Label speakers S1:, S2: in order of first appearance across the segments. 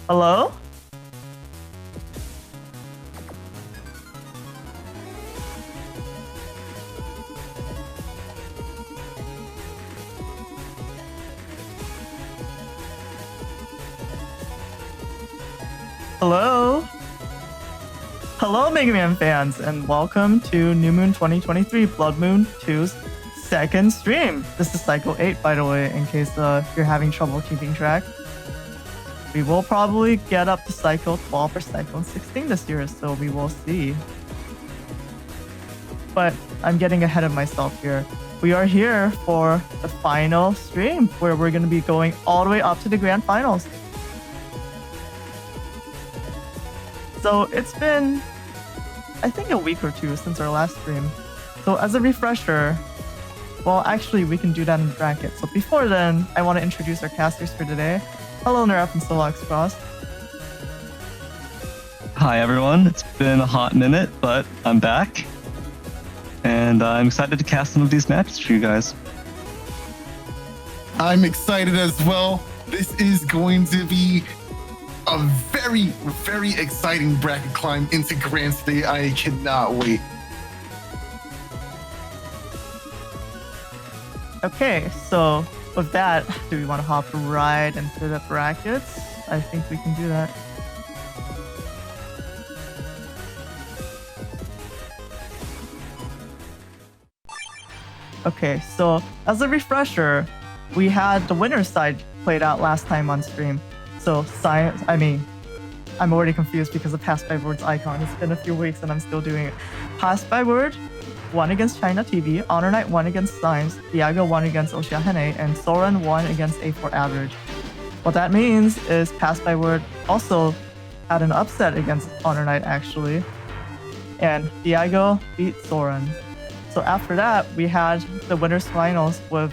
S1: Hello? Hello? Hello, Mega Man fans, and welcome to New Moon 2023 Blood Moon 2's second stream. This is Cycle 8, by the way, in case you're having trouble keeping track. We will probably get up to Cycle 12 or Cycle 16 this year, so we will see. But I'm getting ahead of myself here. We are here for the final stream, where we're going to be going all the way up to the grand finals. So it's been, I think, a week or two since our last stream. So as a refresher, well, actually, we can do that in bracket. So before then, I want to introduce our casters for today. Hello, Neryth and SoulXCross.
S2: Hi, everyone. It's been a hot minute, but I'm back. And I'm excited to cast some of these matches for you guys.
S3: I'm excited as well. This is going to be a very, very exciting bracket climb into Grand State. I cannot wait.
S1: Okay, so with that, do we want to hop right into the brackets? I think we can do that. Okay, so as a refresher, we had the winner's side played out last time on stream. So Symes, I'm already confused because of Passbyword's icon. It's been a few weeks and I'm still doing it. Passbyword won against ChinaTV, HonorNite won against Symes, Thiago won against osiahene, and Soren won against A4 Average. What that means is Passbyword also had an upset against HonorNite actually, and Thiago beat Soren. So after that, we had the winners finals with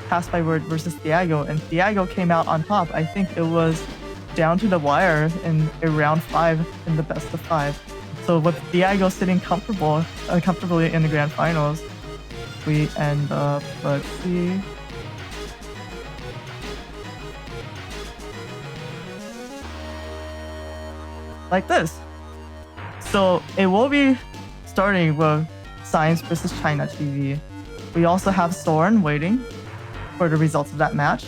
S1: Passbyword versus Thiago, and Thiago came out on top. I think it was down to the wire in a round 5 in the best of 5. So with Thiago sitting comfortably in the grand finals, we end up, let's see. Like this. So it will be starting with Symes versus ChinaTV. We also have Soren waiting for the results of that match.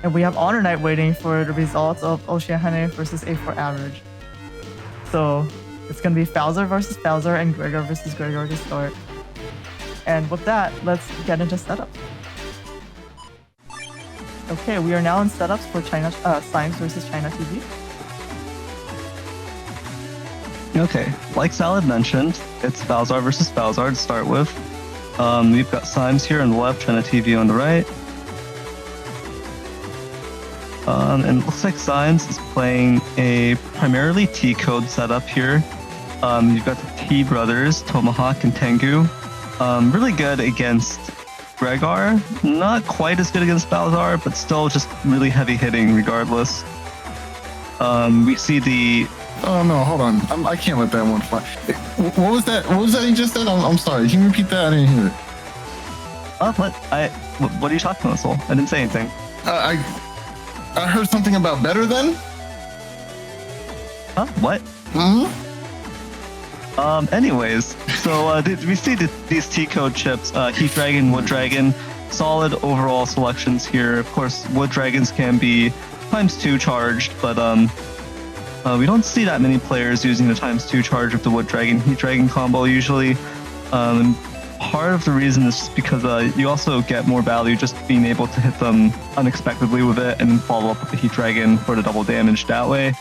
S1: And we have HonorNite waiting for the results of osiahene versus A4 Average. So it's going to be Bowser versus Bowser and Gregor versus Gregor to start. And with that, let's get into setups. Okay, we are now in setups for Symes versus ChinaTV.
S2: Okay, like Salad mentioned, it's Bowser versus Bowser to start with. We've got Symes here on the left, ChinaTV on the right. And it looks like Symes is playing a primarily T-code setup here. You've got the T brothers, Tomahawk and Tengu. Really good against Gregor. Not quite as good against Bowser, but still just really heavy hitting regardless. We see the...
S3: Oh no, hold on. I can't let that one fly. What was that? What was that you just said? I'm sorry. Can you repeat that? I didn't hear it.
S2: What are you talking about, Soul? I didn't say anything.
S3: I heard something about better then?
S2: Huh? What?
S3: Hmm?
S2: Anyways, so we see these T-code chips, Heat Dragon, Wood Dragon, solid overall selections here. Of course, Wood Dragons can be ×2 charged, but we don't see that many players using the ×2 charge of the Wood Dragon Heat Dragon combo usually. Part of the reason is just because you also get more value just being able to hit them unexpectedly with it and then follow up with the Heat Dragon for the double damage that way.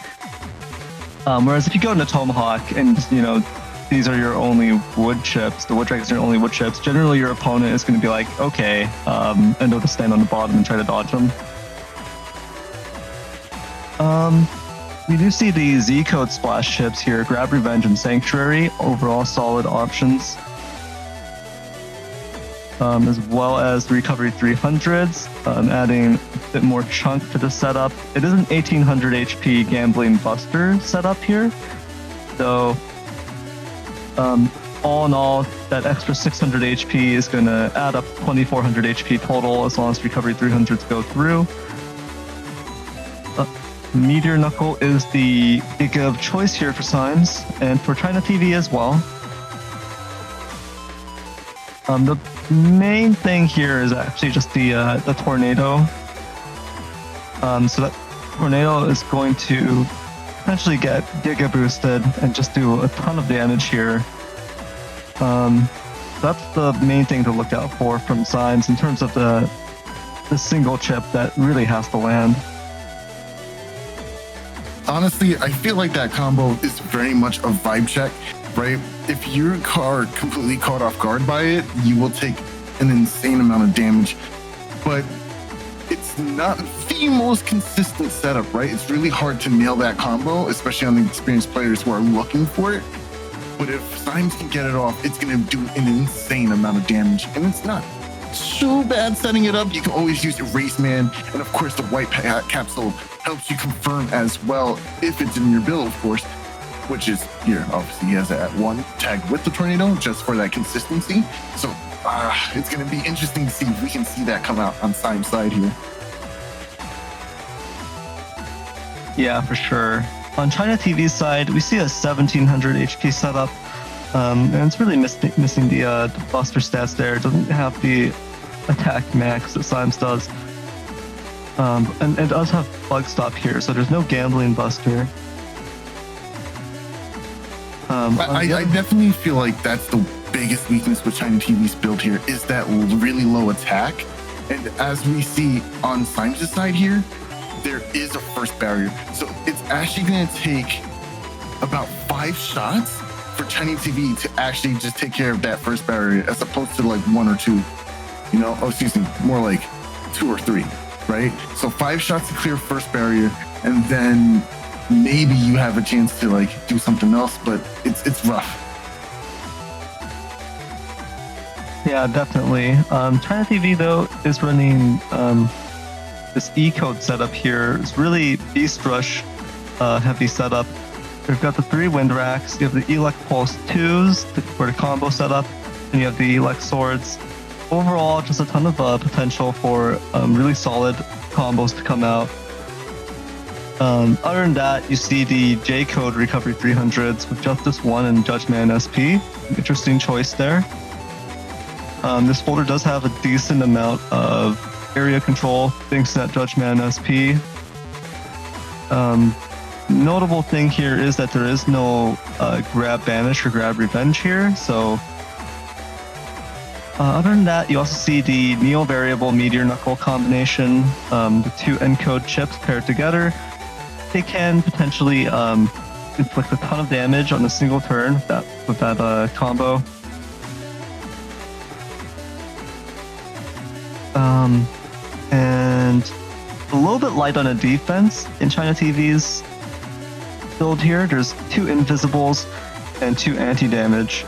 S2: Whereas if you go into Tomahawk and, you know, these are your only wood chips, the Wood Dragons are your only wood chips, generally your opponent is going to be like, okay, and they'll just stand on the bottom and try to dodge them. We do see the Z-code splash chips here, Grab Revenge and Sanctuary, overall solid options. As well as the Recovery 300s, adding a bit more chunk to the setup. It is an 1800 HP Gambling Buster setup here, so all in all, that extra 600 HP is going to add up 2400 HP total as long as Recovery 300s go through. Meteor Knuckle is the Giga of choice here for Symes, and for ChinaTV as well. The main thing here is actually just the tornado. So that tornado is going to potentially get Giga boosted and just do a ton of damage here. That's the main thing to look out for from Symes in terms of the single chip that really has to land.
S3: Honestly, I feel like that combo is very much a vibe check, right? If your car completely caught off guard by it, you will take an insane amount of damage. But it's not the most consistent setup, right? It's really hard to nail that combo, especially on the experienced players who are looking for it. But if Symes can get it off, it's going to do an insane amount of damage. And it's not so bad setting it up. You can always use Erase Man. And of course, the white capsule helps you confirm as well if it's in your build, of course, which is here. Obviously, he has that one tag with the tornado just for that consistency. So it's going to be interesting to see if we can see that come out on Symes' side here.
S2: Yeah, for sure. On ChinaTV's side, we see a 1700 HP setup, and it's really missing the buster stats there. It doesn't have the attack max that Symes does. And it does have bug stop here, so there's no gambling buster.
S3: I definitely feel like that's the biggest weakness with ChinaTV's build here, is that really low attack. And as we see on Symes' side here, there is a first barrier. So it's actually going to take about 5 shots for ChinaTV to actually just take care of that first barrier, as opposed to like 1 or 2, you know, more like 2 or 3, right? So 5 shots to clear first barrier, and then maybe you have a chance to like do something else, but it's rough.
S2: Yeah, definitely. ChinaTV though is running this E-code setup here. It's really Beast Rush heavy setup. We've got the 3 Wind Racks, you have the Elect Pulse 2s for the combo setup, and you have the Elect Swords. Overall, just a ton of potential for really solid combos to come out. Other than that, you see the J-Code Recovery 300s with Justice 1 and Judgment SP. Interesting choice there. This folder does have a decent amount of area control thanks to that Judgment SP. Notable thing here is that there is no grab banish or grab revenge here. So other than that, you also see the Neo variable Meteor Knuckle combination, the 2 encode chips paired together. They can potentially inflict a ton of damage on a single turn with that combo. And a little bit light on a defense in ChinaTV's build here. There's 2 invisibles and 2 anti-damage.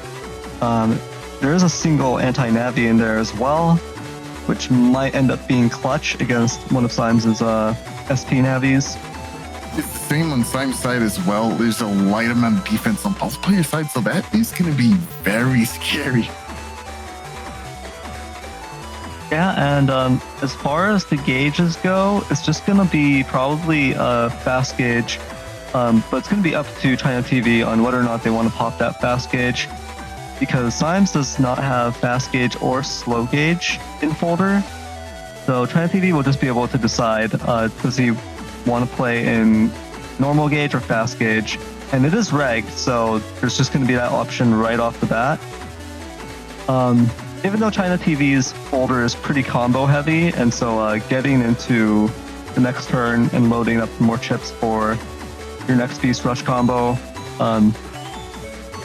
S2: There is a single anti-navi in there as well, which might end up being clutch against one of Symes' SP navis.
S3: It's the same on Symes' side as well. There's a light amount of defense on both players' sides, so that is going to be very scary.
S2: Yeah, and as far as the gauges go, it's just going to be probably a fast gauge, but it's going to be up to ChinaTV on whether or not they want to pop that fast gauge, because Symes does not have fast gauge or slow gauge in folder. So ChinaTV will just be able to decide, does he want to play in normal gauge or fast gauge, and it is regged, so there's just going to be that option right off the bat. Even though ChinaTV's folder is pretty combo heavy, and so getting into the next turn and loading up more chips for your next Beast Rush combo,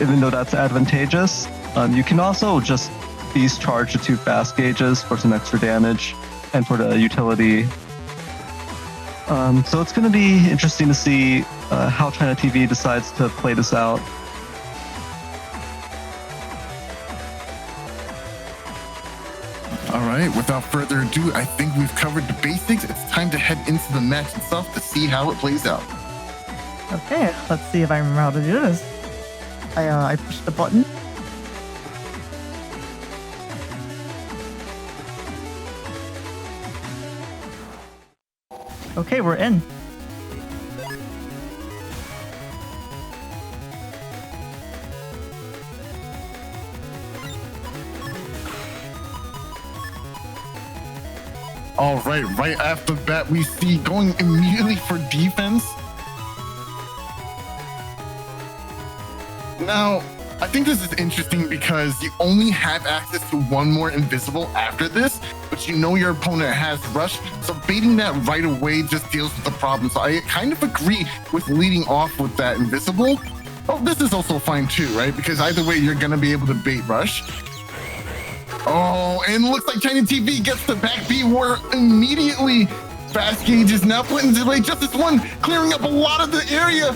S2: even though that's advantageous, you can also just Beast charge the 2 fast gauges for some extra damage and for the utility. So it's going to be interesting to see how ChinaTV decides to play this out.
S3: All right, without further ado, I think we've covered the basics. It's time to head into the match itself to see how it plays out.
S1: Okay, let's see if I remember how to do this. I push the button. Okay, we're in.
S3: All right after that, we see going immediately for defense. Now, I think this is interesting because you only have access to one more invisible after this, but you know your opponent has rush, so baiting that right away just deals with the problem. So I kind of agree with leading off with that invisible. Oh, this is also fine too, right? Because either way, you're gonna be able to bait rush. Oh, and looks like ChinaTV gets the back B war immediately. Fast Gauge is now put into play. Justice 1 clearing up a lot of the area,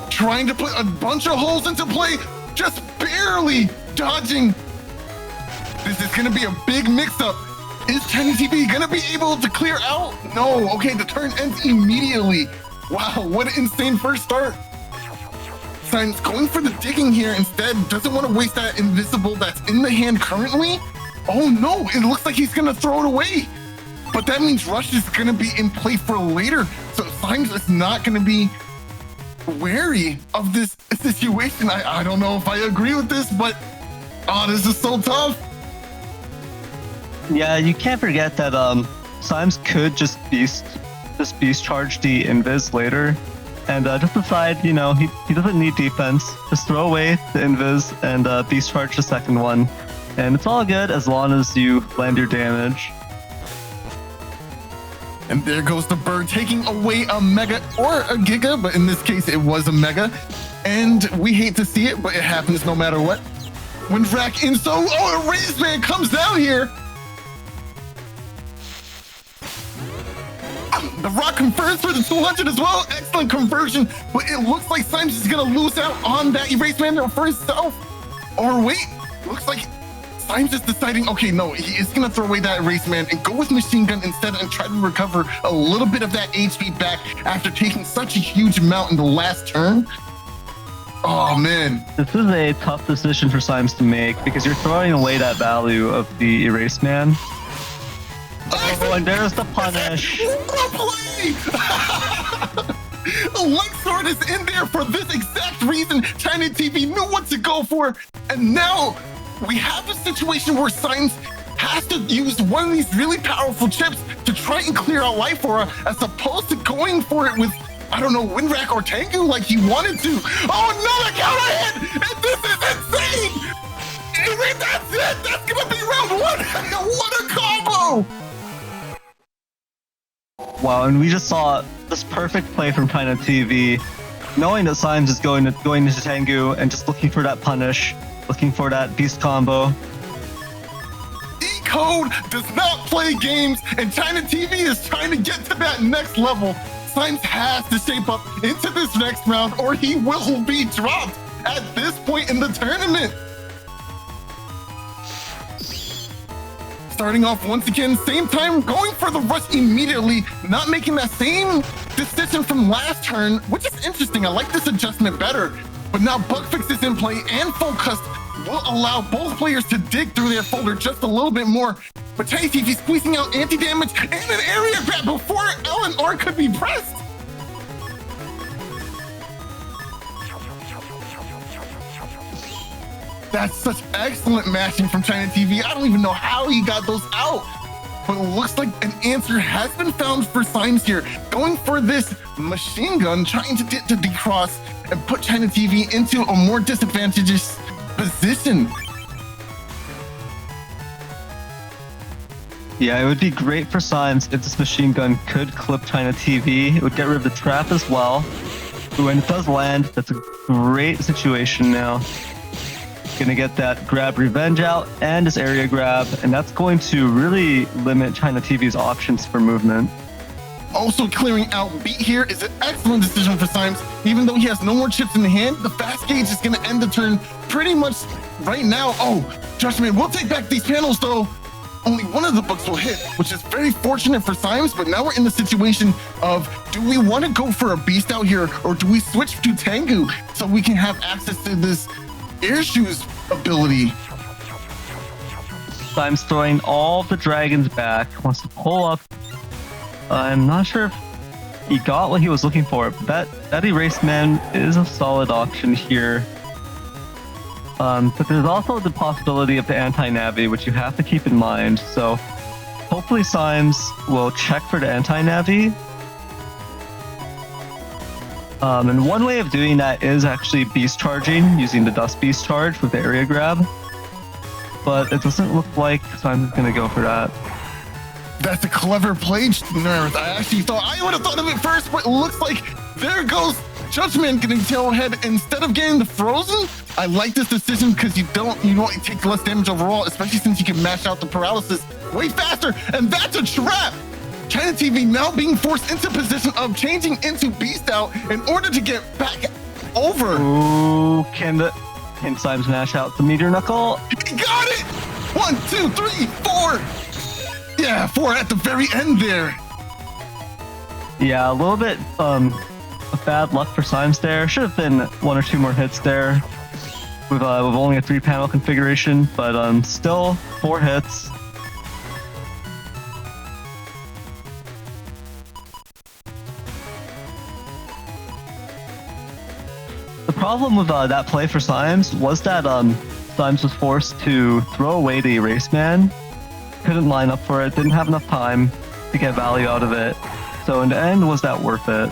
S3: trying to put a bunch of holes into play, just barely dodging. This is gonna be a big mix-up. Is ChinaTV gonna be able to clear out? No, okay, the turn ends immediately. Wow, what an insane first start. Symes going for the digging here instead, doesn't want to waste that invisible that's in the hand currently. Oh no, it looks like he's gonna throw it away. But that means rush is gonna be in play for later. So Symes is not gonna be wary of this situation. I don't know if I agree with this, but this is so tough.
S2: Yeah, you can't forget that Symes could just beast charge the invis later, and just decide, you know, he doesn't need defense. Just throw away the invis and beast charge the second one, and it's all good as long as you land your damage.
S3: And there goes the bird, taking away a mega or a giga, but in this case it was a mega. And we hate to see it, but it happens no matter what. When Rack in so, a raised man comes down here. The rock confirms for the 200 as well. Excellent conversion, but it looks like Symes is gonna lose out on that erase man for himself. Or wait, looks like Symes is deciding, okay, no, he is gonna throw away that erase man and go with machine gun instead and try to recover a little bit of that HP back after taking such a huge amount in the last turn. Oh man.
S2: This is a tough decision for Symes to make because you're throwing away that value of the erase man. Oh, and there's the punish.
S3: What a play! Light Sword is in there for this exact reason. ChinaTV knew what to go for, and now we have a situation where Symes has to use one of these really powerful chips to try and clear out Life Aura, as opposed to going for it with, I don't know, Windrack or Tengu like he wanted to. Oh, another counter hit! And this is insane! And that's it! That's gonna be round one! What a combo!
S2: Wow, and we just saw this perfect play from ChinaTV, knowing that Symes is going into Tengu and just looking for that punish, looking for that beast combo.
S3: E-Code does not play games, and ChinaTV is trying to get to that next level. Symes has to shape up into this next round or he will be dropped at this point in the tournament. Starting off once again, same time, going for the rush immediately, not making that same decision from last turn, which is interesting. I like this adjustment better. But now Bugfix is in play and Focus will allow both players to dig through their folder just a little bit more. But ChinaTV squeezing out anti-damage and an area grab before LNR could be pressed. That's such excellent matching from ChinaTV. I don't even know how he got those out. But it looks like an answer has been found for Symes here. Going for this machine gun, trying to get to decross and put ChinaTV into a more disadvantageous position.
S2: Yeah, it would be great for Symes if this machine gun could clip ChinaTV. It would get rid of the trap as well. But when it does land, that's a great situation now. Gonna get that grab revenge out and his area grab, and that's going to really limit ChinaTV's options for movement.
S3: Also clearing out beat here is an excellent decision for Symes. Even though he has no more chips in the hand, the fast gauge is gonna end the turn pretty much right now. Oh, Judgment will take back these panels though. Only one of the books will hit, which is very fortunate for Symes, but now we're in the situation of, do we want to go for a beast out here, or do we switch to Tengu so we can have access to this air shoes ability?
S2: Symes throwing all the dragons back, wants to pull up. I'm not sure if he got what he was looking for, but that erase man is a solid option here. But there's also the possibility of the anti-navi, which you have to keep in mind. So hopefully Symes will check for the anti-navi. And one way of doing that is actually beast charging, using the dust beast charge with the area grab. But it doesn't look like Symes is going to go for that.
S3: That's a clever play, Neryth. I actually thought I would have thought of it first, but it looks like there goes Judgment getting tail head instead of getting the frozen. I like this decision because you don't take less damage overall, especially since you can mash out the paralysis way faster, and that's a trap. ChinaTV now being forced into position of changing into beast out in order to get back over.
S2: Ooh, can Symes mash out the meteor knuckle?
S3: He got it! 1, 2, 3, 4. Yeah, 4 at the very end there.
S2: Yeah, a little bit of bad luck for Symes there. Should have been 1 or 2 more hits there with only a 3-panel configuration, but still 4 hits. The problem with that play for Symes was that Symes was forced to throw away the Erase Man. Couldn't line up for it, didn't have enough time to get value out of it. So in the end, was that worth it?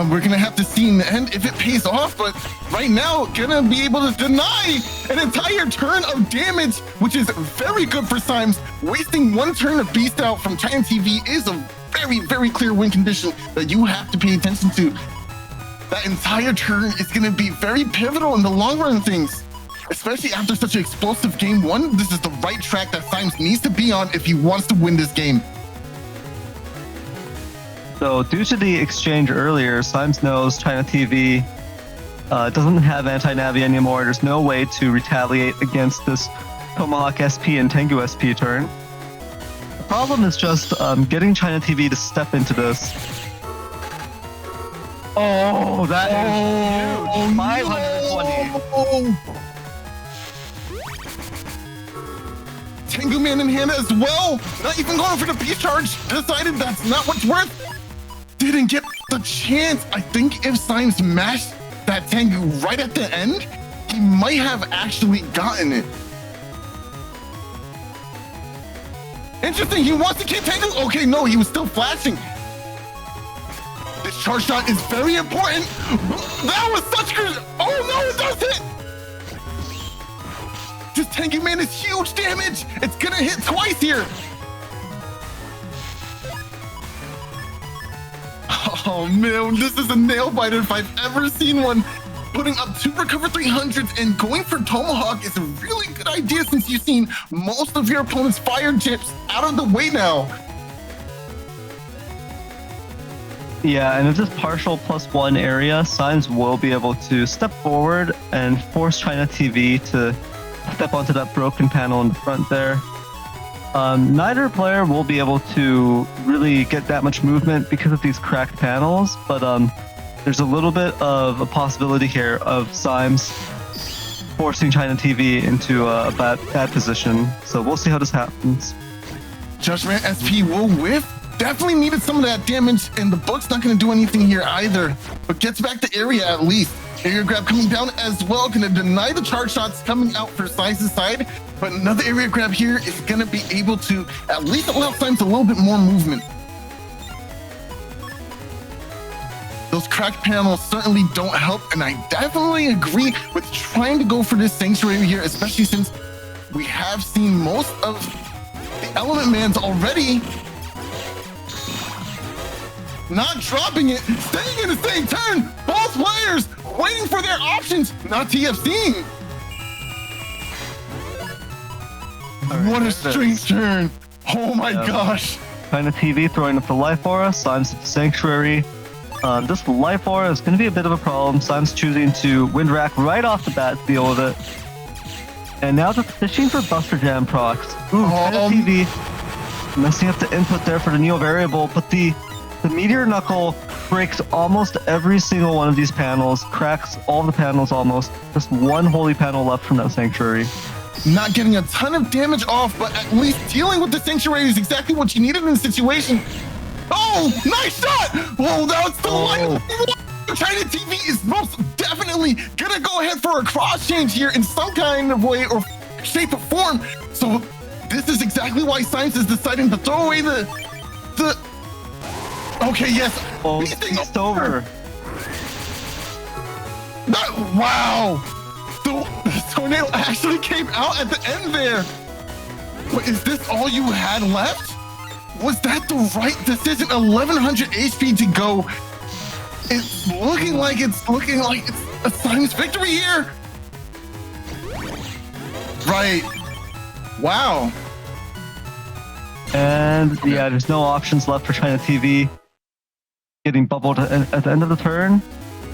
S3: We're gonna have to see in the end if it pays off, but right now, gonna be able to deny an entire turn of damage, which is very good for Symes. Wasting 1 turn of beast out from ChinaTV is a very, very clear win condition that you have to pay attention to. That entire turn is gonna be very pivotal in the long run of things. Especially after such an explosive game 1, this is the right track that Symes needs to be on if he wants to win this game.
S2: So due to the exchange earlier, Symes knows ChinaTV doesn't have anti-navi anymore. There's no way to retaliate against this Tomahawk SP and Tengu SP turn. The problem is just getting ChinaTV to step into this. Oh, that is huge! 520.
S3: No. Tengu Man in hand as well. Not even going for the beast charge. Decided that's not what's worth. Didn't get the chance. I think if Symes mashed that Tengu right at the end, he might have actually gotten it. Interesting. He wants to kill Tengu. Okay, no, he was still flashing. This charge shot is very important. That was such good. Oh no, it does hit. This Tengu Man is huge damage. It's gonna hit twice here. Oh man, this is a nail biter if I've ever seen one. Putting up 2 recover 300s and going for Tomahawk is a really good idea since you've seen most of your opponent's fire chips out of the way now.
S2: Yeah, and in this partial +1 area, Symes will be able to step forward and force ChinaTV to step onto that broken panel in the front there. Neither player will be able to really get that much movement because of these cracked panels, but there's a little bit of a possibility here of Symes forcing ChinaTV into a bad position. So we'll see how this happens.
S3: Judgment SP will whiff. Definitely needed some of that damage, and the book's not going to do anything here either, but gets back the area at least. Area grab coming down as well, going to deny the charge shots coming out for Symes' side, but another area grab here is going to be able to at least allow Symes a little bit more movement. Those cracked panels certainly don't help, and I definitely agree with trying to go for this Sanctuary here, especially since we have seen most of the Element Mans already not dropping it, staying in the same turn. Both players waiting for their options, not TFCing. What a strange turn. Oh my gosh.
S2: ChinaTV throwing up the life aura, Symes at the Sanctuary. This life aura is going to be a bit of a problem. Symes choosing to wind rack right off the bat to deal with it. And now just fishing for Buster Jam procs. Ooh, ChinaTV messing up the input there for the Neo variable, but the Meteor Knuckle breaks almost every single one of these panels, cracks all the panels almost. Just 1 holy panel left from that Sanctuary.
S3: Not getting a ton of damage off, but at least dealing with the Sanctuary is exactly what you needed in this situation. Oh, nice shot! Whoa, that's the line. ChinaTV is most definitely gonna go ahead for a cross change here in some kind of way or shape or form. So This is exactly why Symes is deciding to throw away the... Okay, yes.
S2: Oh, it's over.
S3: Wow. The tornado actually came out at the end there. But is this all you had left? Was that the right decision? 1100 HP to go. It's looking like it's a Symes victory here. Right. Wow.
S2: And yeah, there's no options left for ChinaTV. Getting bubbled at the end of the turn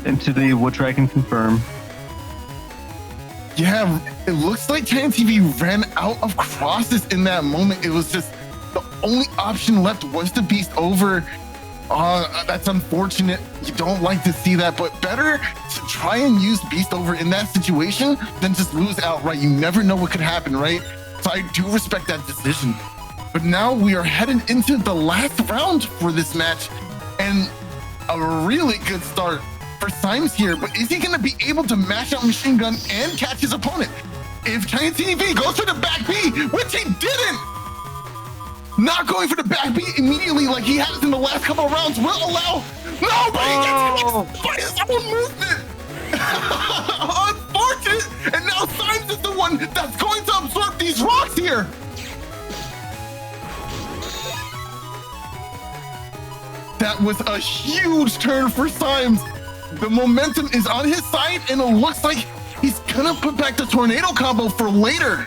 S2: into the Wood Dragon confirm.
S3: Yeah, it looks like ChinaTV ran out of crosses in that moment. It was just the only option left was the Beast over. That's unfortunate. You don't like to see that, but better to try and use Beast over in that situation than just lose outright. You never know what could happen, right? So I do respect that decision. But now we are headed into the last round for this match, and a really good start for Symes here. But is he going to be able to mash out Machine Gun and catch his opponent? If ChinaTV goes for the back B, which he didn't, not going for the back B immediately like he has in the last couple of rounds will allow. No, but he gets by his own movement. Unfortunate. And now Symes is the one that's going to absorb these rocks here. That was a huge turn for Symes. The momentum is on his side, and it looks like he's gonna put back the tornado combo for later.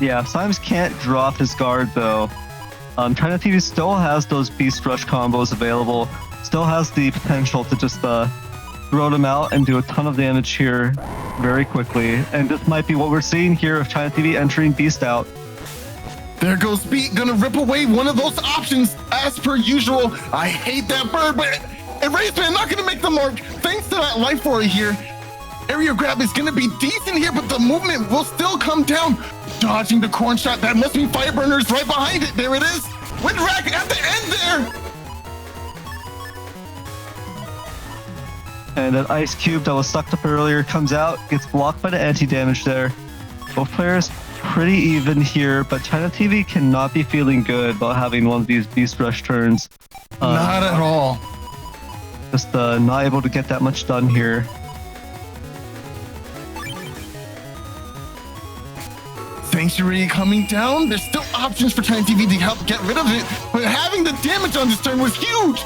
S2: Yeah, Symes can't draw off his guard though. ChinaTV still has those Beast Rush combos available, still has the potential to just throw them out and do a ton of damage here very quickly. And this might be what we're seeing here of ChinaTV entering Beast out.
S3: There goes Beat, gonna rip away one of those options as per usual. I hate that bird, but Erasement not gonna make the mark thanks to that life aura here. Area grab is gonna be decent here, but the movement will still come down. Dodging the corn shot, that must be Fireburners right behind it. There it is. Wind Rack at the end there.
S2: And that Ice Cube that was sucked up earlier comes out, gets blocked by the anti-damage there. Both players pretty even here, but ChinaTV cannot be feeling good about having one of these Beast Rush turns.
S3: Not at all.
S2: Just not able to get that much done here.
S3: Sanctuary coming down. There's still options for ChinaTV to help get rid of it, but having the damage on this turn was huge.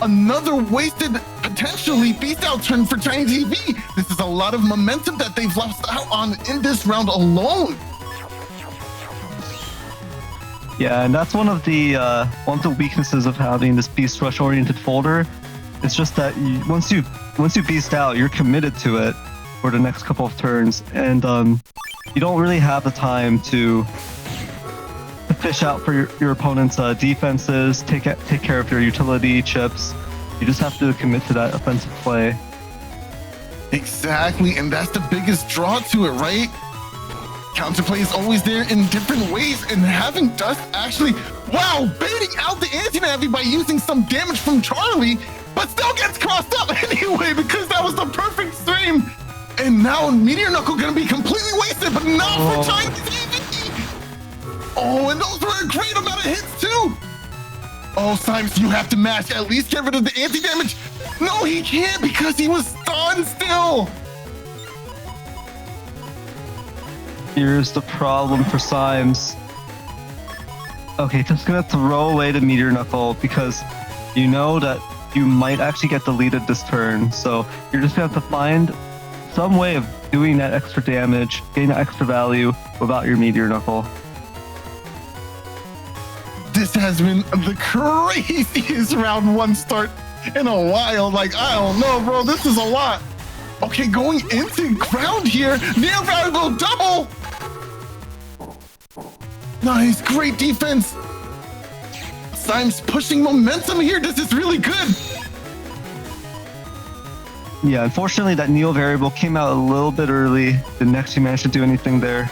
S3: Another wasted, potentially beast out turn for ChinaTV. This is a lot of momentum that they've lost out on in this round alone.
S2: Yeah, and that's one of the weaknesses of having this Beast Rush oriented folder. It's just that once you beast out, you're committed to it for the next couple of turns, and you don't really have the time to fish out for your opponent's defenses, take care of your utility chips. You just have to commit to that offensive play.
S3: Exactly, and that's the biggest draw to it, right? Counterplay is always there in different ways, and having Dust actually, wow, baiting out the anti-navi by using some damage from Charlie, but still gets crossed up anyway because that was the perfect stream. And now Meteor Knuckle gonna be completely wasted, but not for ChinaTV. Oh, and those were a great amount of hits too. Oh, Symes, you have to match. At least get rid of the anti-damage. No, he can't because he was stunned still.
S2: Here's the problem for Symes. Okay, just gonna throw away the Meteor Knuckle because you know that you might actually get deleted this turn. So you're just gonna have to find some way of doing that extra damage, getting that extra value without your Meteor Knuckle.
S3: This has been the craziest round one start in a while. Like, I don't know, bro. This is a lot. Okay, going into ground here. Near ground will double. Nice, great defense. Symes pushing momentum here. This is really good.
S2: Yeah, unfortunately that Neo variable came out a little bit early. Didn't actually manage to do anything there.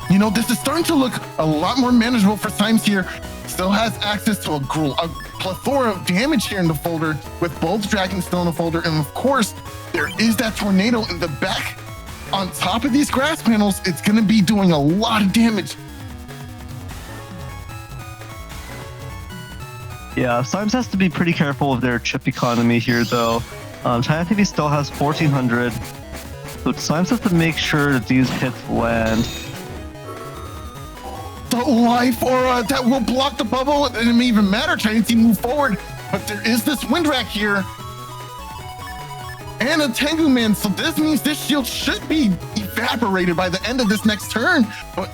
S3: You know, this is starting to look a lot more manageable for Symes here. Still has access to a plethora of damage here in the folder with both dragons still in the folder. And of course, there is that tornado in the back on top of these grass panels, it's going to be doing a lot of damage.
S2: Yeah, Symes has to be pretty careful of their chip economy here, though. ChinaTV still has 1,400, so Symes has to make sure that these hits land.
S3: The life aura that will block the bubble, and it may even matter. ChinaTV move forward, but there is this wind rack here. And a Tengu Man, so this means this shield should be evaporated by the end of this next turn. But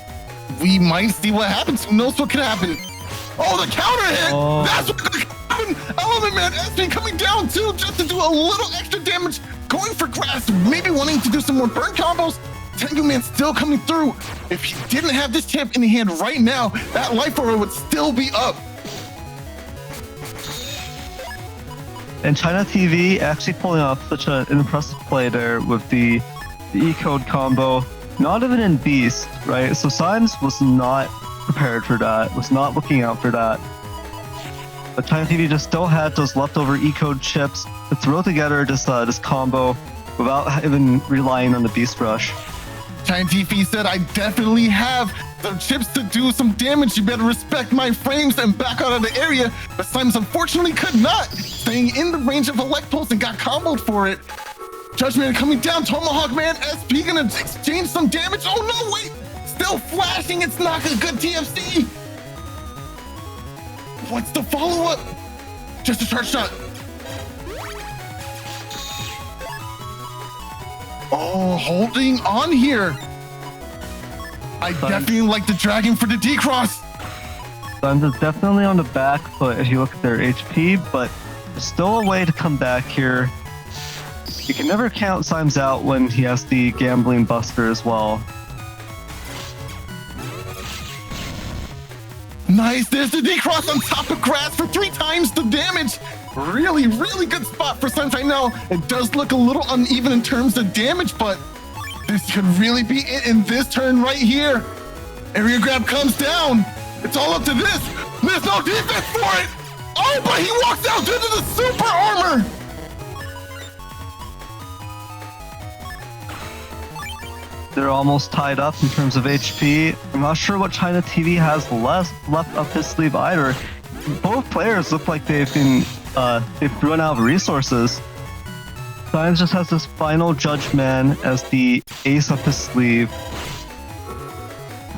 S3: we might see what happens. Who knows what could happen? Oh, the counter hit!
S2: Oh.
S3: That's what could happen! Element Man SP coming down too, just to do a little extra damage, going for grass, maybe wanting to do some more burn combos. Tengu Man still coming through. If he didn't have this champ in hand right now, that life aura would still be up.
S2: And ChinaTV actually pulling off such an impressive play there with the E-code combo, not even in Beast, right? So Symes was not prepared for that, was not looking out for that. But ChinaTV just still had those leftover E-code chips to throw together this combo without even relying on the Beast Rush.
S3: ChinaTV said, I definitely have the chips to do some damage. You better respect my frames and back out of the area. But Symes unfortunately could not, staying in the range of Elect Pulse and got comboed for it. Judgment coming down, Tomahawk Man, SP gonna exchange some damage. Oh no, wait, still flashing, it's not a good TFC. What's the follow-up? Just a charge shot. Oh, holding on here. I definitely like the dragon for the D-Cross.
S2: Symes is definitely on the back foot if you look at their HP, but there's still a way to come back here. You can never count Symes out when he has the gambling buster as well.
S3: Nice, there's the D-Cross on top of grass for 3 times the damage. Really, really good spot for Symes. I know it does look a little uneven in terms of damage, but this could really be it in this turn right here. Area grab comes down. It's all up to this. There's no defense for it. Oh, but he walks out due to the super armor.
S2: They're almost tied up in terms of HP. I'm not sure what ChinaTV has left up his sleeve either. Both players look like they've run out of resources. Symes just has this final Judge Man as the ace up his sleeve.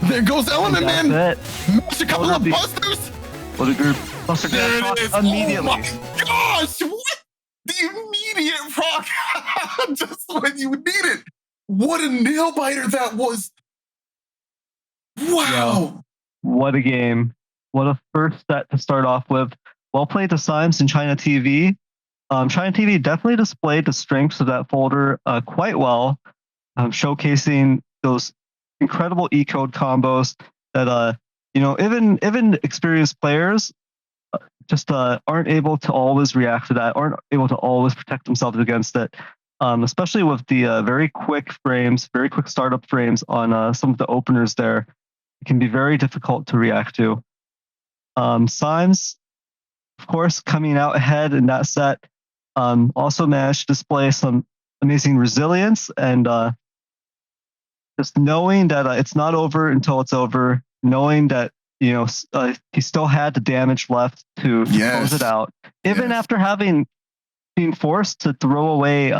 S3: There goes Element Man.
S2: That's it.
S3: Match a couple of busters.
S2: What a group. Buster
S3: There
S2: Jam
S3: it is.
S2: immediately.
S3: Oh my gosh, what? The immediate proc just when you need it. What a nail biter that was. Wow.
S2: Yeah. What a game. What a first set to start off with. Well played to Symes and ChinaTV. ChinaTV definitely displayed the strengths of that folder quite well, showcasing those incredible E-code combos that even experienced players just aren't able to always react to that, aren't able to always protect themselves against it. Especially with the very quick frames, very quick startup frames on some of the openers there. It can be very difficult to react to. Symes, of course, coming out ahead in that set, also managed to display some amazing resilience and just knowing that it's not over until it's over, knowing that he still had the damage left to close it out, even after having been forced to throw away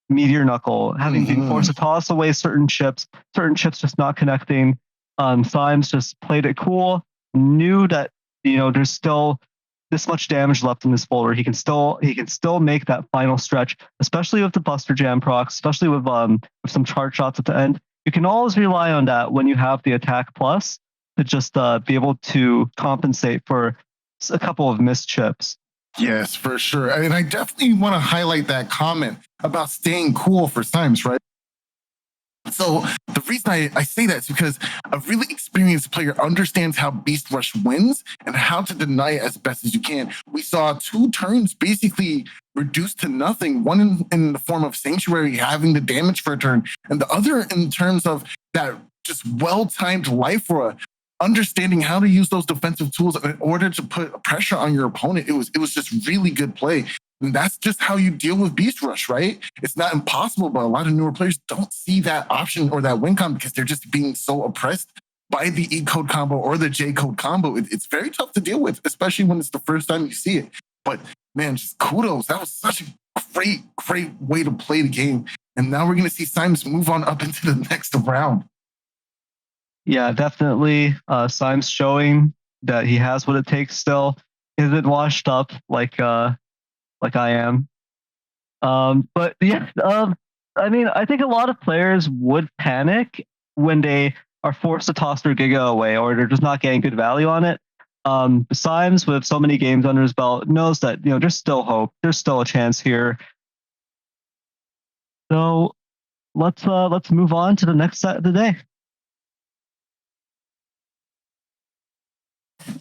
S2: Meteor Knuckle, having been forced to toss away certain chips just not connecting. Symes just played it cool, knew that there's still this much damage left in this folder. He can still make that final stretch, especially with the Buster Jam procs, especially with some charge shots at the end. You can always rely on that when you have the attack plus to just be able to compensate for a couple of missed chips.
S3: Yes, for sure. And I definitely want to highlight that comment about staying cool for Symes, right? So the reason I say that is because a really experienced player understands how Beast Rush wins and how to deny it as best as you can. We saw 2 turns basically reduced to nothing, one in the form of Sanctuary having the damage for a turn, and the other in terms of that just well-timed life aura, understanding how to use those defensive tools in order to put pressure on your opponent. It was just really good play. And that's just how you deal with Beast Rush, right? It's not impossible, but a lot of newer players don't see that option or that win con because they're just being so oppressed by the E code combo or the J code combo. It's very tough to deal with, especially when it's the first time you see it. But man, just kudos. That was such a great way to play the game. And now we're going to see Symes move on up into the next round.
S2: Yeah, definitely. Symes showing that he has what it takes still. He isn't washed up like I am. But yeah, I mean, I think a lot of players would panic when they are forced to toss their Giga away or they're just not getting good value on it. Symes, with so many games under his belt, knows that there's still hope. There's still a chance here. So let's move on to the next set of the day.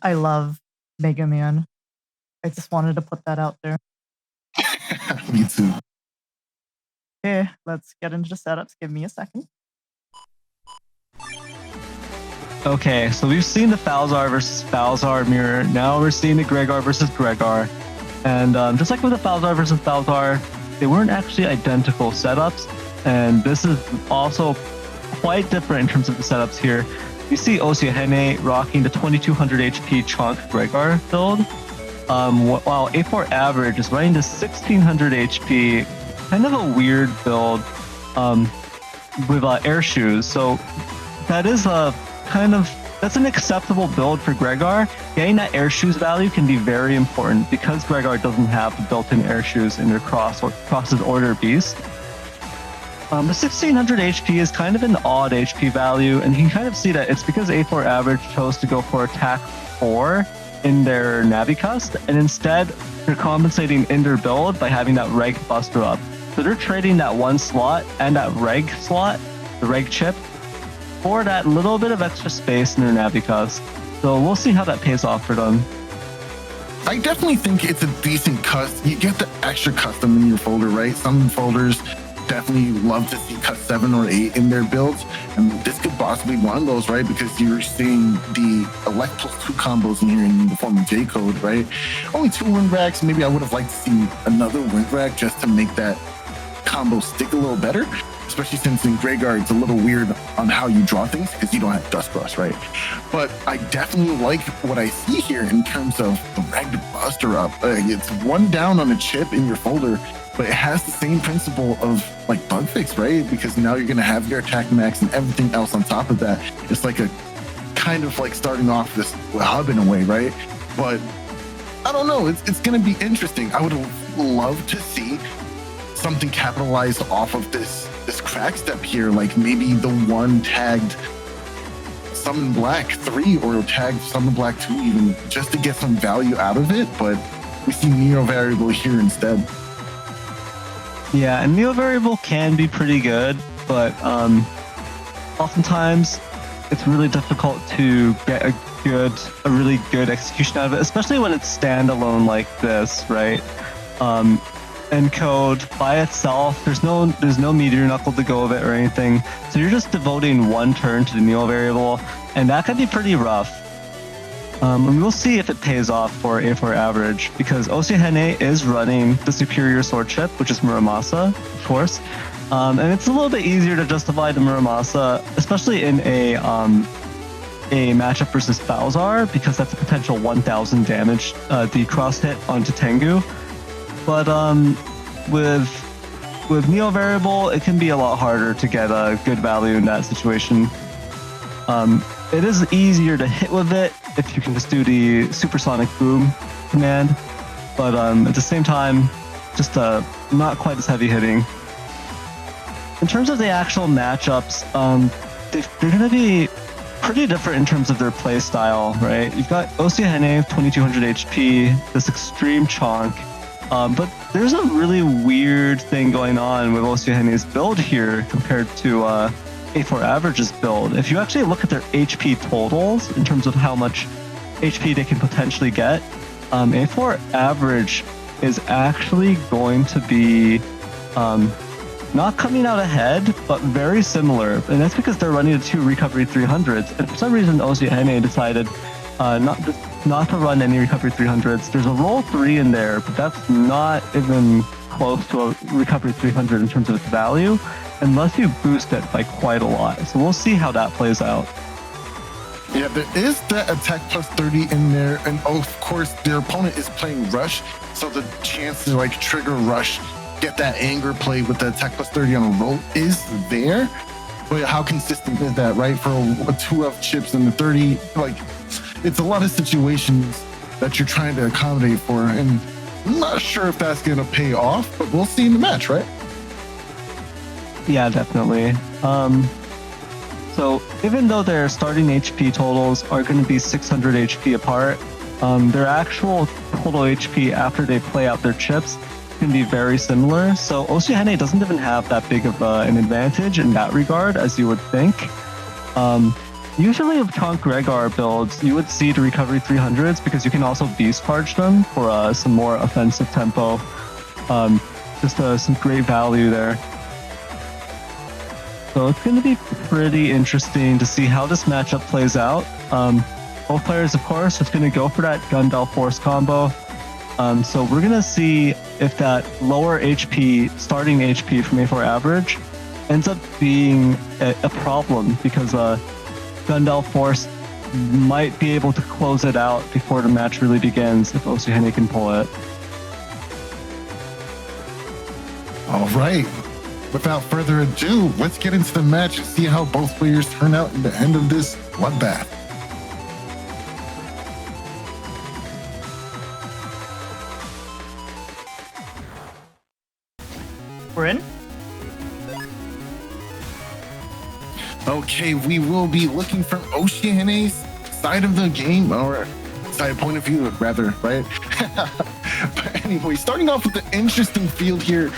S1: I love Mega Man. I just wanted to put that out there.
S3: Me too.
S1: Okay, let's get into the setups. Give me a second.
S2: Okay, so we've seen the Falzar versus Falzar mirror. Now we're seeing the Gregar versus Gregar. And just like with the Falzar versus Falzar, they weren't actually identical setups. And this is also quite different in terms of the setups here. You see osiahene rocking the 2200 HP Chonk Gregar build, while A4 Average is running the 1600 HP, kind of a weird build with air shoes. So that is that's an acceptable build for Gregar. Getting that air shoes value can be very important because Gregar doesn't have the built-in air shoes in their Cross's Order Beast. The 1600 HP is kind of an odd HP value, and you can kind of see that it's because A4 Average chose to go for attack 4 in their Navicust, and instead they're compensating in their build by having that Reg Buster up. So they're trading that one slot and that Reg slot, the Reg chip, for that little bit of extra space in their Navicust. So we'll see how that pays off for them.
S3: I definitely think it's a decent custom. You get the extra custom in your folder, right? Some folders definitely love to see cut 7 or 8 in their builds, and this could possibly be one of those, right? Because you're seeing the elect plus 2 combos in here in the form of J code, right? Only 2 wind racks. Maybe I would have liked to see another wind rack just to make that combo stick a little better, especially since in Gregar it's a little weird on how you draw things because you don't have Dust Cross, right? But I definitely like what I see here in terms of the Reg Buster up. It's one down on a chip in your folder, but it has the same principle of like bug fix, right? Because now you're gonna have your attack max and everything else on top of that. It's like a kind of like starting off this hub in a way, right? But I don't know, it's gonna be interesting. I would love to see something capitalized off of this crack step here, like maybe the one tagged Summon Black 3 or tagged Summon Black 2 even, just to get some value out of it, but we see Neo Variable here instead.
S2: Yeah, and Neo Variable can be pretty good, but oftentimes it's really difficult to get a really good execution out of it, especially when it's standalone like this, right? Encode by itself, there's no Meteor Knuckle to go with it or anything, so you're just devoting one turn to the Neo Variable, and that can be pretty rough. And we'll see if it pays off for A4 Average, because osiahene is running the superior sword chip, which is Muramasa, of course. And it's a little bit easier to justify the Muramasa, especially in a matchup versus Falzar, because that's a potential 1000 damage decross hit onto Tengu. But with Neo Variable, it can be a lot harder to get a good value in that situation. It is easier to hit with it if you can just do the Supersonic Boom command, but at the same time, just not quite as heavy hitting. In terms of the actual matchups, they're going to be pretty different in terms of their play style, right? You've got osiahene, 2200 HP, this extreme chonk, but there's a really weird thing going on with osiahene's build here compared to A4 Average's build. If you actually look at their HP totals in terms of how much HP they can potentially get, A4 Average is actually going to be not coming out ahead, but very similar. And that's because they're running the 2 Recovery 300s. And for some reason, osiahene decided not to run any recovery 300s. There's a roll 3 in there, but that's not even close to a recovery 300 in terms of its value, unless you boost it by quite a lot. So we'll see how that plays out.
S3: Yeah, there is that attack plus 30 in there, and of course their opponent is playing Rush, so the chance to like trigger Rush, get that anger play with the attack plus 30 on a roll is there. But how consistent is that, right? For a 2F chips and the 30, like it's a lot of situations that you're trying to accommodate for, and I'm not sure if that's gonna pay off, but we'll see in the match, right?
S2: Yeah, definitely. So even though their starting HP totals are going to be 600 HP apart, their actual total HP after they play out their chips can be very similar. So osiahene doesn't even have that big of an advantage in that regard, as you would think. Usually with Chonk Rhaegar builds, you would see the recovery 300s because you can also beast charge them for some more offensive tempo. Just some great value there. So it's going to be pretty interesting to see how this matchup plays out. Both players, of course, just going to go for that Gundel Force combo. So we're going to see if that lower HP, starting HP from A4 average, ends up being a problem because Gundel Force might be able to close it out before the match really begins if osiahene can pull it.
S3: All right. Without further ado, let's get into the match and see how both players turn out at the end of this bloodbath.
S1: We're in?
S3: Okay, we will be looking from osiahene's side of the game, or side point of view, rather, right? But anyway, starting off with the interesting field here,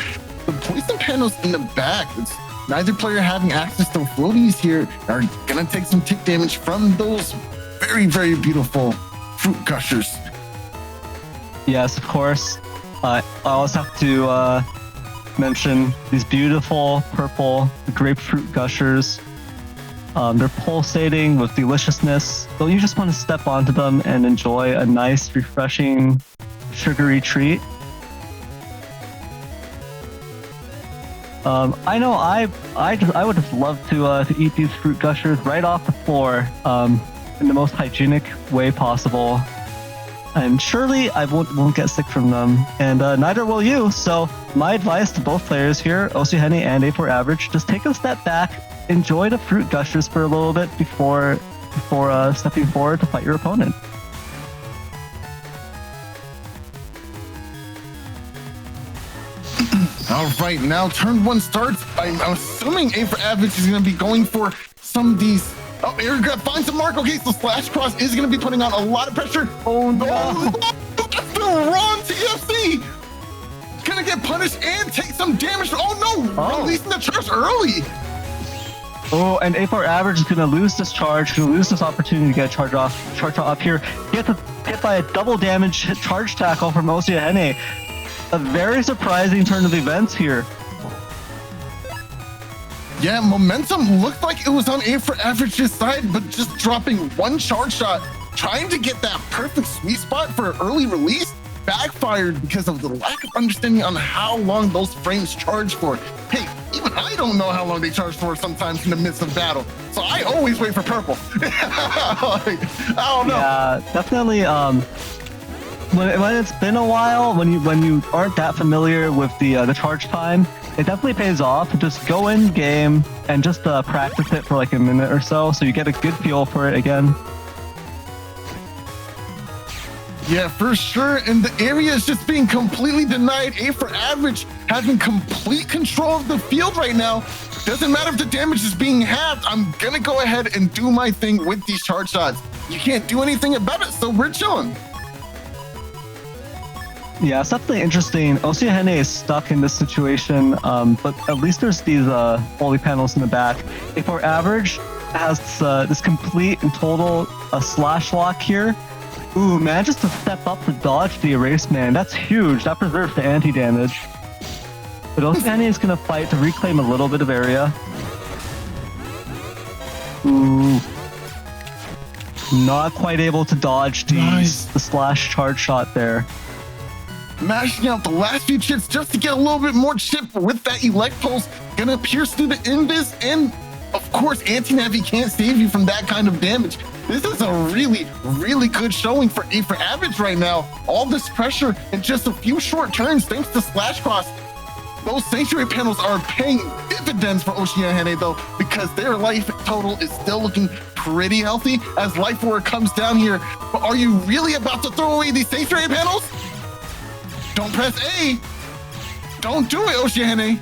S3: the poison panels in the back. It's neither player having access to floaties here are gonna take some tick damage from those very, very beautiful fruit gushers.
S2: Yes, of course. I also have to mention these beautiful purple grapefruit gushers. They're pulsating with deliciousness. So you just want to step onto them and enjoy a nice, refreshing, sugary treat. I know I would just love to eat these fruit gushers right off the floor in the most hygienic way possible. And surely I won't get sick from them, and neither will you. So my advice to both players here, osiahene and A4 average, just take a step back, enjoy the fruit gushers for a little bit before stepping forward to fight your opponent.
S3: All right, now turn one starts. I'm assuming A4 average is going to be going for some of these. Oh, Eric finds a mark. Okay, so SoulXCross is going to be putting on a lot of pressure.
S2: Oh no!
S3: Oh, that's the wrong TFC. Gonna get punished and take some damage. Oh no! Releasing the charge early.
S2: Oh, and A4 average is gonna lose this charge, gonna lose this opportunity to get a charge off here. Get hit by a double damage charge tackle from osiahene. A very surprising turn of events here.
S3: Yeah, momentum looked like it was on A4 average's side, but just dropping one charge shot, trying to get that perfect sweet spot for early release, backfired because of the lack of understanding on how long those frames charge for. Hey, even I don't know how long they charge for sometimes in the midst of battle, so I always wait for purple. I don't know.
S2: Yeah, definitely. When it's been a while, when you aren't that familiar with the charge time, it definitely pays off to just go in game and just practice it for like a minute or so you get a good feel for it again.
S3: Yeah, for sure. And the area is just being completely denied. A4 average having complete control of the field right now. Doesn't matter if the damage is being halved. I'm gonna go ahead and do my thing with these charge shots. You can't do anything about it, so we're chilling.
S2: Yeah, it's definitely interesting. osiahene is stuck in this situation, but at least there's these holy panels in the back. A4 average has this complete and total slash lock here. Ooh, man, just to step up to dodge the erase man. That's huge. That preserves the anti-damage. But osiahene is going to fight to reclaim a little bit of area. Ooh. Not quite able to dodge the slash charge shot there.
S3: Mashing out the last few chips just to get a little bit more chip with that elect pulse. Gonna pierce through the invis, and of course, anti-navi can't save you from that kind of damage. This is a really, really good showing for A for average right now. All this pressure in just a few short turns thanks to SlashCross. Those sanctuary panels are paying dividends for osiahene though, because their life total is still looking pretty healthy as Life Orb comes down here. But are you really about to throw away these sanctuary panels? Don't press A. Don't do it, osiahene.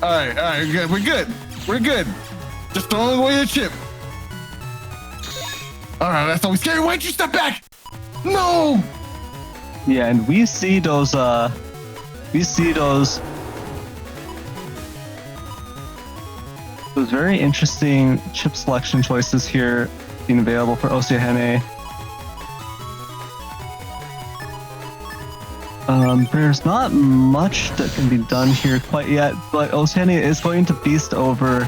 S3: All right, good. We're good. Just throwing away the chip. All right, that's always scary. Why'd you step back? No.
S2: Yeah, and we see those very interesting chip selection choices here being available for osiahene. There's not much that can be done here quite yet, but osiahene is going to beast over.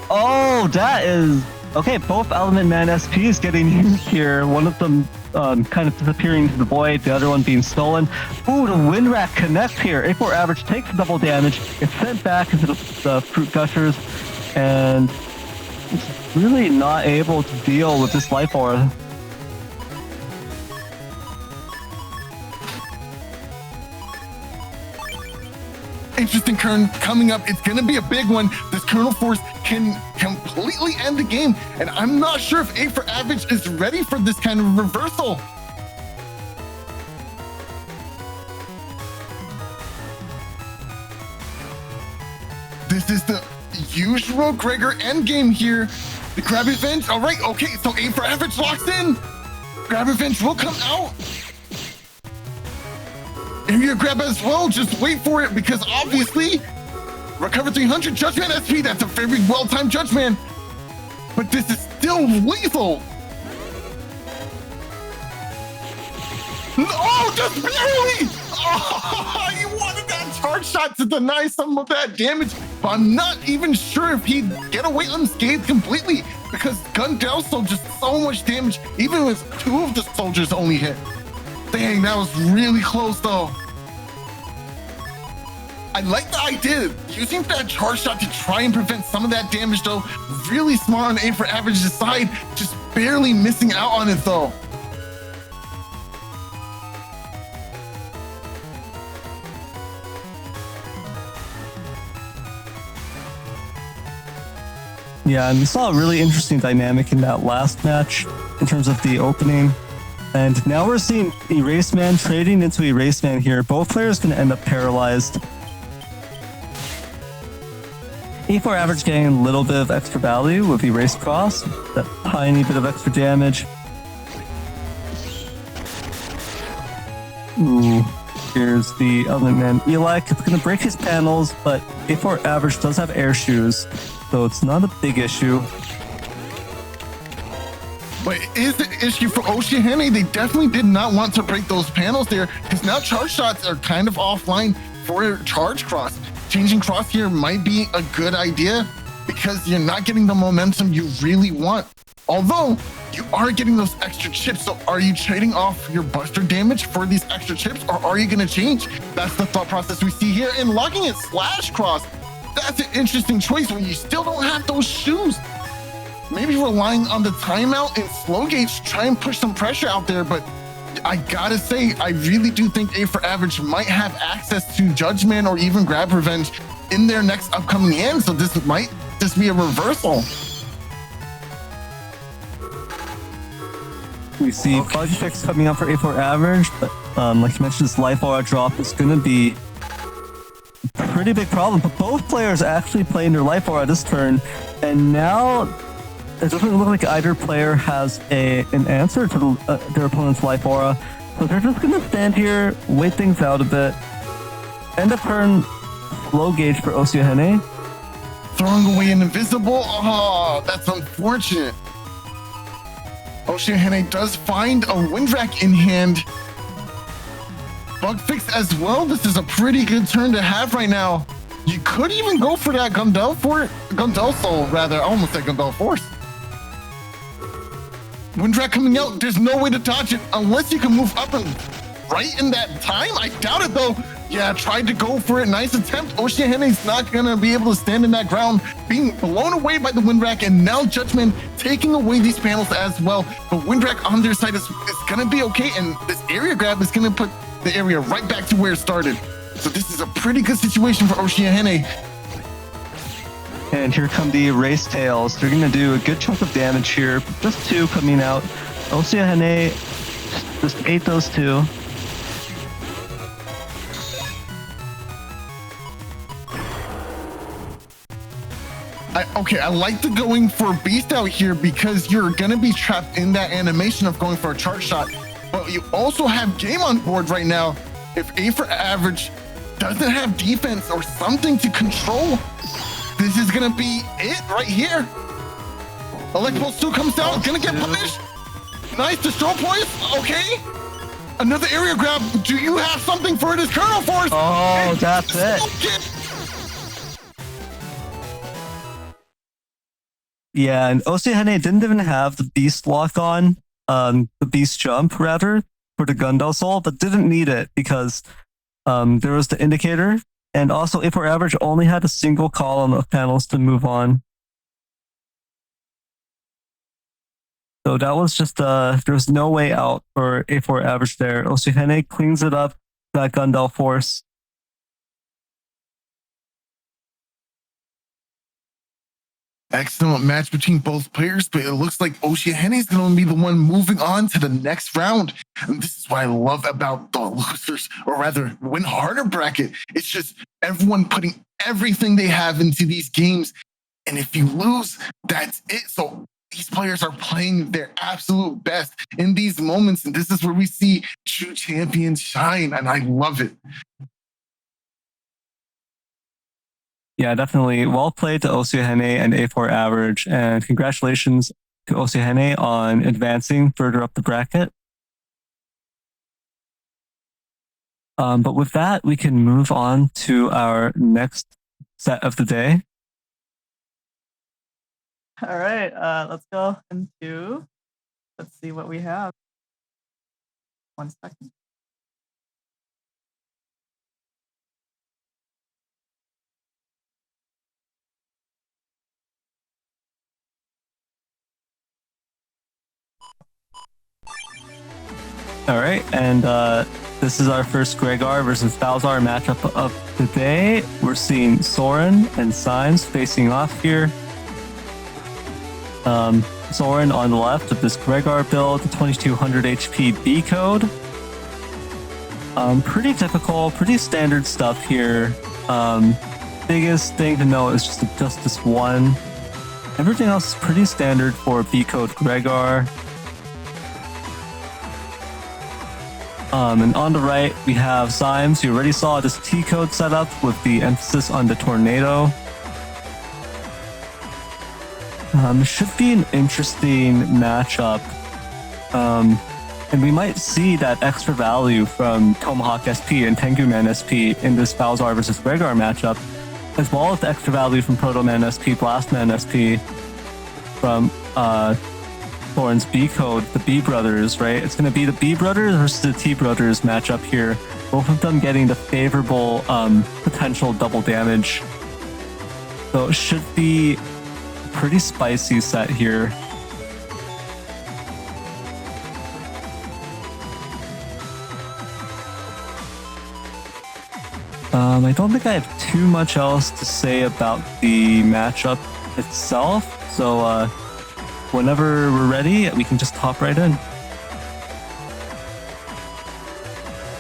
S2: Oh, that is okay. Both Element Man SPs getting used here. One of them kind of disappearing into the void, the other one being stolen. Ooh, the wind rack connects here. A4 average takes double damage. It's sent back into the fruit gushers, and it's really not able to deal with this life aura.
S3: Interesting turn coming up. It's going to be a big one. This Kernel Force can completely end the game, and I'm not sure if A for average is ready for this kind of reversal. This is the usual Gregor endgame here. The Grab Revenge. All right, okay, so A for average locks in. Grab Revenge will come out. Area grab as well, just wait for it, because obviously recover 300 Judgment SP, that's a very well-timed Judgment, but this is still lethal. Oh, just barely! Oh, you wanted that charge shot to deny some of that damage, but I'm not even sure if he'd get away unscathed completely, because Gundel sold just so much damage, even with 2 of the soldiers only hit. Dang, that was really close though. I like the idea of using that charge shot to try and prevent some of that damage though. Really smart on A for average's side, just barely missing out on it though.
S2: Yeah, and we saw a really interesting dynamic in that last match in terms of the opening. And now we're seeing Erase Man trading into Erase Man here. Both players going to end up paralyzed. E4 average getting a little bit of extra value with Erase Cross. That tiny bit of extra damage. Ooh, here's the Element Man Elec. It's going to break his panels, but A4 average does have air shoes, so it's not a big issue.
S3: But it is the issue for osiahene. They definitely did not want to break those panels there, because now charge shots are kind of offline for charge cross. Changing cross here might be a good idea because you're not getting the momentum you really want. Although you are getting those extra chips, so are you trading off your buster damage for these extra chips, or are you going to change? That's the thought process we see here. And locking in SlashCross, that's an interesting choice when you still don't have those shoes. Maybe relying on the timeout and slow gauge to try and push some pressure out there, but I gotta say, I really do think A for average might have access to Judgment or even Grab Revenge in their next upcoming hand, so this might just be a reversal.
S2: We see bug fix coming up for A4 average, but like you mentioned, this life aura drop is going to be a pretty big problem. But both players actually playing their life aura this turn, and now it doesn't look like either player has an answer to their opponent's life aura. So they're just going to stand here, wait things out a bit. End of turn, low gauge for osiahene.
S3: Throwing away an invisible. Oh, that's unfortunate. osiahene does find a wind rack in hand. Bug fix as well. This is a pretty good turn to have right now. You could even go for that Gundel Soul, rather. I almost said Gundel Force. Windrak coming out, there's no way to dodge it unless you can move up and right in that time. I doubt it though. Yeah, tried to go for it. Nice attempt. Oshiahene's not gonna be able to stand in that ground, being blown away by the Windrak, and now Judgment taking away these panels as well. But Windrak on their side is gonna be okay, and this area grab is gonna put the area right back to where it started. So this is a pretty good situation for Osiahene.
S2: And here come the race tails. They're gonna do a good chunk of damage here. Just 2 coming out. Osiahene just ate those 2.
S3: I like the going for Beast out here because you're gonna be trapped in that animation of going for a charge shot. But you also have game on board right now. If A for average doesn't have defense or something to control, this is gonna be it right here. Electable 2 comes down, gonna get punished. Nice destroy points, okay. Another area grab. Do you have something for this Colonel Force?
S2: Oh, that's it. Yeah, and Osiahene didn't even have the Beast lock on, the Beast jump rather, for the Gundel Soul, but didn't need it because there was the indicator, and also A4 average only had a single column of panels to move on. So that was just, there was no way out for A4 average there. Osiahene cleans it up, that Gundel Force.
S3: Excellent match between both players, but it looks like Osiahene is going to be the one moving on to the next round. And this is what I love about the losers, or rather, win harder bracket. It's just everyone putting everything they have into these games. And if you lose, that's it. So these players are playing their absolute best in these moments. And this is where we see true champions shine. And I love it.
S2: Yeah, definitely. Well played to Osiahene and A4 average, and congratulations to Osiahene on advancing further up the bracket. But with that, we can move on to our next set of the day.
S1: All right, let's go into, let's see what we have. 1 second.
S2: All right, and this is our first Gregar versus Balzar matchup of the day. We're seeing Soren and Symes facing off here. Soren on the left with this Gregar build, the 2200 HP B code. Pretty typical, pretty standard stuff here. Biggest thing to know is just this one. Everything else is pretty standard for B code Gregar. And on the right, we have Symes. You already saw this T code setup with the emphasis on the tornado. Should be an interesting matchup. And we might see that extra value from Tomahawk SP and Tenguman SP in this Balzar versus Gregar matchup, as well as the extra value from Protoman SP, Blastman SP, from Soren's B code, the B brothers, right? It's going to be the B brothers versus the T brothers matchup here. Both of them getting the favorable potential double damage. So it should be a pretty spicy set here. I don't think I have too much else to say about the matchup itself. So whenever we're ready, we can just hop right in.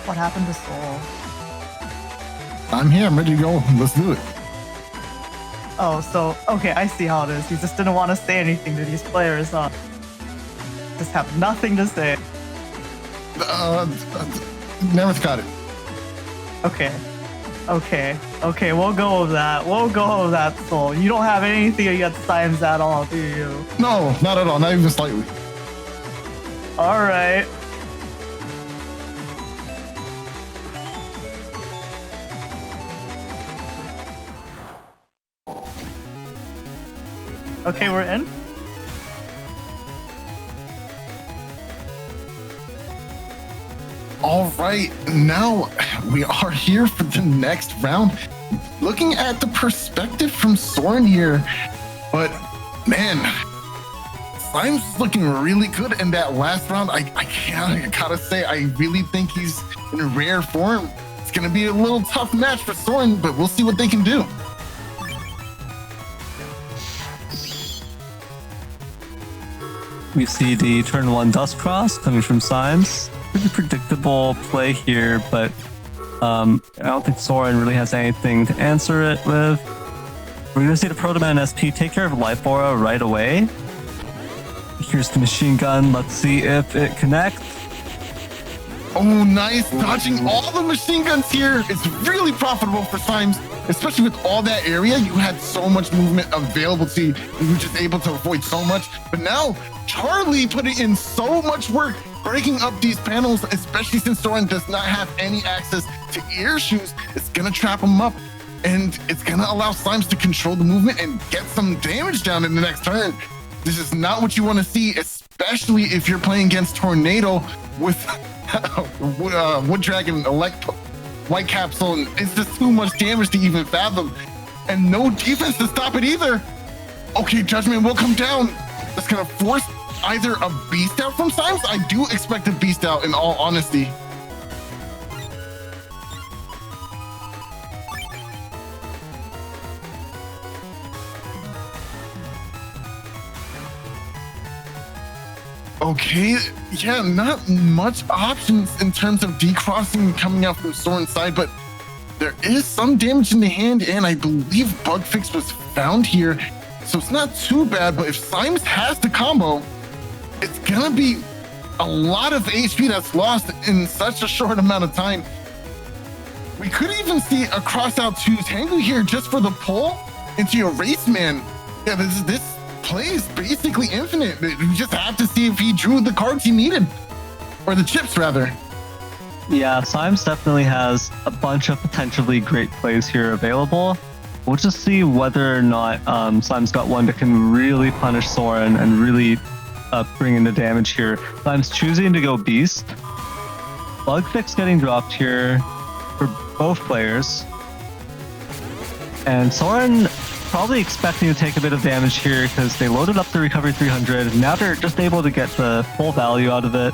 S1: What happened to Soul?
S3: I'm here. I'm ready to go. Let's do it.
S1: Oh, so, okay, I see how it is. He just didn't want to say anything to these players, huh? Just have nothing to say.
S3: Neryth got it.
S1: Okay, we'll go with that. We'll go with that, Soul. You don't have anything against Symes at all, do you?
S3: No, not at all. Not even slightly.
S1: Alright. Okay, we're in.
S3: All right, now we are here for the next round. Looking at the perspective from Soren here, but man, Symes is looking really good in that last round. I gotta say, I really think he's in rare form. It's gonna be a little tough match for Soren, but we'll see what they can do.
S2: We see the turn 1 Dust Cross coming from Symes. Pretty predictable play here, but I don't think Soren really has anything to answer it with. We're going to see the Protoman SP take care of Life Aura right away. Here's the machine gun. Let's see if it connects.
S3: Oh, nice. Dodging all the machine guns here. It's really profitable for Symes, especially with all that area. You had so much movement available to you. You were just able to avoid so much. But now, Charlie putting in so much work breaking up these panels, especially since Soren does not have any access to ear shoes. It's going to trap him up, and it's going to allow Symes to control the movement and get some damage down in the next turn. This is not what you want to see, especially if you're playing against Tornado with Wood Dragon Elect White Capsule, and it's just too much damage to even fathom, and no defense to stop it either. Okay, Judgment will come down. That's gonna force either a beast out from Symes. I do expect a beast out, in all honesty. Okay, yeah, not much options in terms of decrossing coming out from Soren's side, but there is some damage in the hand, and I believe Bug Fix was found here, so it's not too bad. But if Symes has the combo, it's gonna be a lot of HP that's lost in such a short amount of time. We could even see a cross out to Tango here just for the pull into your Race Man. Yeah, this play is basically infinite. You just have to see if he drew the cards he needed, or the chips rather.
S2: Yeah, Symes definitely has a bunch of potentially great plays here available. We'll just see whether or not Symes got one that can really punish Soren and really bring in the damage here. Symes choosing to go Beast. Bug Fix getting dropped here for both players. And Soren probably expecting to take a bit of damage here because they loaded up the Recovery 300. Now they're just able to get the full value out of it.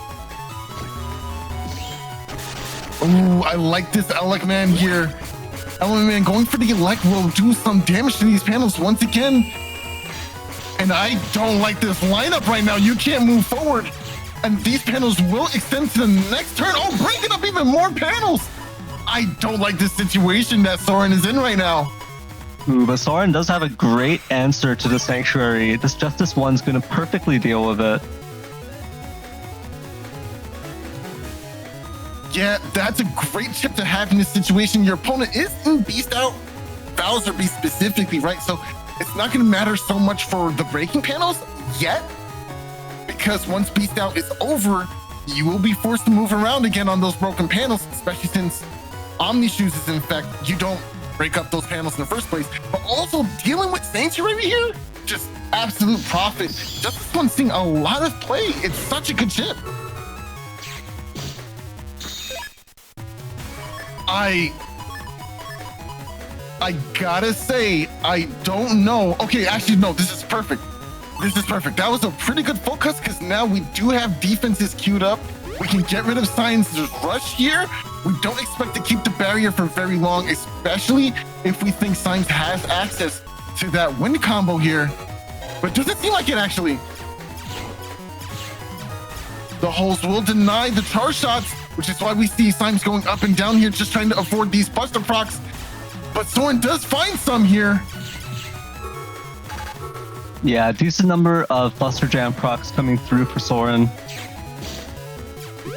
S3: Oh, I like this Elec Man here. Elec Man going for the Elec will do some damage to these panels once again. And I don't like this lineup right now. You can't move forward. And these panels will extend to the next turn. Oh, breaking up even more panels. I don't like this situation that Soren is in right now.
S2: Ooh, but Soren does have a great answer to the Sanctuary. This Justice 1's going to perfectly deal with it.
S3: Yeah, that's a great chip to have in this situation. Your opponent is in Beast Out, Bowser Beast specifically, right? So it's not going to matter so much for the breaking panels yet, because once Beast Out is over, you will be forced to move around again on those broken panels, especially since Omni Shoes is in effect. You don't break up those panels in the first place, but also dealing with Sanctuary here, just absolute profit. Just this one's seeing a lot of play. It's such a good chip. I gotta say, I don't know. Okay, actually, no, this is perfect. This is perfect. That was a pretty good focus because now we do have defenses queued up. We can get rid of Symes' rush here. We don't expect to keep the barrier for very long, especially if we think Symes has access to that wind combo here. But doesn't seem like it, actually. The holes will deny the charge shots, which is why we see Symes going up and down here, just trying to avoid these Buster procs. But Soren does find some here.
S2: Yeah, decent number of Buster Jam procs coming through for Soren.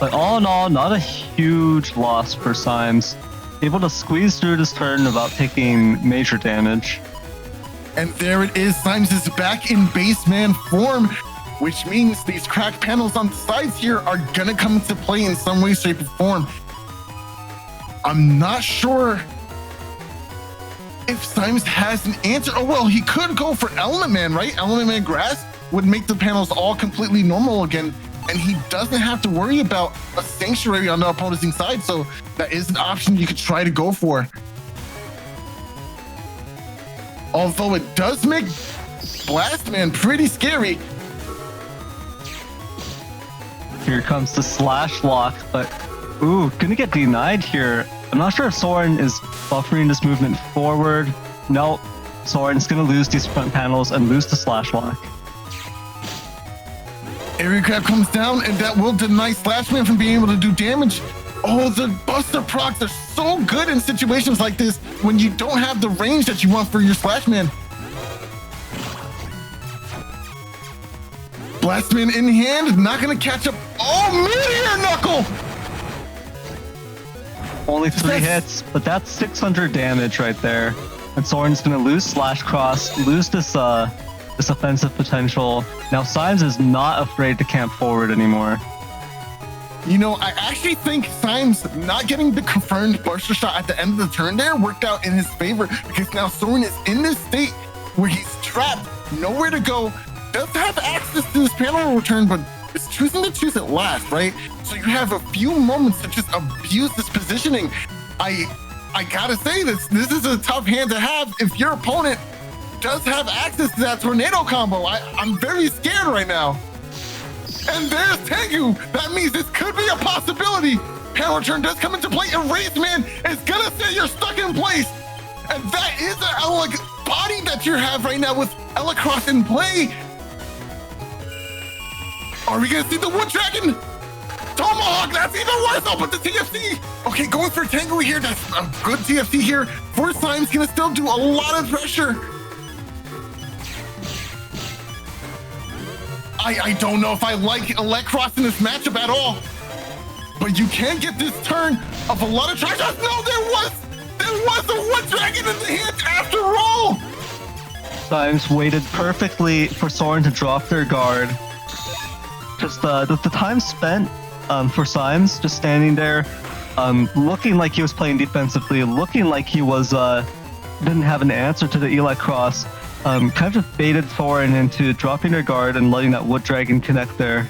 S2: But all in all, not a huge loss for Symes. Able to squeeze through this turn without taking major damage.
S3: And there it is, Symes is back in base man form, which means these cracked panels on the sides here are gonna come into play in some way, shape, or form. I'm not sure if Symes has an answer. Oh, well, he could go for Element Man, right? Element Man Grass would make the panels all completely normal again. and he doesn't have to worry about a sanctuary on the opposing side. So that is an option you could try to go for. Although it does make Blastman pretty scary.
S2: Here comes the slash lock, but ooh, gonna get denied here. I'm not sure if Soren is buffering this movement forward. No, Soren's gonna lose these front panels and lose the slash lock.
S3: Area grab comes down, and that will deny Slashman from being able to do damage. Oh, the Buster procs are so good in situations like this when you don't have the range that you want for your Slashman. Blastman in hand, not gonna catch up. Oh, Meteor Knuckle!
S2: Only 3 hits, but that's 600 damage right there. And Soren's gonna lose SoulXCross, lose this this offensive potential. Now Symes is not afraid to camp forward anymore.
S3: You know, I actually think Symes not getting the confirmed Buster shot at the end of the turn there worked out in his favor, because now Soren is in this state where he's trapped, nowhere to go, does have access to this panel return, but is choosing to choose it last, right? So you have a few moments to just abuse this positioning. I gotta say this is a tough hand to have if your opponent does have access to that tornado combo. I'm very scared right now. And there's Tengu. That means this could be a possibility. Panel return does come into play. Erase Man is gonna say you're stuck in place. And that is a body that you have right now with Elecross in play. Are we gonna see the Wood Dragon? Tomahawk, that's even worse. Oh, but the TFC. Okay, going for Tengu here. That's a good TFC here. For Symes, gonna still do a lot of pressure. I don't know if I like Elecross in this matchup at all. But you can get this turn of a lot of charge. No, there was a Wood Dragon in the hand after all.
S2: Symes waited perfectly for Soren to drop their guard. Just the time spent for Symes just standing there, looking like he was playing defensively, looking like he was didn't have an answer to the Elecross. Kind of just baited Soren into dropping their guard and letting that Wood Dragon connect there.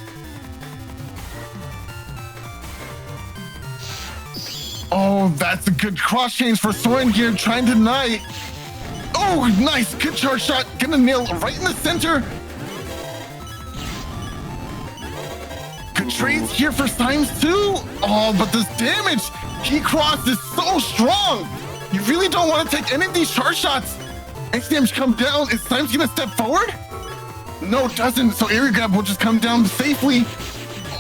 S3: Oh, that's a good cross change for Soren here, trying to deny. Oh, nice, good charge shot, gonna nail right in the center. Good trades here for Symes too. Oh, but this damage, he crossed is so strong. You really don't want to take any of these charge shots. X damage come down. Is Symes gonna step forward? No, it doesn't. So area grab will just come down safely.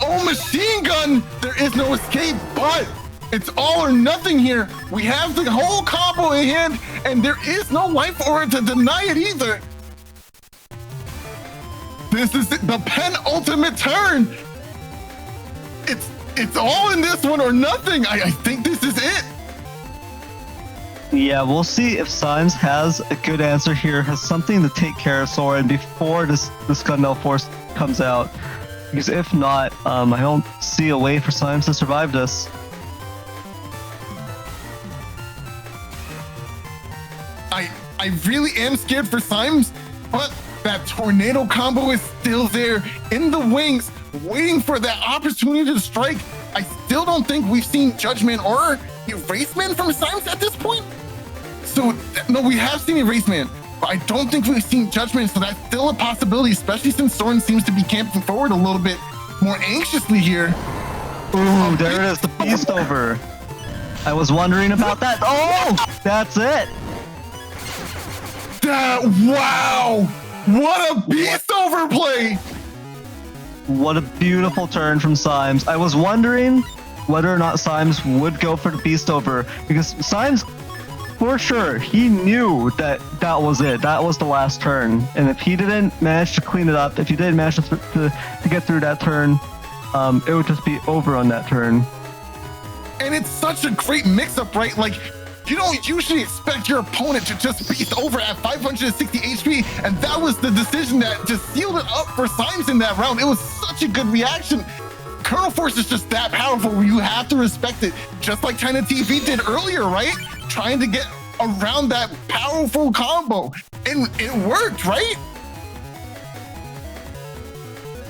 S3: Oh, machine gun. There is no escape, but it's all or nothing here. We have the whole combo in hand, and there is no life aura to deny it either. This is the penultimate turn. It's all in this one or nothing. I think this is it.
S2: Yeah, we'll see if Symes has a good answer here, has something to take care of Soren before this Gundel Force comes out. Because if not, I don't see a way for Symes to survive this.
S3: I really am scared for Symes, but that tornado combo is still there in the wings, waiting for that opportunity to strike. I still don't think we've seen Judgment or Erase Man from Symes at this point. So, no, we have seen Erase Man, but I don't think we've seen Judgment, so that's still a possibility, especially since Soren seems to be camping forward a little bit more anxiously here.
S2: Ooh, there it is, the Beast Over. I was wondering about that. Oh, that's it.
S3: Wow! What a Beast Over play!
S2: What a beautiful turn from Symes. I was wondering whether or not Symes would go for the Beast Over, because Symes, for sure, he knew that was it. That was the last turn. And if he didn't manage to clean it up, if he didn't manage to get through that turn, it would just be over on that turn.
S3: And it's such a great mix-up, right? Like, you don't usually expect your opponent to just beast over at 560 HP, and that was the decision that just sealed it up for Symes in that round. It was such a good reaction. Colonel Force is just that powerful. You have to respect it, just like ChinaTV did earlier, right? Trying to get around that powerful combo, and it worked, right?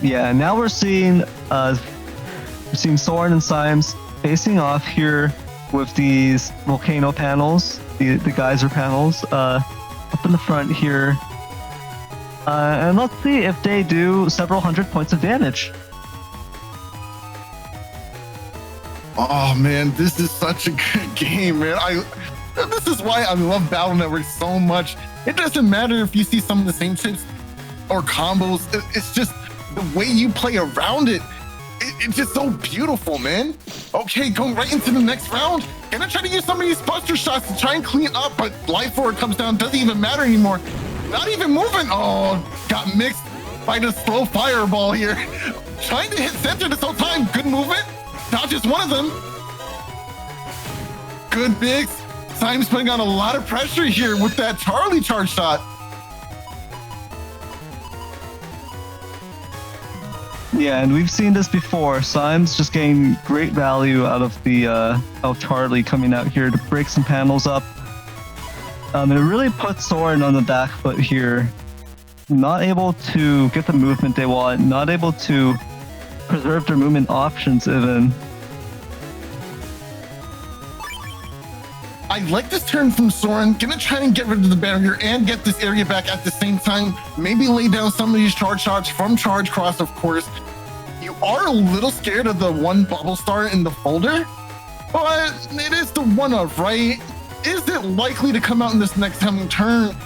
S2: Yeah, now we're seeing Soren and Symes facing off here with these volcano panels, the geyser panels, up in the front here. And let's see if they do several hundred points of damage.
S3: Oh man, this is such a good game, man. This is why I love Battle Network so much. It doesn't matter if you see some of the same chips or combos. It's just the way you play around it. It's just so beautiful, man. Okay, going right into the next round. Gonna try to use some of these buster shots to try and clean up, but life forward comes down. Doesn't even matter anymore. Not even moving. Oh, got mixed by the slow fireball here. Trying to hit center this whole time. Good movement. Dodges one of them. Good mix. Symes putting on a lot of pressure here with that Charlie charge shot.
S2: Yeah, and we've seen this before. Symes just getting great value out of the Charlie coming out here to break some panels up. And it really puts Soren on the back foot here. Not able to get the movement they want, not able to preserve their movement options even.
S3: I like this turn from Soren. Gonna try and get rid of the barrier and get this area back at the same time. Maybe lay down some of these charge shots from ChargeCross, of course. You are a little scared of the one bubble star in the folder, but it is the one-up, right? Is it likely to come out in this next coming turn?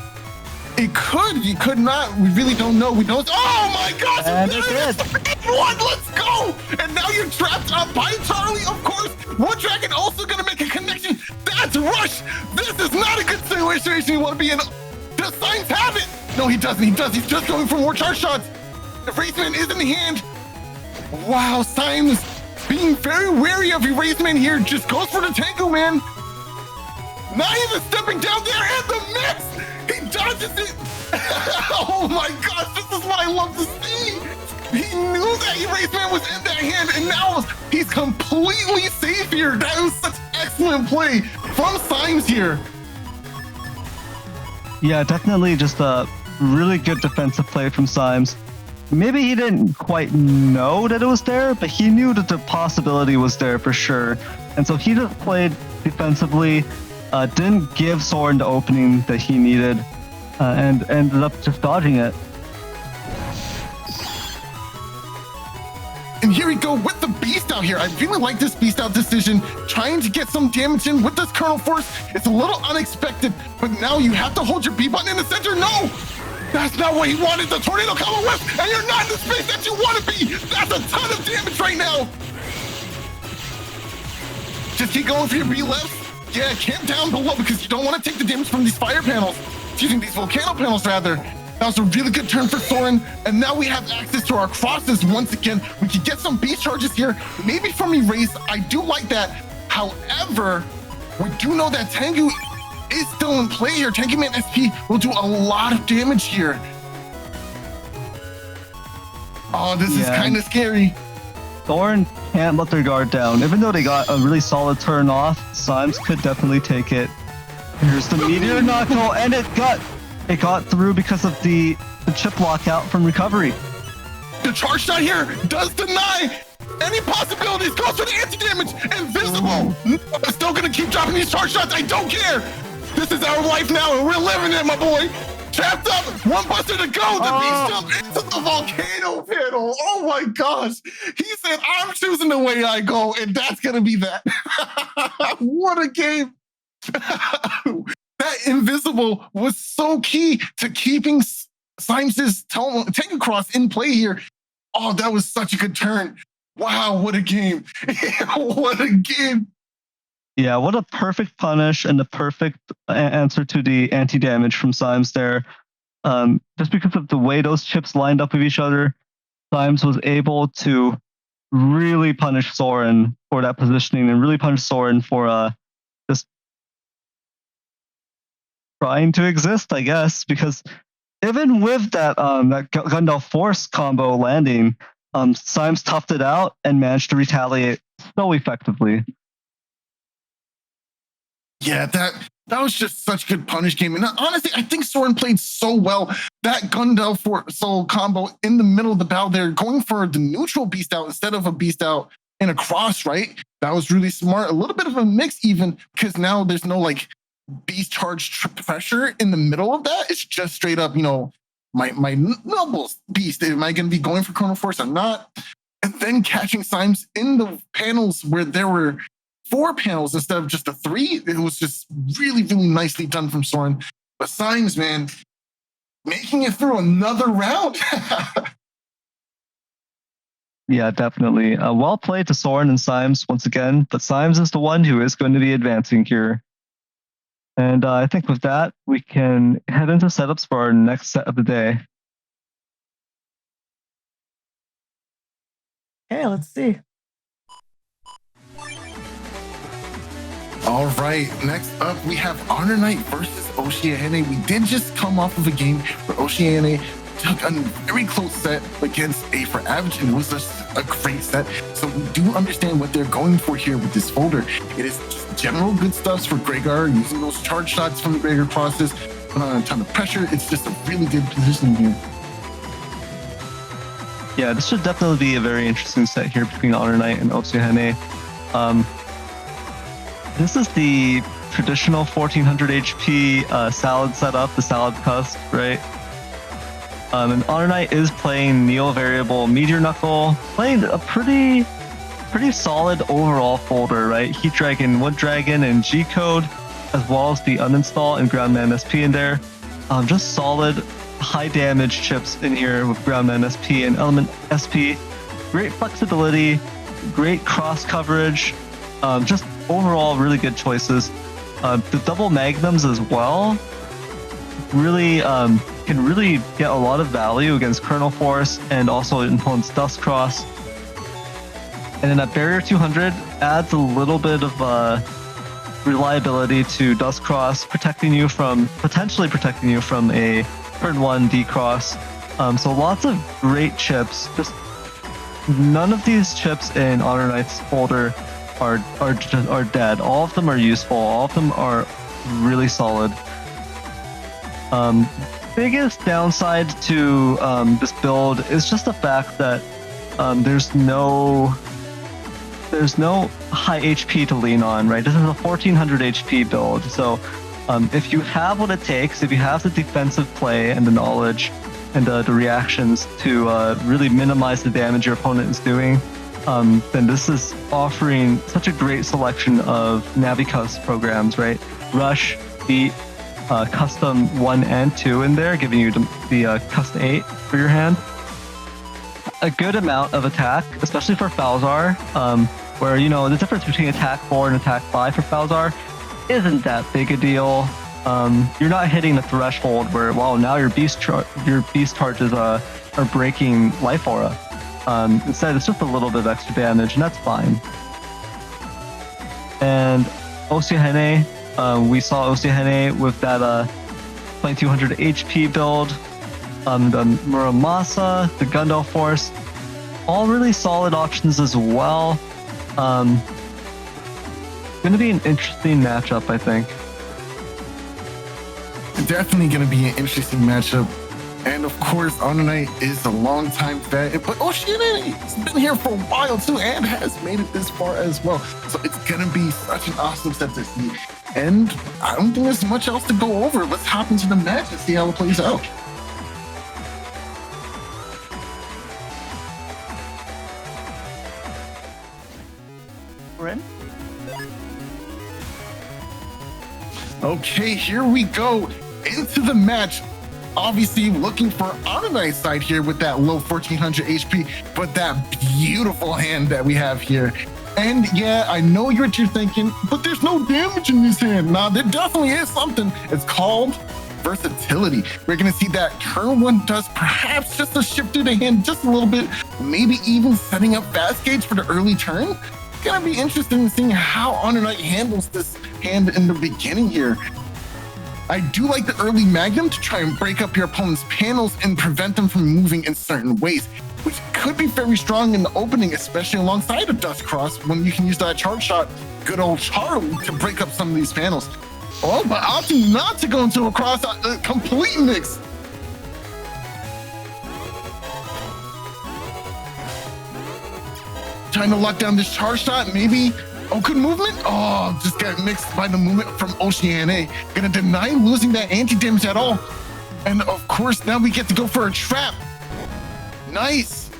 S3: It could, you could not. We really don't know. We don't. Oh my gosh!
S2: And it did.
S3: One, let's go! And now you're trapped up by Charlie, of course. Wood Dragon also gonna make a connection. That's Rush. This is not a good situation you want to be in. Does Symes have it? No, he doesn't. He does. He's just going for more charge shots. Eraseman is in the hand. Wow, Symes being very wary of Eraseman here. Just goes for the Tango Man. Not even stepping down there, and the mix! He dodges it! Oh my gosh, this is what I love to see! He knew that Eraseman was in that hand, and now he's completely safe here. That was such excellent play from Symes here.
S2: Yeah, definitely just a really good defensive play from Symes. Maybe he didn't quite know that it was there, but he knew that the possibility was there for sure. And so he just played defensively, didn't give Soren the opening that he needed, and ended up just dodging it.
S3: And here we go with the Beast Out here. I really like this Beast Out decision, trying to get some damage in with this Kernel Force. It's a little unexpected, but now you have to hold your B button in the center. No! That's not what he wanted. The Tornado coming with, and you're not in the space that you want to be. That's a ton of damage right now. Just keep going for your B left. Yeah, camp down below because you don't want to take the damage from these fire panels. Using these volcano panels, rather. That was a really good turn for Soren. And now we have access to our crosses once again. We can get some beast charges here. Maybe from Erase. I do like that. However, we do know that Tengu is still in play here. Tengu Man SP will do a lot of damage here. Oh, this is kind of scary.
S2: Soren can't let their guard down. Even though they got a really solid turn off, Symes could definitely take it. Here's the Meteor Knuckle, and it got through because of the chip lockout from recovery.
S3: The charge shot here does deny any possibilities. Goes for the anti-damage. Invisible. I'm still gonna keep dropping these charge shots. I don't care. This is our life now, and we're living it, my boy. Trapped up, one buster to go. The beast jump into the volcano panel. Oh my gosh. He said, I'm choosing the way I go, and that's gonna be that. What a game. That invisible was so key to keeping Symes' Tango Cross in play here. Oh, that was such a good turn. Wow, what a game. What a game.
S2: Yeah, what a perfect punish and the perfect answer to the anti-damage from Symes there. Just because of the way those chips lined up with each other, Symes was able to really punish Soren for that positioning and really punish Soren for just trying to exist, I guess, because even with that Gundam Force combo landing, Symes toughed it out and managed to retaliate so effectively.
S3: Yeah, that was just such good punish game. And honestly, I think Soren played so well. That Gundel for Soul combo in the middle of the battle there, going for the neutral beast out instead of a beast out in a cross, right? That was really smart. A little bit of a mix even, because now there's no like beast charge pressure in the middle of that. It's just straight up, my noble beast. Am I going to be going for Chrono Force? I'm not. And then catching Symes in the panels where there were 4 panels instead of just a 3. It was just really, really nicely done from Soren. But Symes, man, making it through another round.
S2: Yeah, definitely. Well played to Soren and Symes once again, but Symes is the one who is going to be advancing here. And I think with that, we can head into setups for our next set of the day.
S1: Okay, let's see.
S3: All right, next up we have HonorNite versus osiahene. We did just come off of a game where osiahene took a very close set against A for Average, and it was just a great set. So we do understand what they're going for here with this folder. It is just general good stuffs for Gregar, using those charge shots from the Gregar crosses, put on a ton of pressure. It's just a really good position here.
S2: Yeah, this should definitely be a very interesting set here between HonorNite and osiahene. This is the traditional 1400 HP Salad setup, the Salad cusp, right? And HonorNite is playing Neo Variable Meteor Knuckle, playing a pretty solid overall folder, right? Heat Dragon, Wood Dragon, and G Code, as well as the uninstall and Groundman SP in there. Just solid high damage chips in here with Groundman SP and Element SP. Great flexibility, great cross coverage, just overall really good choices. The double magnums as well really can really get a lot of value against Kernel Force and also an opponent's Dustcross. And then that Barrier 200 adds a little bit of reliability to Dustcross, potentially protecting you from a turn 1 D-Cross. So lots of great chips. Just none of these chips in HonorNite's folder are dead. All of them are useful. All of them are really solid. Biggest downside to this build is just the fact that there's no high HP to lean on, right? This is a 1400 HP build, so if you have what it takes, if you have the defensive play and the knowledge and the reactions to really minimize the damage your opponent is doing, then this is offering such a great selection of Navicus programs, right? Rush, Beat, custom 1 and 2 in there, giving you the custom 8 for your hand. A good amount of attack, especially for Falzar, where, the difference between attack 4 and attack 5 for Falzar isn't that big a deal. You're not hitting the threshold where, wow, now your beast charges are breaking Life Aura. Instead, it's just a little bit of extra damage, and that's fine. And osiahene, we saw osiahene with that 2200 HP build, the Muramasa, the Gundel Force, all really solid options as well. Going to be an interesting matchup, I think.
S3: Definitely going to be an interesting matchup. And of course, HonorNite is a long-time vet, but osiahene has been here for a while too and has made it this far as well. So it's going to be such an awesome set to see. And I don't think there's much else to go over. Let's hop into the match and see how it plays out.
S1: We're in.
S3: Okay, here we go into the match. Obviously looking for HonorNite's side here with that low 1400 HP, but that beautiful hand that we have here. And yeah, I know what you're thinking, but there's no damage in this hand. Nah, there definitely is something. It's called versatility. We're gonna see that turn 1 does perhaps just a shift through the hand just a little bit, maybe even setting up fast gauge for the early turn. It's gonna be interesting in seeing how HonorNite handles this hand in the beginning here. I do like the early Magnum to try and break up your opponent's panels and prevent them from moving in certain ways, which could be very strong in the opening, especially alongside a Dustcross when you can use that charge shot good old Charlie to break up some of these panels. Oh, but opting not to go into a cross complete mix. Trying to lock down this charge shot, maybe. Oh, good movement. Oh, just got mixed by the movement from osiahene. Gonna deny losing that anti-damage at all. And of course, now we get to go for a trap. Nice.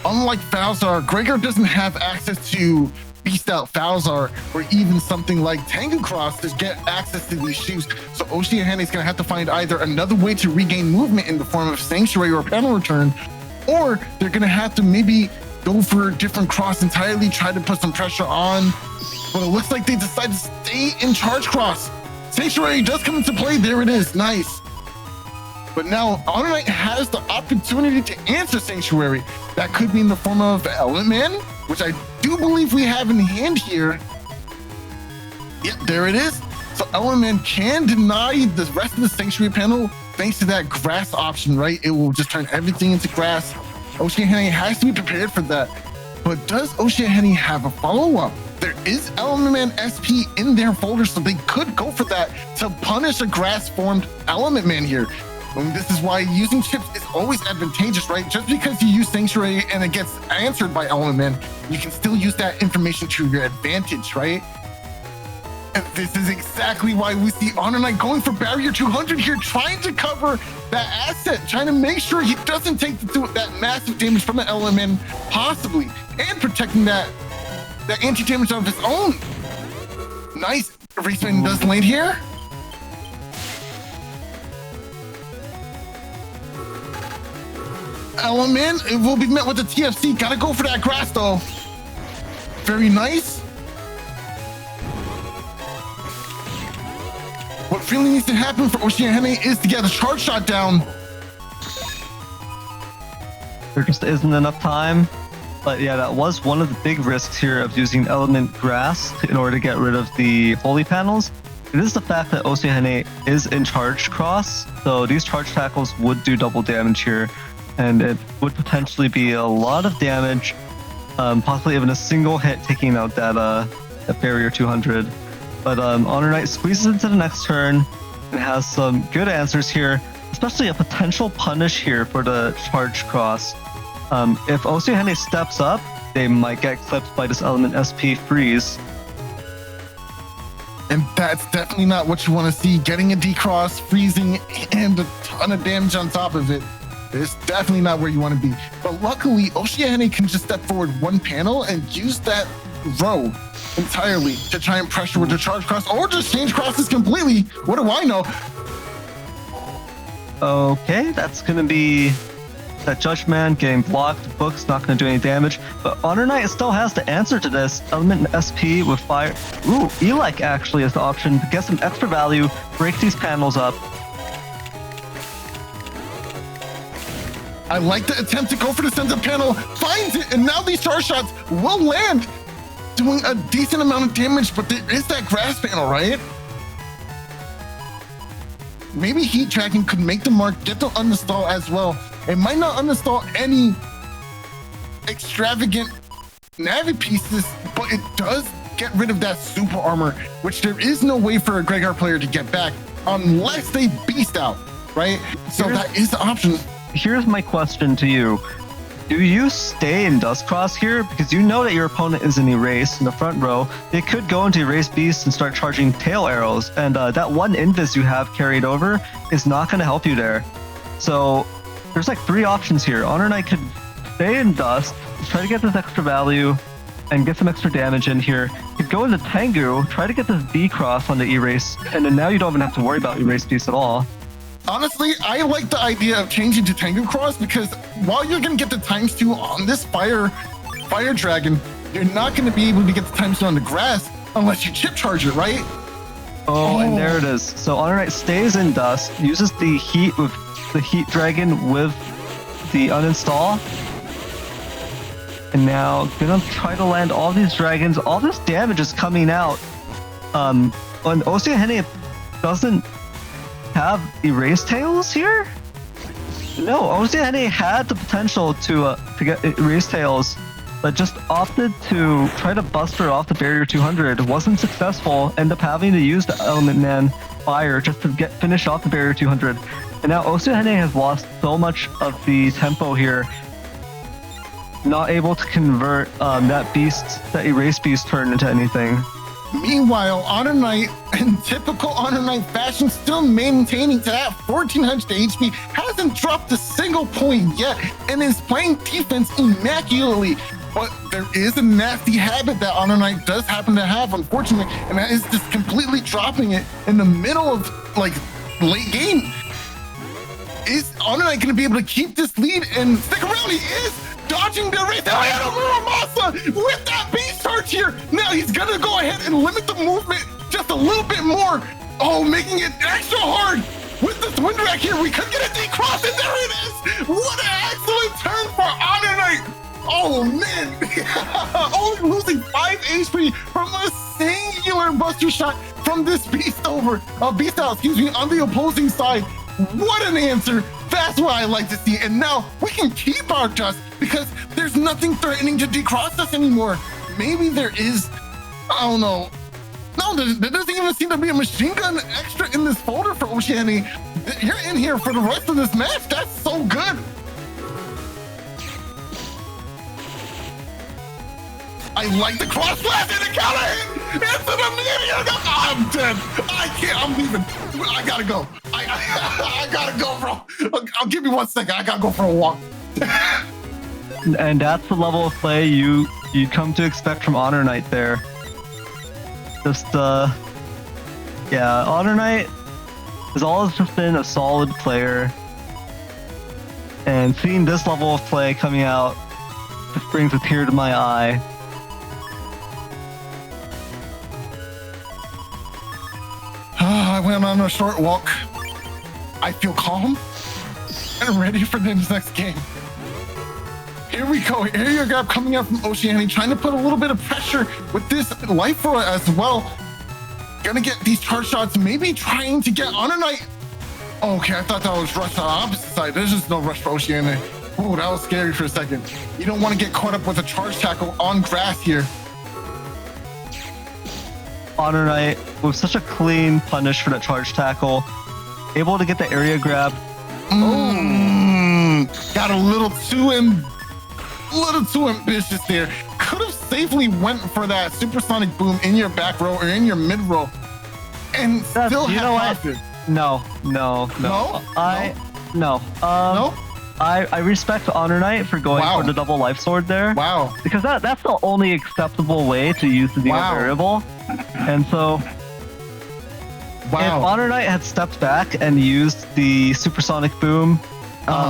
S3: Unlike Falzar, Gregor doesn't have access to Beast Out Falzar or even something like Tengu Cross to get access to these shoes. So osiahene is going to have to find either another way to regain movement in the form of Sanctuary or panel return, or they're going to have to maybe go for a different cross entirely, try to put some pressure on. But it looks like they decide to stay in charge cross. Sanctuary does come into play. There it is. Nice. But now HonorNite has the opportunity to answer Sanctuary. That could be in the form of Element Man, which I do believe we have in hand here. Yep, there it is. So Element Man can deny the rest of the Sanctuary panel thanks to that grass option, right? It will just turn everything into grass. osiahene has to be prepared for that. But does osiahene have a follow-up? There is Element Man SP in their folder, so they could go for that to punish a grass-formed Element Man here. And this is why using chips is always advantageous, right? Just because you use Sanctuary and it gets answered by Element Man, you can still use that information to your advantage, right? And this is exactly why we see HonorNite going for Barrier 200 here, trying to cover that asset, trying to make sure he doesn't take that massive damage from the Element Man, possibly, and protecting that anti-damage of his own. Nice. Raceman does land here. Element, it will be met with the TFC. Gotta go for that grass though. Very nice. What really needs to happen for osiahene is to get a charge shot down.
S2: There just isn't enough time. But yeah, that was one of the big risks here of using Element Grass in order to get rid of the Holy Panels. It is the fact that osiahene is in charge cross, so these charge tackles would do double damage here. And it would potentially be a lot of damage, possibly even a single hit taking out that barrier 200. But HonorNite squeezes into the next turn and has some good answers here, especially a potential punish here for the charge cross. If osiahene steps up, they might get clipped by this Element SP freeze.
S3: And that's definitely not what you want to see. Getting a D-cross, freezing, and a ton of damage on top of it. It's definitely not where you want to be. But luckily, osiahene can just step forward one panel and use that row entirely to try and pressure with the charge cross, or just change crosses completely. What do I know?
S2: Okay, that's going to be that Judgment getting blocked. Book's not going to do any damage. But HonorNite still has the answer to this. Element SP with fire. Ooh, Elec actually is the option to get some extra value, break these panels up.
S3: I like the attempt to go for the center panel, finds it, and now these charge shots will land, doing a decent amount of damage, but there is that grass panel, right? Maybe heat tracking could make the mark get to uninstall as well. It might not uninstall any extravagant Navi pieces, but it does get rid of that super armor, which there is no way for a Gregor player to get back unless they beast out, right? So that is the option.
S2: Here's my question to you. Do you stay in Dustcross here? Because you know that your opponent is in Erase in the front row. They could go into Erase Beast and start charging tail arrows. And that one Invis you have carried over is not going to help you there. So there's like three options here. HonorNite could stay in Dust, try to get this extra value, and get some extra damage in here. You could go into Tengu, try to get this D-Cross on the Erase, and then now you don't even have to worry about Erase Beast at all.
S3: Honestly, I like the idea of changing to Tengu Cross because while you're going to get the ×2 on this fire dragon, you're not going to be able to get the ×2 on the grass unless you chip charge it, right?
S2: Oh, and there it is. So HonorNite stays in Dust, uses the heat with the heat dragon with the uninstall. And now gonna try to land all these dragons. All this damage is coming out. When osiahene doesn't have Erase Tails here? No, osiahene had the potential to get Erase Tails but just opted to try to bust her off the barrier 200. Wasn't successful. Ended up having to use the Element Man fire just to finish off the barrier 200. And now osiahene has lost so much of the tempo here. Not able to convert that erase beast turn into anything.
S3: Meanwhile, HonorNite, in typical HonorNite fashion, still maintaining to that 1400 HP, hasn't dropped a single point yet, and is playing defense immaculately. But there is a nasty habit that HonorNite does happen to have, unfortunately, and that is just completely dropping it in the middle of, like, late game. Is HonorNite going to be able to keep this lead and stick around? He is dodging the race. Muramasa with that beast charge here. Now he's going to go ahead and limit the movement just a little bit more. Oh, making it extra hard with this wind rack here. We could get a decross, and there it is. What an excellent turn for HonorNite. Oh, man. Only losing 5 HP from a singular buster shot from this beast out, excuse me, on the opposing side. What an answer. That's what I like to see. And now we can keep our dust because there's nothing threatening to decross us anymore. Maybe there is, I don't know. No, there doesn't even seem to be a machine gun extra in this folder for osiahene. You're in here for the rest of this match. That's so good. I like the cross blast and the counter hit. It's an immediate. I'm dead. I can't. I'm leaving. I gotta go. I gotta go, bro. I'll give you 1 second. I gotta go for a walk.
S2: And that's the level of play you come to expect from HonorNite there. Just yeah, HonorNite has always just been a solid player, and seeing this level of play coming out just brings a tear to my eye.
S3: I went on a short walk. I feel calm and ready for the next game. Here we go. Area grab coming out from osiahene, trying to put a little bit of pressure with this life for as well. Gonna get these charge shots, maybe trying to get HonorNite. Okay, I thought that was rush on the opposite side. There's just no rush for osiahene. Ooh, that was scary for a second. You don't want to get caught up with a charge tackle on grass here.
S2: HonorNite with such a clean punish for that charge tackle, able to get the area grab.
S3: Got a little too ambitious there. Could have safely went for that supersonic boom in your back row or in your mid row, and still have it.
S2: No. I respect HonorNite for going for the double life sword there.
S3: Wow.
S2: Because that's the only acceptable way to use the Neo variable. And so if HonorNite had stepped back and used the supersonic boom,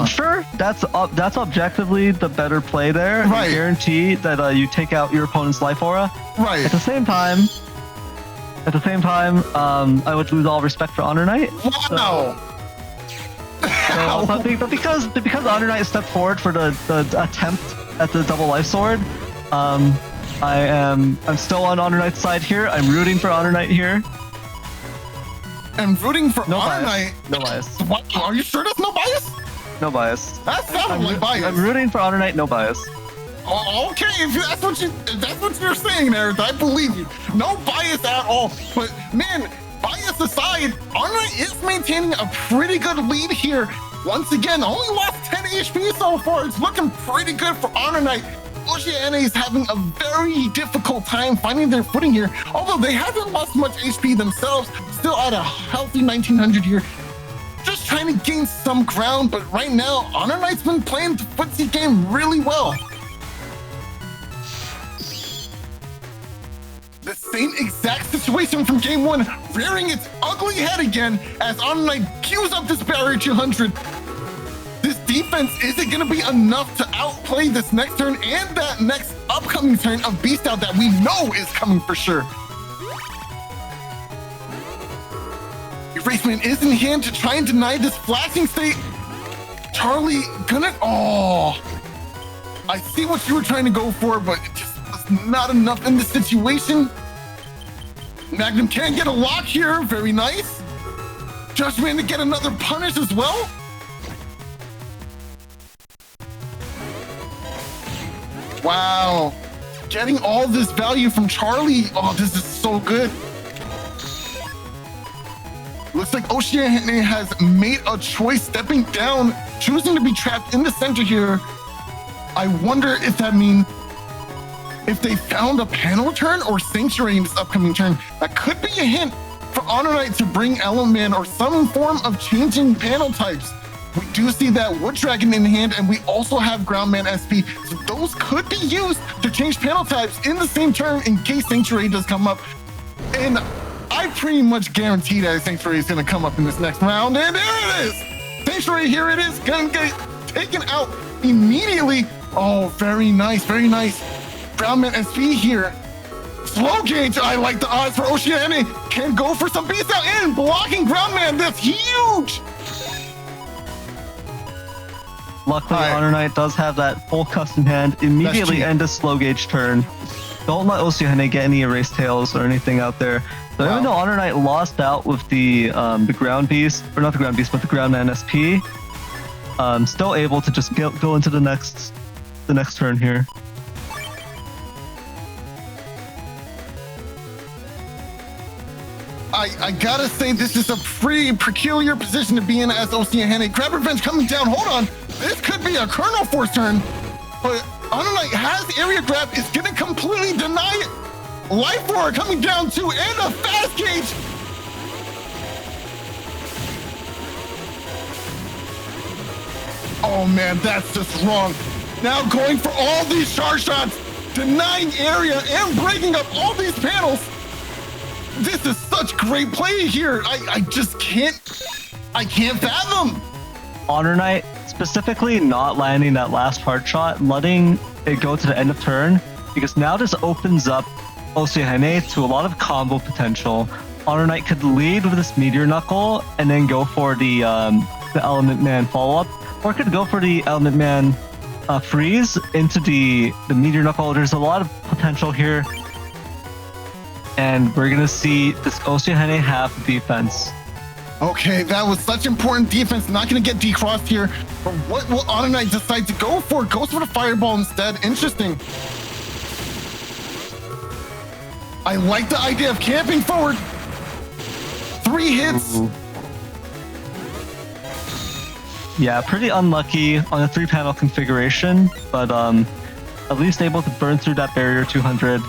S2: sure, that's objectively the better play there.
S3: Right.
S2: I guarantee that you take out your opponent's life aura.
S3: Right.
S2: At the same time, I would lose all respect for HonorNite.
S3: Wow.
S2: But because HonorNite stepped forward for the attempt at the double life sword, I'm still on HonorNite's side here. I'm rooting for HonorNite here.
S3: I'm rooting for
S2: no
S3: HonorNite.
S2: Bias. No bias.
S3: What? Are you sure that's no bias?
S2: No bias.
S3: That sounded like bias.
S2: I'm rooting for HonorNite. No bias.
S3: Oh, okay, if that's what you're saying, Neryth, I believe you. No bias at all. But man, bias aside, HonorNite is maintaining a pretty good lead here. Once again, only lost 10 HP so far. It's looking pretty good for HonorNite. osiahene is having a very difficult time finding their footing here. Although they haven't lost much HP themselves, still at a healthy 1900 here. Just trying to gain some ground, but right now, HonorNite's been playing the footsie game really well. The same exact situation from game 1, rearing its ugly head again as HonorNite queues up this barrier 200. This defense isn't going to be enough to outplay this next turn and that next upcoming turn of Beast Out that we know is coming for sure. Eraseman is in hand to try and deny this flashing state. Charlie gonna... Oh, I see what you were trying to go for, but it just was not enough in this situation. Magnum can get a lock here. Very nice. Judgment to get another punish as well. Wow. Getting all this value from Charlie. Oh, this is so good. Looks like Oceania has made a choice, stepping down, choosing to be trapped in the center here. I wonder if that means if they found a panel turn or Sanctuary in this upcoming turn. That could be a hint for HonorNite to bring Element or some form of changing panel types. We do see that Wood Dragon in hand, and we also have Groundman SP. So those could be used to change panel types in the same turn in case Sanctuary does come up. And I pretty much guarantee that Sanctuary is going to come up in this next round. And there it is. Sanctuary, here it is. Going to get taken out immediately. Oh, very nice. Very nice. Groundman SP here. Slow gauge. I like the odds for Oceania. Can go for some beast out in. Blocking Groundman. That's huge.
S2: Luckily, HonorNite does have that full custom hand. Immediately end a slow gauge turn. Don't let Osiahene get any erase tails or anything out there. So even though HonorNite lost out with the ground beast, or not the ground beast, but the groundman SP, still able to just go into the next turn here.
S3: I gotta say, this is a pretty peculiar position to be in as Osiahene. Grab Revenge coming down. Hold on. This could be a Colonel Force turn, but HonorNite has area grab. It's gonna completely deny it. Life Roar coming down too, and a fast gauge. Oh man, that's just wrong. Now going for all these charge shots, denying area and breaking up all these panels. This is such great play here. I just can't fathom.
S2: HonorNite specifically not landing that last hard shot, letting it go to the end of turn, because now this opens up Osiahene to a lot of combo potential. HonorNite could lead with this Meteor Knuckle and then go for the Element Man follow-up, or could go for the Element Man freeze into the Meteor Knuckle. There's a lot of potential here. And we're gonna see this Osiahene have defense.
S3: Okay, that was such important defense. Not gonna get decrossed here. But what will HonorNite decide to go for? Goes for the fireball instead. Interesting. I like the idea of camping forward. 3 hits.
S2: Ooh. Yeah, pretty unlucky on a 3-panel configuration, but at least able to burn through that barrier 200.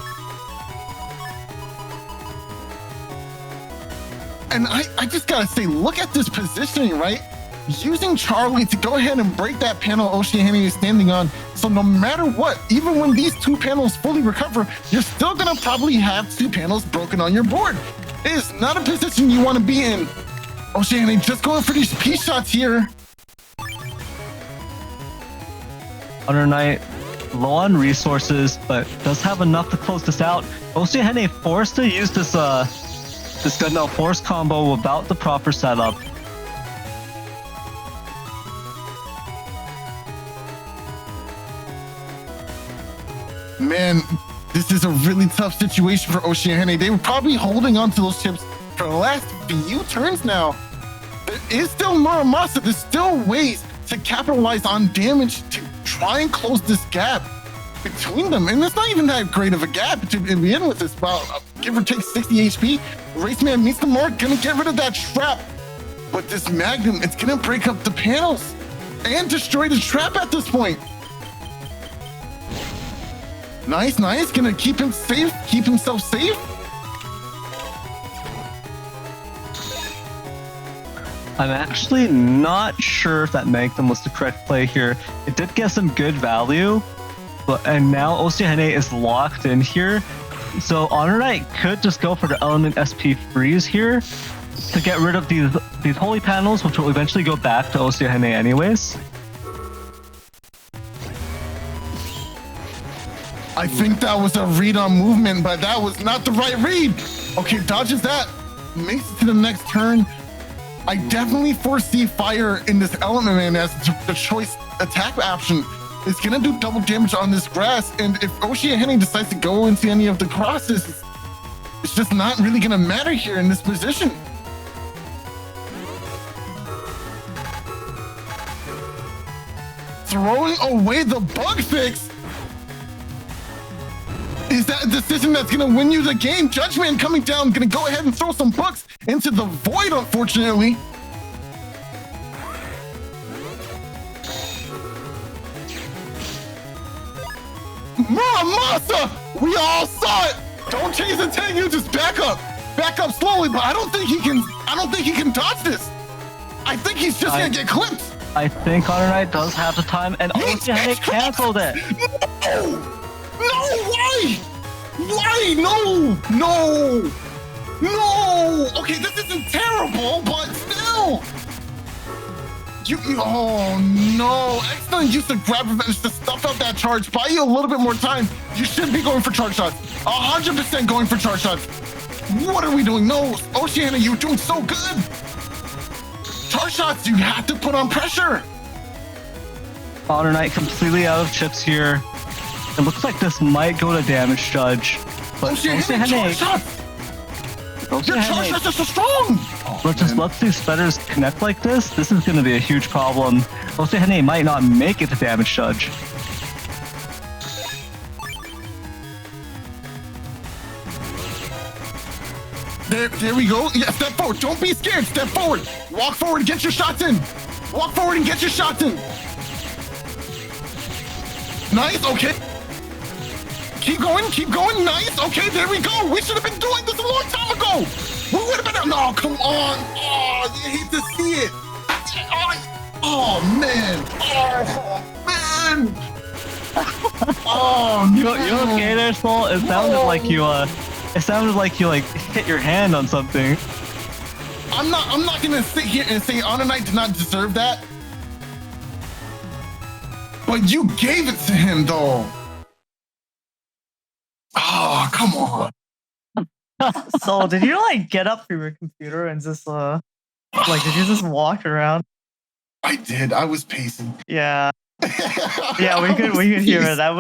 S3: And I just gotta say, look at this positioning, right? Using Charlie to go ahead and break that panel Oceania is standing on. So no matter what, even when these 2 panels fully recover, you're still gonna probably have 2 panels broken on your board. It is not a position you want to be in. Oceania just going for these P shots here.
S2: HonorNite low on resources, but does have enough to close this out. Osiahene forced to use this Gunno Force combo without the proper setup.
S3: Man, this is a really tough situation for Oceania. They were probably holding on to those chips for the last few turns now. There is still Muramasa. There's still ways to capitalize on damage to try and close this gap between them. And it's not even that great of a gap to begin with. It's about give or take 60 HP. Raceman meets the mark, gonna get rid of that trap. But this Magnum, it's gonna break up the panels and destroy the trap at this point. Nice, nice. Gonna keep him safe, keep himself safe.
S2: I'm actually not sure if that Magnum was the correct play here. It did get some good value, and now Osiahene is locked in here. So HonorNite could just go for the Element SP freeze here to get rid of these holy panels, which will eventually go back to Osiahene anyways.
S3: I think that was a read on movement, but that was not the right read. Okay, dodges that. Makes it to the next turn. I definitely foresee fire in this Element Man as the choice attack option. It's gonna do double damage on this grass, and if Osiahene decides to go into any of the crosses, it's just not really gonna matter here in this position. Throwing away the bug fix. Is that a decision that's going to win you the game? Judgment coming down, going to go ahead and throw some bucks into the void, unfortunately. Muramasa! We all saw it! Don't chase the Tengu, just back up. Back up slowly, but I don't think he can dodge this. I think he's just going to get clipped.
S2: I think HonorNite does have the time, and osiahene canceled it.
S3: No, why? Why? No. Okay, this isn't terrible, but still. Oh no. Excellent use of grab revenge to stuff out that charge. Buy you a little bit more time. You should be going for charge shots. 100% going for charge shots. What are we doing? No, osiahene, you're doing so good. Charge shots, you have to put on pressure.
S2: HonorNite completely out of chips here. It looks like this might go to damage judge. But
S3: osiahene, charge shots. Your charge shots are so strong.
S2: But just let's these spetters connect like this. This is going to be a huge problem. osiahene might not make it to damage judge.
S3: There we go. Yeah, step forward. Don't be scared. Step forward. Walk forward and get your shots in. Walk forward and get your shots in. Nice. Okay. Keep going. Nice. Okay, there we go. We should have been doing this a long time ago. We would have been. No, come on. Oh, you hate to see it. Oh man. Oh,
S2: You okay there, Soul? It sounded like you like hit your hand on something.
S3: I'm not gonna sit here and say HonorNite did not deserve that. But you gave it to him though. Oh, come on.
S1: So did you like get up from your computer and just did you just walk around?
S3: I did. I was pacing.
S1: Yeah. Yeah, we could hear it. That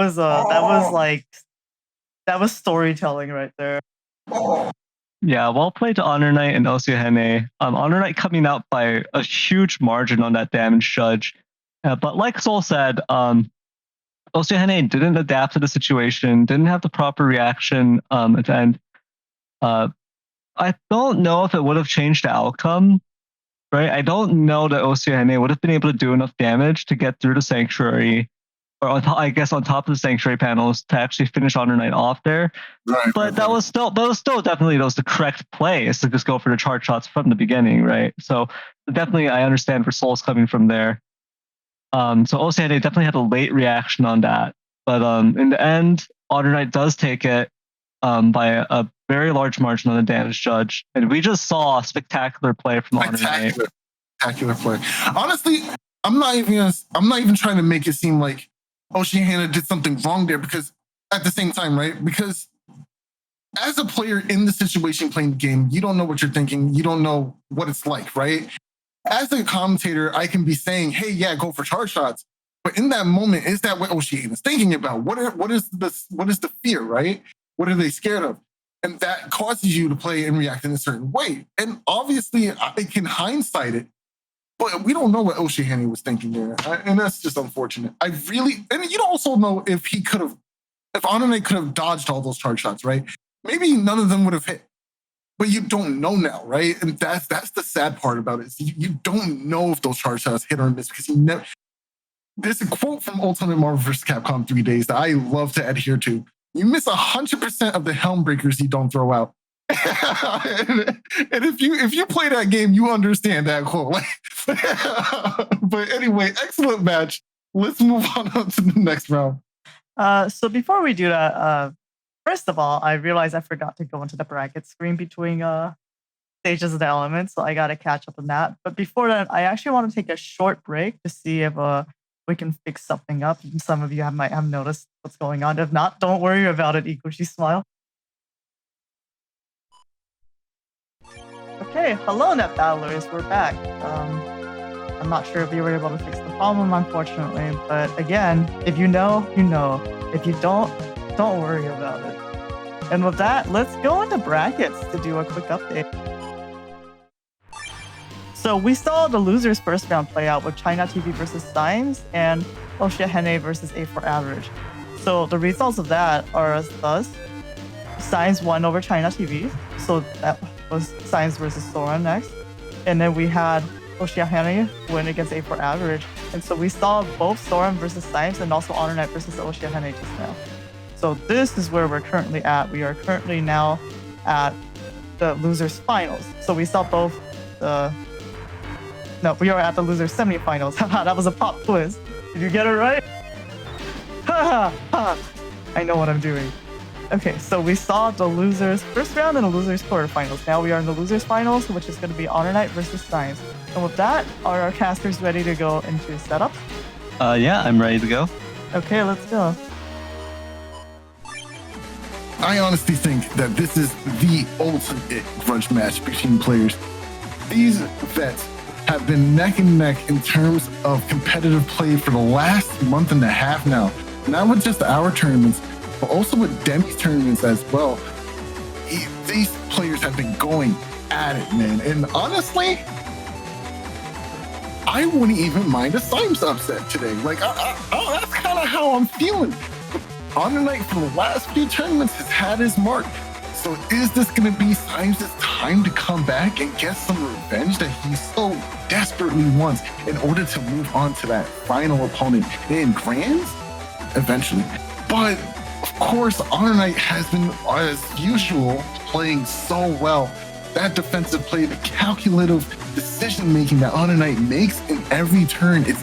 S1: was storytelling right there.
S2: Yeah, well played to HonorNite and osiahene. HonorNite coming out by a huge margin on that damage judge. But like Soul said, osiahene didn't adapt to the situation, didn't have the proper reaction at the end. I don't know if it would have changed the outcome, right? I don't know that osiahene would have been able to do enough damage to get through the Sanctuary, or on top of the Sanctuary panels to actually finish HonorNite off there.
S3: Right,
S2: but that was still definitely the correct play, is to just go for the charge shots from the beginning, right? So definitely I understand where Soul's coming from there. So osiahene definitely had a late reaction on that, but in the end, HonorNite does take it by a very large margin on the damage judge, and we just saw a spectacular play from HonorNite.
S3: Spectacular play. Honestly, I'm not even trying to make it seem like osiahene did something wrong there, because at the same time, right? Because as a player in the situation playing the game, you don't know what you're thinking. You don't know what it's like, right? As a commentator, I can be saying, hey, yeah, go for charge shots. But in that moment, is that what osiahene is thinking about? What is the fear, right? What are they scared of? And that causes you to play and react in a certain way. And obviously, I can hindsight it, but we don't know what osiahene was thinking there. And that's just unfortunate. And you don't also know if HonorNite could have dodged all those charge shots, right? Maybe none of them would have hit. But you don't know now, right? And that's the sad part about it. You don't know if those charge shots hit or miss, because you never. There's a quote from Ultimate Marvel vs. Capcom 3 Days that I love to adhere to. You miss 100% of the helm breakers you don't throw out. and if you play that game, you understand that quote. But anyway, excellent match. Let's move on to the next round.
S1: So before we do that, first of all, I realized I forgot to go into the bracket screen between stages of the elements, so I got to catch up on that. But before that, I actually want to take a short break to see if we can fix something up. Some of you might have noticed what's going on. If not, don't worry about it, Ikushi Smile. Okay, hello Net Battlers, we're back. I'm not sure if you were able to fix the problem, unfortunately, but again, if you know, you know. If you don't worry about it. And with that, let's go into brackets to do a quick update. So we saw the losers first round play out with ChinaTV versus Symes and osiahene versus A4 Average. So the results of that are as thus. Symes won over ChinaTV. So that was Symes versus Soren next. And then we had osiahene win against A4 Average. And so we saw both Soren versus Symes and also HonorNite versus osiahene just now. So this is where we're currently at. We are currently now at the losers finals. So we saw both the... No, we are at the losers semifinals. Haha, that was a pop quiz. Did you get it right? Ha ha! I know what I'm doing. Okay, so we saw the losers first round and the losers quarterfinals. Now we are in the losers finals, which is going to be HonorNite versus Symes. And with that, are our casters ready to go into setups?
S2: Yeah, I'm ready to go.
S1: Okay, let's go.
S3: I honestly think that this is the ultimate grudge match between players. These vets have been neck and neck in terms of competitive play for the last month and a half now. Not with just our tournaments, but also with Demi's tournaments as well. These players have been going at it, man. And honestly, I wouldn't even mind a Symes upset today. Like, that's kind of how I'm feeling. HonorNite for the last few tournaments has had his mark. So is this going to be Symes' time to come back and get some revenge that he so desperately wants in order to move on to that final opponent in Grands? Eventually. But of course, HonorNite has been, as usual, playing so well. That defensive play, the calculative decision-making that HonorNite makes in every turn, it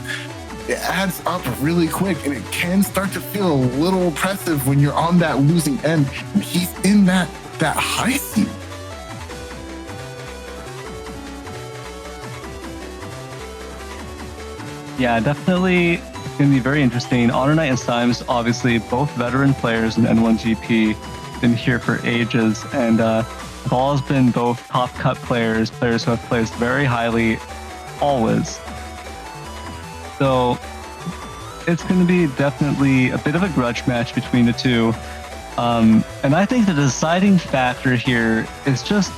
S3: adds up really quick, and it can start to feel a little oppressive when you're on that losing end. And he's in that high seat.
S2: Yeah, definitely. It's going to be very interesting. HonorNite and Symes, obviously, both veteran players in N1GP, been here for ages, and have always been both top cut players who have placed very highly, always. So it's going to be definitely a bit of a grudge match between the two. And I think the deciding factor here is just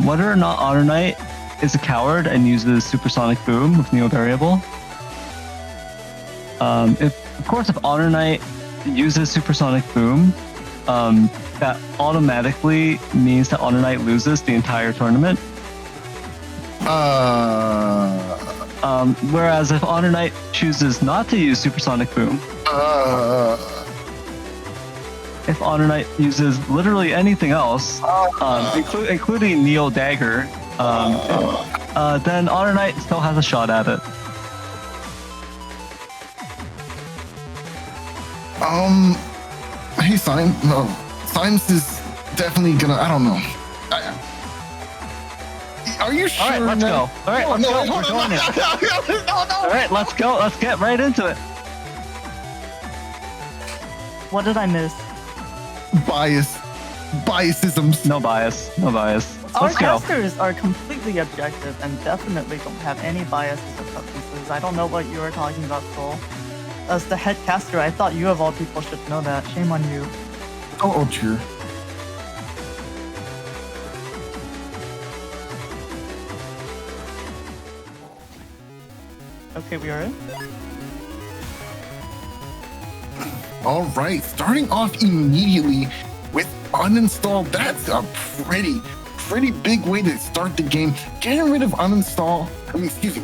S2: whether or not HonorNite is a coward and uses Supersonic Boom with Neo Variable. Of course, if HonorNite uses Supersonic Boom, that automatically means that HonorNite loses the entire tournament. Whereas if HonorNite chooses not to use Supersonic Boom, if HonorNite uses literally anything else, including Neo Dagger, then HonorNite still has a shot at it.
S3: Hey, Symes. No, Symes is definitely gonna. I don't know. Are you sure?
S2: All right, let's go. All right, let's go. We're going in. All right, let's go. Let's get right into it.
S1: What did I miss?
S3: Biasisms.
S2: No bias. No bias.
S1: Our
S2: Let's go.
S1: casters are completely objective and definitely don't have any biases or preferences. I don't know what you are talking about, Soul. As the head caster, I thought you of all people should know that. Shame on you.
S3: Oh, cheer.
S1: Okay, we are in.
S3: All right, starting off immediately with uninstall. That's a pretty big way to start the game. Getting rid of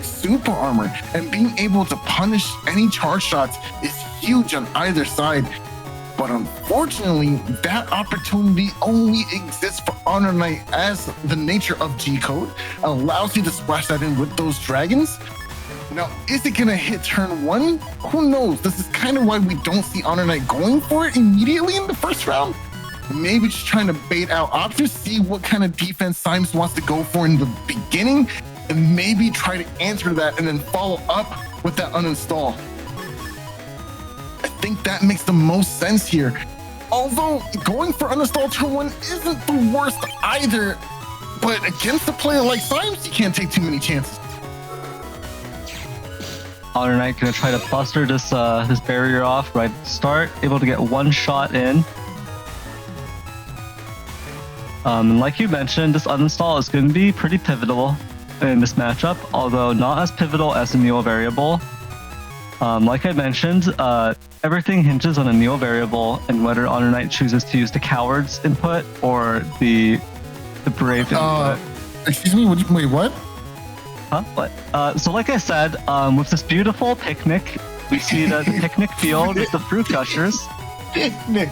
S3: super armor and being able to punish any charge shots is huge on either side. But unfortunately, that opportunity only exists for HonorNite, as the nature of G-Code allows you to splash that in with those dragons. Now, is it gonna hit turn one? Who knows? This is kind of why we don't see HonorNite going for it immediately in the first round. Maybe just trying to bait out options, see what kind of defense Symes wants to go for in the beginning, and maybe try to answer that and then follow up with that uninstall. I think that makes the most sense here. Although going for uninstall turn one isn't the worst either, but against a player like Symes, you can't take too many chances.
S2: HonorNite gonna try to buster this barrier off right at the start, able to get one shot in. And like you mentioned, this uninstall is going to be pretty pivotal in this matchup, although not as pivotal as the Neo variable. Like I mentioned, everything hinges on a neo variable and whether HonorNite chooses to use the coward's input or the brave input.
S3: Excuse me, wait, what?
S2: Huh? What? So like I said, with this beautiful picnic, we see the picnic field with the fruit gushers.
S3: Picnic.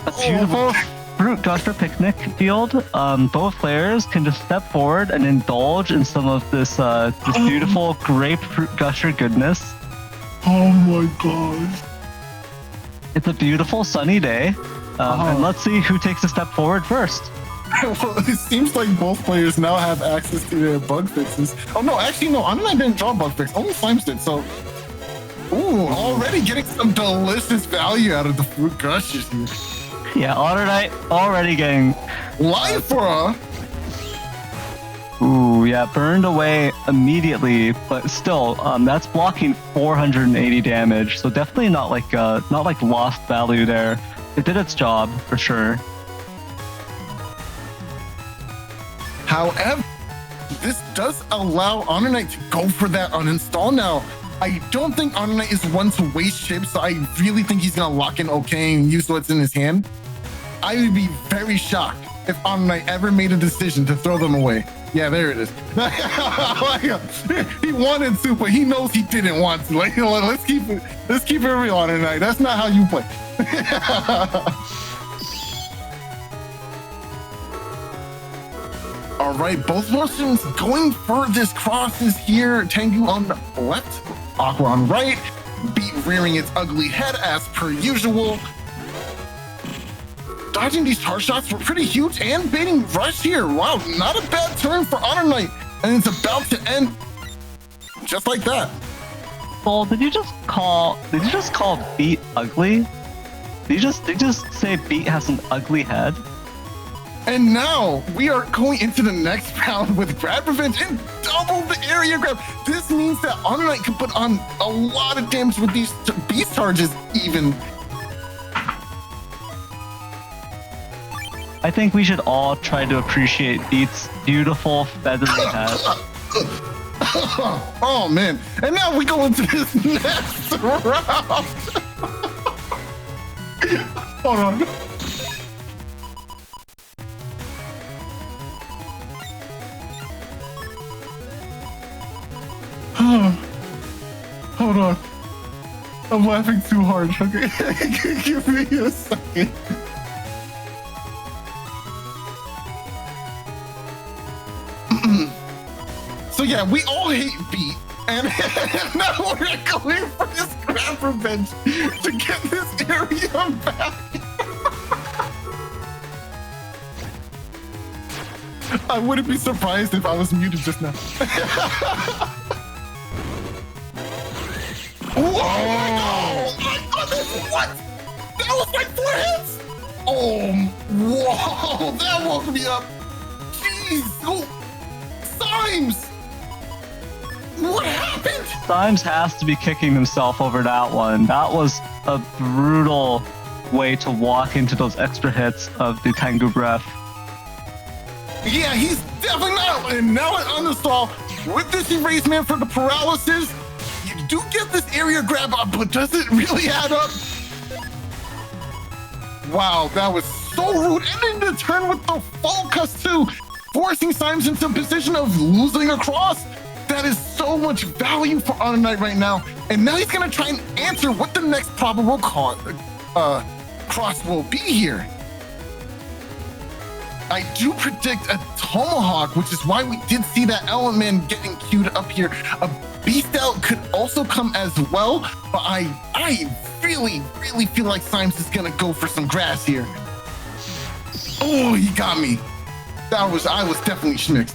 S2: A beautiful fruit gusher picnic field. Both players can just step forward and indulge in some of this beautiful grapefruit gusher goodness.
S3: Oh my gosh.
S2: It's a beautiful sunny day. And let's see who takes a step forward first.
S3: Well, it seems like both players now have access to their bug fixes. Oh no, actually no, HonorNite didn't draw bug fix. Only Symes did. So, ooh, already getting some delicious value out of the fruit gushers here.
S2: Yeah, HonorNite already getting
S3: Lifer.
S2: Ooh, yeah, burned away immediately, but still, that's blocking 480 damage. So definitely not like lost value there. It did its job for sure.
S3: However, this does allow HonorNite to go for that uninstall now. I don't think HonorNite is one to waste chips, so I really think he's gonna lock in okay and use what's in his hand. I would be very shocked if HonorNite ever made a decision to throw them away. Yeah, there it is. He wanted to, but he knows he didn't want to. Like, let's keep it real, HonorNite. That's not how you play. All right, both Russians going for this crosses here. Tengu on the left, Aqua on right. Beat rearing its ugly head as per usual. Dodging these hard shots were pretty huge and baiting rush here. Wow, not a bad turn for HonorNite. And it's about to end just like that.
S2: Well, did you just call Beat ugly? Did you just say Beat has an ugly head?
S3: And now we are going into the next round with grab revenge and double the area grab. This means that HonorNite can put on a lot of damage with these beast charges even.
S2: I think we should all try to appreciate Beat's beautiful feathery head.
S3: Oh man, and now we go into this next round. Hold on. Hold on. I'm laughing too hard. Okay, give me a second. So yeah, we all hate Beat, and now we're going for this grab revenge to get this area back. I wouldn't be surprised if I was muted just now. Whoa! Oh my goodness! What? That was like 4 hits! Oh, whoa! That woke me up. Jeez! Oh, Symes! What happened?
S2: Symes has to be kicking himself over that one. That was a brutal way to walk into those extra hits of the Tengu breath.
S3: Yeah, he's definitely not. And now an uninstall with this erase man for the paralysis. You do get this area grab up, but does it really add up? Wow, that was so rude. And then the turn with the focus too, forcing Symes into a position of losing across. That is so much value for HonorNite right now. And now he's gonna try and answer what the next probable cross will be here. I do predict a Tomahawk, which is why we did see that element getting queued up here. A Beast Out could also come as well, but I really feel like Symes is gonna go for some grass here. Oh, he got me. I was definitely schmixed.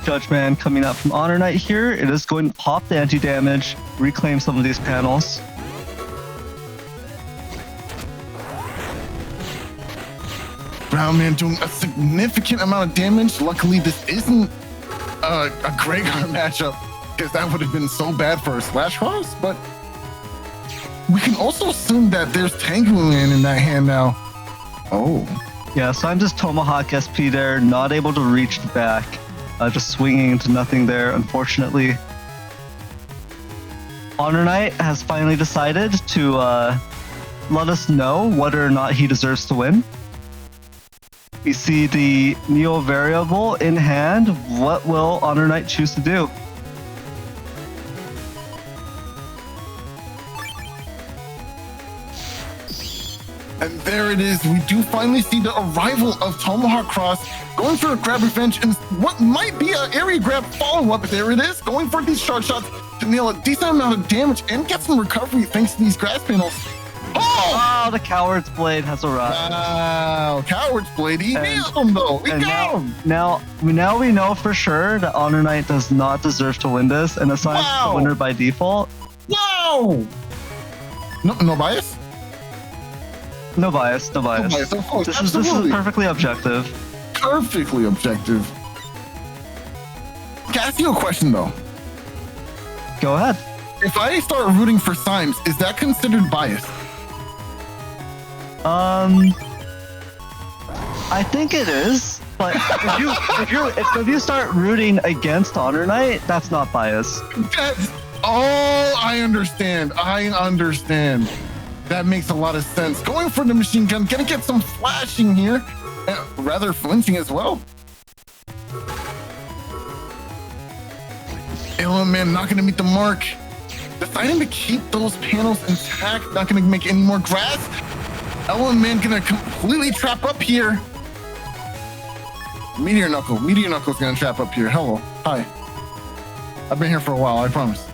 S2: Judgment coming out from HonorNite here. It is going to pop the anti-damage, reclaim some of these panels.
S3: Brown Man doing a significant amount of damage. Luckily, this isn't a Gregor matchup, because that would have been so bad for a Slash Cross, but we can also assume that there's Tengu in that hand now. Oh.
S2: Yeah, so I'm just Tomahawk SP there, not able to reach the back. just swinging into nothing there, unfortunately. HonorNite has finally decided to let us know whether or not he deserves to win. We see the Neo variable in hand. What will HonorNite choose to do?
S3: And there it is. We do finally see the arrival of Tomahawk Cross going for a grab revenge and what might be an area grab follow-up. There it is, going for these short shots to nail a decent amount of damage and get some recovery thanks to these grass panels.
S2: Oh, the Coward's Blade has arrived.
S3: Wow, Coward's Blade. He nailed him though. We got him.
S2: Now we know for sure that HonorNite does not deserve to win this and assigns the winner by default.
S3: Wow. No bias?
S2: No bias.
S3: No bias, of course.
S2: This is perfectly objective.
S3: Perfectly objective. Can I ask you a question though?
S2: Go ahead.
S3: If I start rooting for Symes, is that considered bias?
S2: I think it is, but if you start rooting against HonorNite, that's not bias.
S3: I understand. That makes a lot of sense. Going for the machine gun, gonna get some flashing here, rather flinching as well. Element not gonna meet the mark. Deciding to keep those panels intact, not gonna make any more grass. Element gonna completely trap up here. Meteor Knuckle's gonna trap up here. Hello, hi. I've been here for a while, I promise.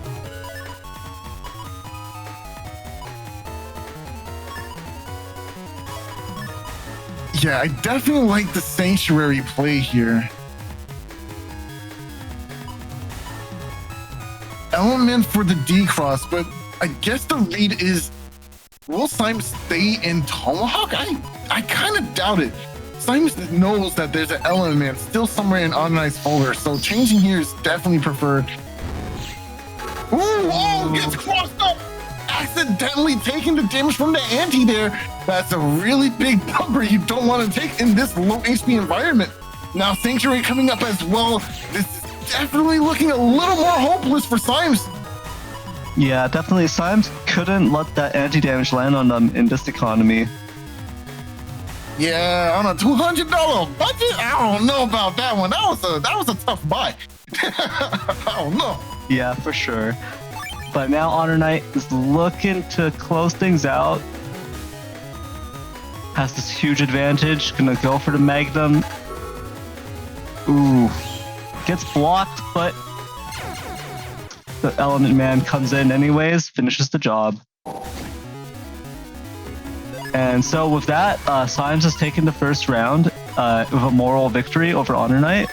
S3: Yeah, I definitely like the Sanctuary play here. Element for the D-Cross, but I guess the read is, will Symes stay in Tomahawk? I kind of doubt it. Symes knows that there's an element still somewhere in HonorNite's folder, so changing here is definitely preferred. Ooh, oh, gets crossed up! Accidentally taking the damage from the anti there. That's a really big bumper you don't want to take in this low HP environment. Now Sanctuary coming up as well. This is definitely looking a little more hopeless for Symes.
S2: Yeah, definitely. Symes couldn't let that anti-damage land on them in this economy.
S3: Yeah, on a $200 budget, I don't know about that one. That was a tough buy. I don't know.
S2: Yeah, for sure. But now HonorNite is looking to close things out. Has this huge advantage. Gonna go for the Magnum. Ooh. Gets blocked, but the Element Man comes in anyways, finishes the job. And so with that, Symes has taken the first round with a moral victory over HonorNite.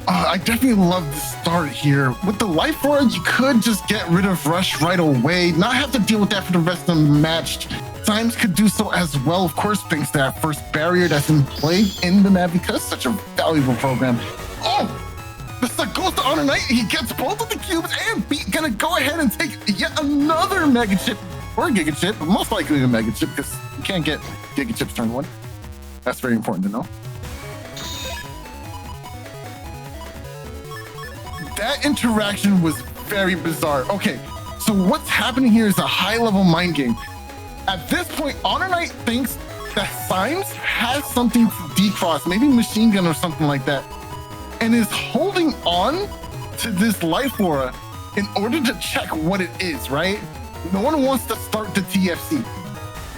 S3: I definitely love the start here. With the Life Aura, you could just get rid of Rush right away, not have to deal with that for the rest of the match. Symes could do so as well, of course, thanks to that first barrier that's in play in the map because such a valuable program. Oh! The stuff goes to HonorNite, he gets both of the cubes and gonna go ahead and take yet another Mega Chip, or Giga Chip, but most likely a Mega Chip because you can't get Giga Chips turn one. That's very important to know. That interaction was very bizarre. Okay, so what's happening here is a high-level mind game. At this point, HonorNite thinks that Symes has something to decross, maybe machine gun or something like that, and is holding on to this Life Aura in order to check what it is, right? No one wants to start the TFC.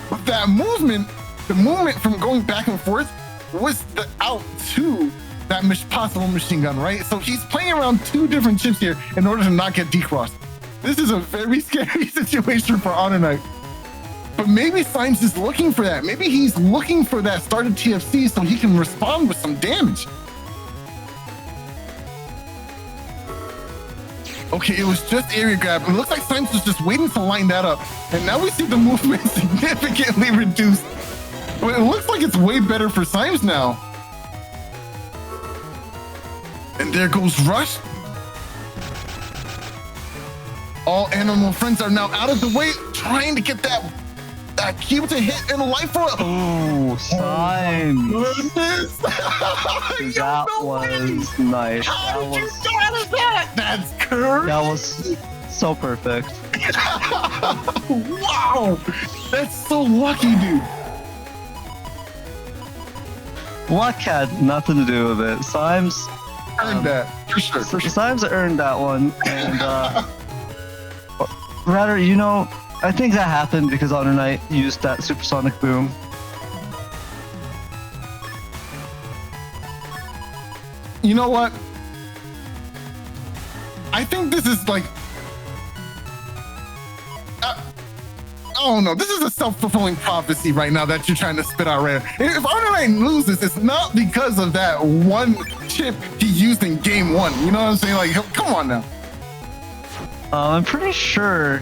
S3: But that movement, the movement from going back and forth was the out to that possible machine gun, right? So he's playing around two different chips here in order to not get decrossed. This is a very scary situation for HonorNite. But maybe Symes is looking for that. Maybe he's looking for that started TFC so he can respond with some damage. Okay, it was just area grab. It looks like Symes was just waiting to line that up. And now we see the movement significantly reduced. But it looks like it's way better for Symes now. And there goes Rush. All animal friends are now out of the way, trying to get that that Q to hit and life for.
S2: Oh, Symes.
S3: Goodness.
S2: That was nice.
S3: How did you get out of that? That's correct.
S2: That was so perfect.
S3: Wow. That's so lucky, dude.
S2: Luck had nothing to do with it. Symes
S3: Earned that. For sure.
S2: So Symes earned that one, and rather, you know, I think that happened because HonorNite used that supersonic boom.
S3: You know what? I think this is like, oh no, this is a self-fulfilling prophecy right now that you're trying to spit out right now. If HonorNite loses, it's not because of that one chip he used in game one. You know what I'm saying? Like, come on now.
S2: I'm pretty sure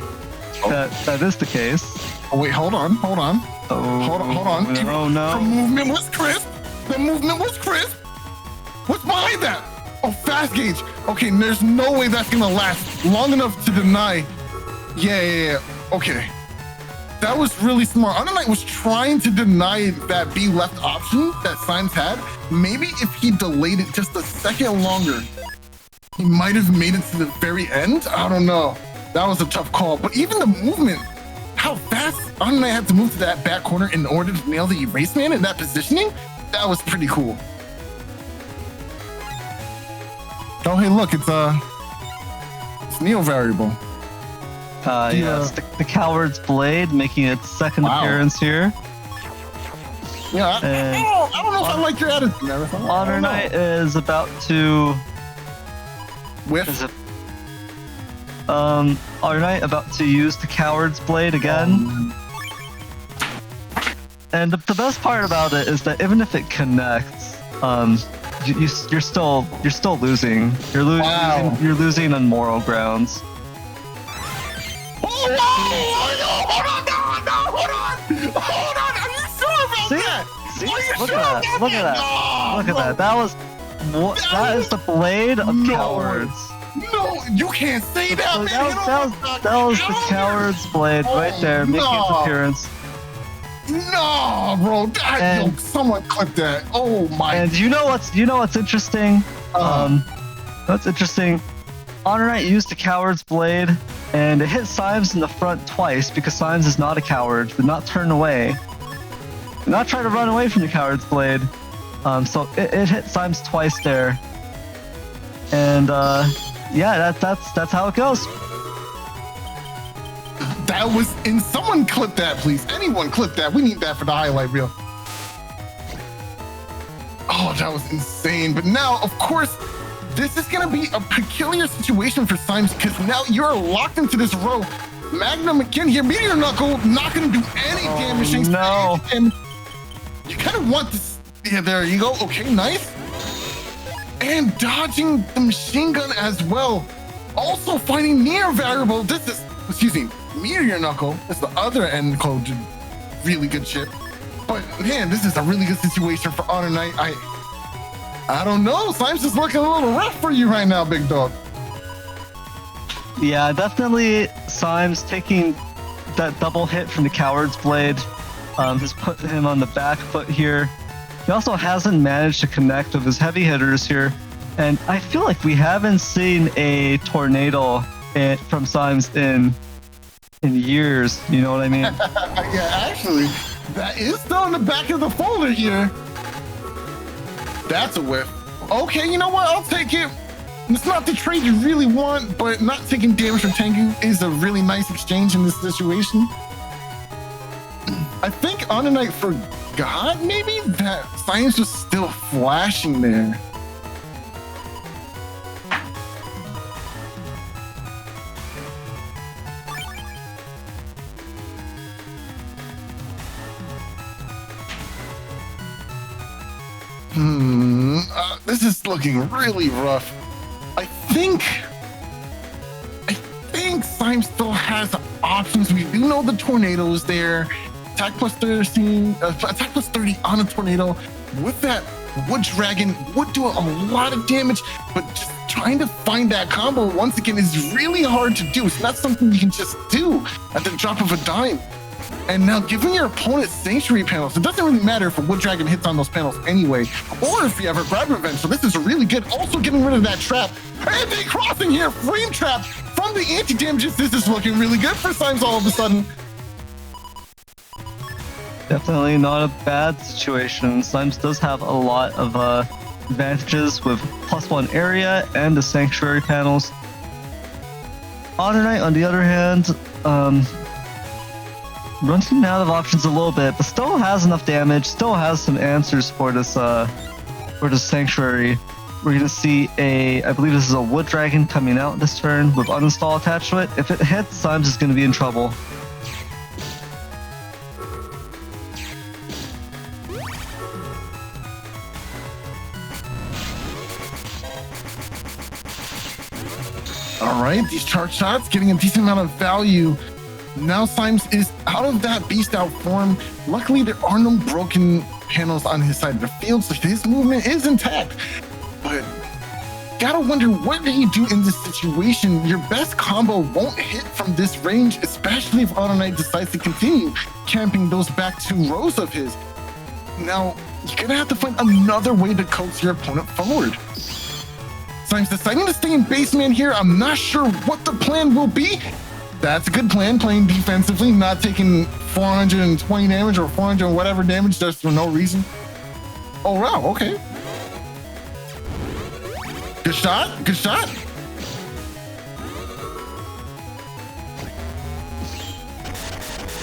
S2: that is the case.
S3: Oh wait, hold on.
S2: Oh,
S3: Hold on.
S2: Oh no.
S3: The movement was crisp. What's behind that? Oh, fast gauge. Okay, there's no way that's gonna last long enough to deny. Yeah. Okay. That was really smart. HonorNite was trying to deny that B left option that Symes had. Maybe if he delayed it just a second longer, he might have made it to the very end. I don't know. That was a tough call. But even the movement, how fast HonorNite had to move to that back corner in order to nail the erase man in that positioning, that was pretty cool. Oh, hey, look, it's Neo variable.
S2: Yes, the Coward's Blade making its second appearance here.
S3: Yeah, I don't know if I like your attitude.
S2: HonorNite is about to HonorNite about to use the Coward's Blade again. And the best part about it is that even if it connects, you're still losing. You're losing on moral grounds.
S3: Hold on! Are you sure about that?
S2: Look at that. That is the blade of cowards.
S3: No, you can't say that, man.
S2: That was the Coward's Blade right there, making its appearance.
S3: No, bro. Someone clip that. Oh my.
S2: And you know what's interesting? That's interesting. HonorNite used the Coward's Blade, and it hit Symes in the front twice because Symes is not a coward. Did not turn away. Did not try to run away from the Coward's Blade. So it hit Symes twice there. And yeah, that's how it goes.
S3: That was, and someone clip that, please. Anyone clip that. We need that for the highlight reel. Oh, that was insane. But now, of course, this is going to be a peculiar situation for Symes because now you're locked into this row. Magnum again here. Meteor Knuckle not going to do any damage.
S2: No.
S3: You kind of want this. Yeah, there you go. Okay, nice. And dodging the machine gun as well. Also finding near variable. This is, excuse me, Meteor Knuckle is the other end code. Really good chip. But man, this is a really good situation for HonorNite. I don't know. Symes is looking a little rough for you right now, big dog.
S2: Yeah, definitely Symes taking that double hit from the Coward's Blade has put him on the back foot here. He also hasn't managed to connect with his heavy hitters here. And I feel like we haven't seen a tornado from Symes in years. You know what I mean?
S3: Yeah, actually, that is still in the back of the folder here. That's a whiff. Okay, you know what? I'll take it. It's not the trade you really want, but not taking damage from tanking is a really nice exchange in this situation. I think HonorNite forgot maybe that Symes was still flashing there. This is looking really rough. I think Symes still has options. We do know the tornado is there. Attack plus 13, attack plus 30 on a tornado. With that, Wood Dragon would do a lot of damage, but just trying to find that combo once again is really hard to do. It's not something you can just do at the drop of a dime. And now giving your opponent sanctuary panels. It doesn't really matter if a wood dragon hits on those panels anyway, or if you have a grab revenge. So this is really good. Also getting rid of that trap. And they crossing here, frame trap from the anti-damages. This is looking really good for Symes all of a sudden.
S2: Definitely not a bad situation. Symes does have a lot of advantages with +1 area and the sanctuary panels. HonorNite, on the other hand, running out of options a little bit, but still has enough damage, still has some answers for this sanctuary. We're gonna see I believe this is a wood dragon coming out this turn with uninstall attached to it. If it hits, Symes is gonna be in trouble.
S3: All right, these charge shots getting a decent amount of value. Now Symes is out of that beast out form. Luckily, there are no broken panels on his side of the field, so his movement is intact. But gotta wonder, what do you do in this situation? Your best combo won't hit from this range, especially if HonorNite decides to continue camping those back 2 rows of his. Now, you're gonna have to find another way to coax your opponent forward. Symes deciding to stay in baseman here. I'm not sure what the plan will be. That's a good plan, playing defensively, not taking 420 damage or 400 whatever damage just for no reason. Oh, wow, okay. Good shot, good shot.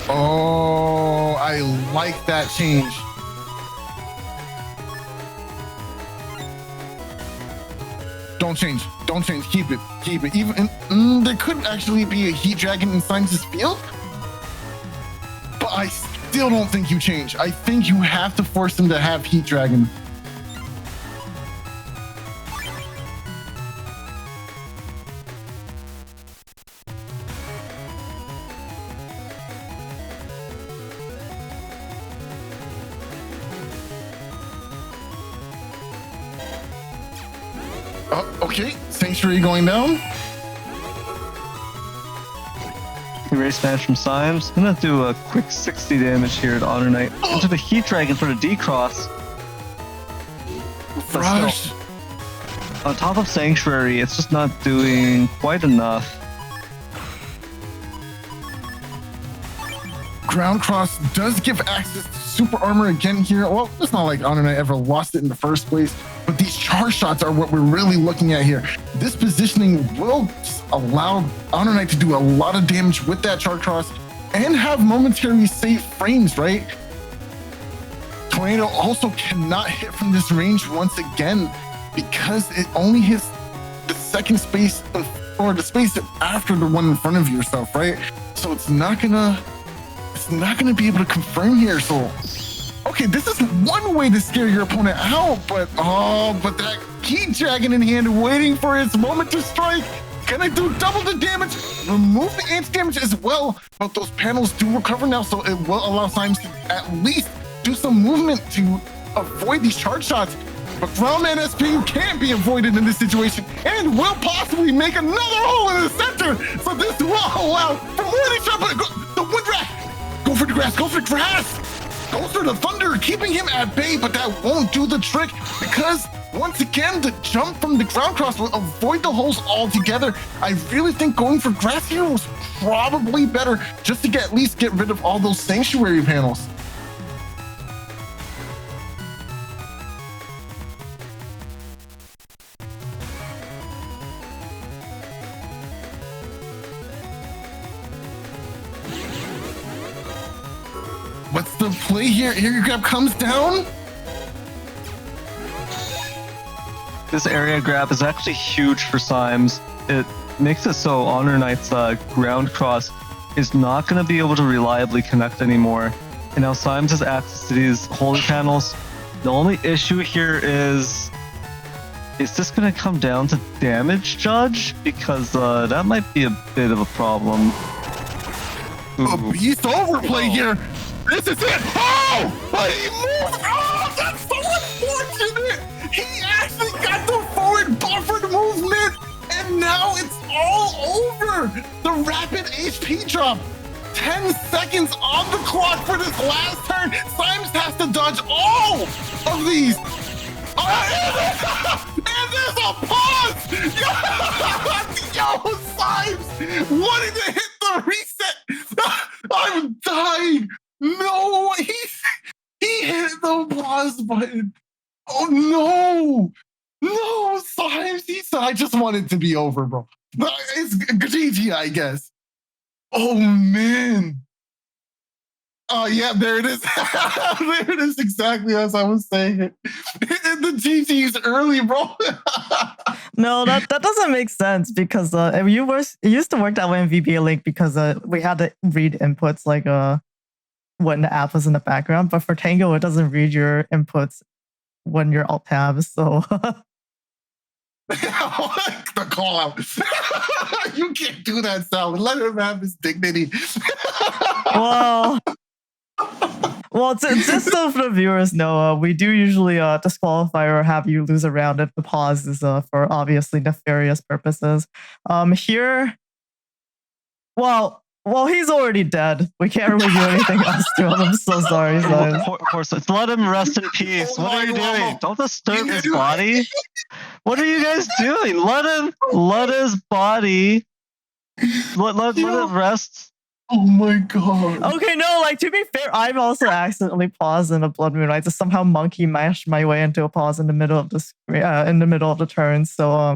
S3: Oh, I like that change. Don't change. Don't change. Keep it. Keep it. Even there could actually be a heat dragon in Symes' field, but I still don't think you change. I think you have to force him to have heat dragon. Okay, Sanctuary going down.
S2: Erase smash from Symes. Gonna do a quick 60 damage here to HonorNite. Into the Heat Dragon for the D-Cross.
S3: Rush.
S2: On top of Sanctuary, it's just not doing quite enough.
S3: Ground Cross does give access to super armor again here. Well, it's not like HonorNite ever lost it in the first place, but these charge shots are what we're really looking at here. This positioning will allow HonorNite to do a lot of damage with that charge cross and have momentary safe frames, right? Tornado also cannot hit from this range once again because it only hits the second space or the space after the one in front of yourself, right? So it's not gonna be able to confirm here. So okay, this is one way to scare your opponent out, but that Heat Dragon in hand waiting for its moment to strike. Gonna do double the damage, remove the anti-damage as well, but those panels do recover now, so it will allow Symes to at least do some movement to avoid these charge shots. But Groundman SP can't be avoided in this situation and will possibly make another hole in the center. So this will allow for more than shot, but the wood rat. Go for the grass, go for the grass. Goes for the thunder, keeping him at bay, but that won't do the trick because once again, the jump from the ground cross will avoid the holes altogether. I really think going for grass here was probably better just to at least get rid of all those sanctuary panels. What's the play here? Area grab comes down.
S2: This area grab is actually huge for Symes. It makes it so HonorNite's ground cross is not going to be able to reliably connect anymore. And now Symes has access to these holy panels. The only issue here is this going to come down to damage judge? Because that might be a bit of a problem. Ooh.
S3: A beast overplay here. This is it. Oh, but he moved. Oh, that's so unfortunate. He actually got the forward buffered movement, and now it's all over. The rapid HP drop. 10 seconds on the last turn, Symes has to dodge all of these. And there's a pause! Yo, Symes wanting to hit the reset. I'm dying. No, he hit the pause button. Oh no. No, Symes, he said, I just want it to be over, bro. It's GG, I guess. Oh, man. Oh, yeah, there it is. There it is, exactly as I was saying it. The GG's early, bro.
S1: No, that doesn't make sense because it used to work that way in VBA Link because we had to read inputs like when the app was in the background. But for Tango, it doesn't read your inputs when you're alt tab. So
S3: the call out. You can't do that, Salad. Let him have his dignity.
S1: Well, just so the viewers know, we do usually disqualify or have you lose a round if the pause is for obviously nefarious purposes. Here, well, he's already dead. We can't really do anything else to him. I'm so sorry, Symes.
S2: Let him rest in peace. What are you doing? Don't disturb his body. What are you guys doing? Let his body. Let it rest.
S3: Oh my god.
S1: Okay, no, like to be fair, I've also accidentally paused in a Blood Moon. I just somehow monkey mashed my way into a pause in the middle of the screen, in the middle of the turn. So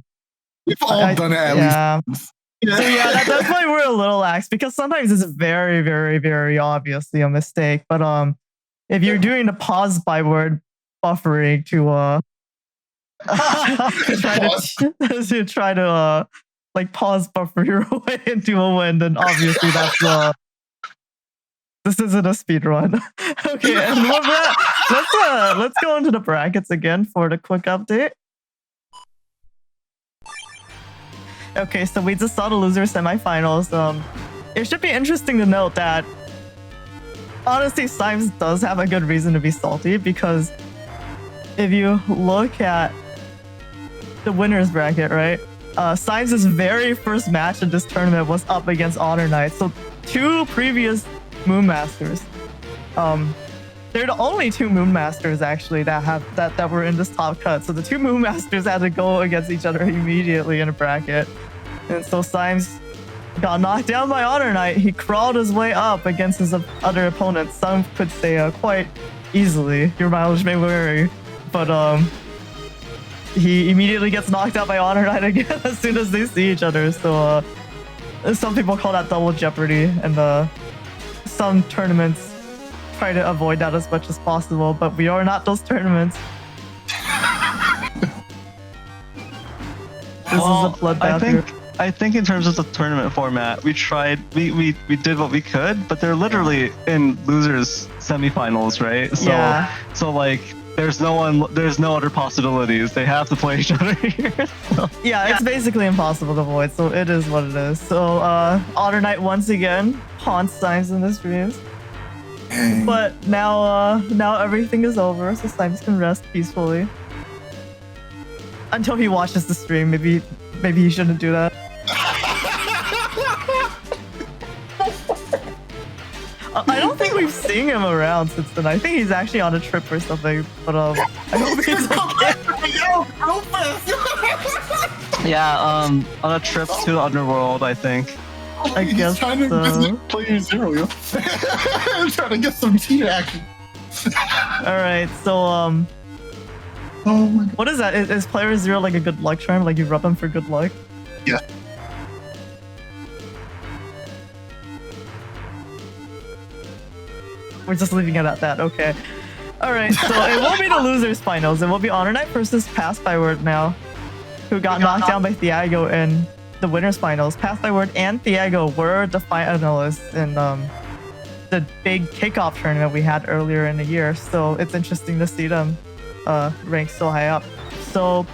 S3: we've all done it at least.
S1: So yeah, that's why we're a little lax because sometimes it's very, very, very obviously a mistake. But if you're doing the Passbyword buffering to try to like pause buffer your way into a win, then obviously that's this isn't a speed run. Okay, and let's go into the brackets again for the quick update. Okay, so we just saw the loser semifinals. It should be interesting to note that honestly, Symes does have a good reason to be salty because if you look at the winners bracket, right? Symes' very first match in this tournament was up against HonorNite. So 2 previous Moon Masters. They're the only 2 Moon Masters actually that were in this top cut. So the 2 Moon Masters had to go against each other immediately in a bracket. And so Symes got knocked down by HonorNite. He crawled his way up against his other opponents. Some could say quite easily. Your mileage may vary. But he immediately gets knocked out by HonorNite again as soon as they see each other. So some people call that double jeopardy. And some tournaments try to avoid that as much as possible, but we are not those tournaments. This is a bloodbath.
S2: I think in terms of the tournament format, we tried, we did what we could, but they're literally in losers semifinals, right? So,
S1: yeah.
S2: So like, there's no other possibilities. They have to play each other here. So.
S1: Yeah, it's basically impossible to avoid, so it is what it is. So, HonorNite once again haunts Symes in the streams. But now everything is over, so Symes can rest peacefully. Until he watches the stream, maybe he shouldn't do that. I don't think we've seen him around since then. I think he's actually on a trip or something. But I hope he's okay.
S2: Yeah, on a trip to the underworld, I think.
S1: I guess
S3: trying to visit Player Zero, yo. I'm trying to get some cheater action.
S1: All right, so
S3: oh my God.
S1: what is that? Is Player Zero like a good luck charm? Like you rub him for good luck?
S3: Yeah.
S1: We're just leaving it at that. Okay. All right. So it won't be the losers finals. It will be HonorNite versus Passbyword now, who got knocked down by Thiago in the winners finals. Passbyword and Thiago were the finalists in the big kickoff tournament we had earlier in the year. So it's interesting to see them ranked so high up. So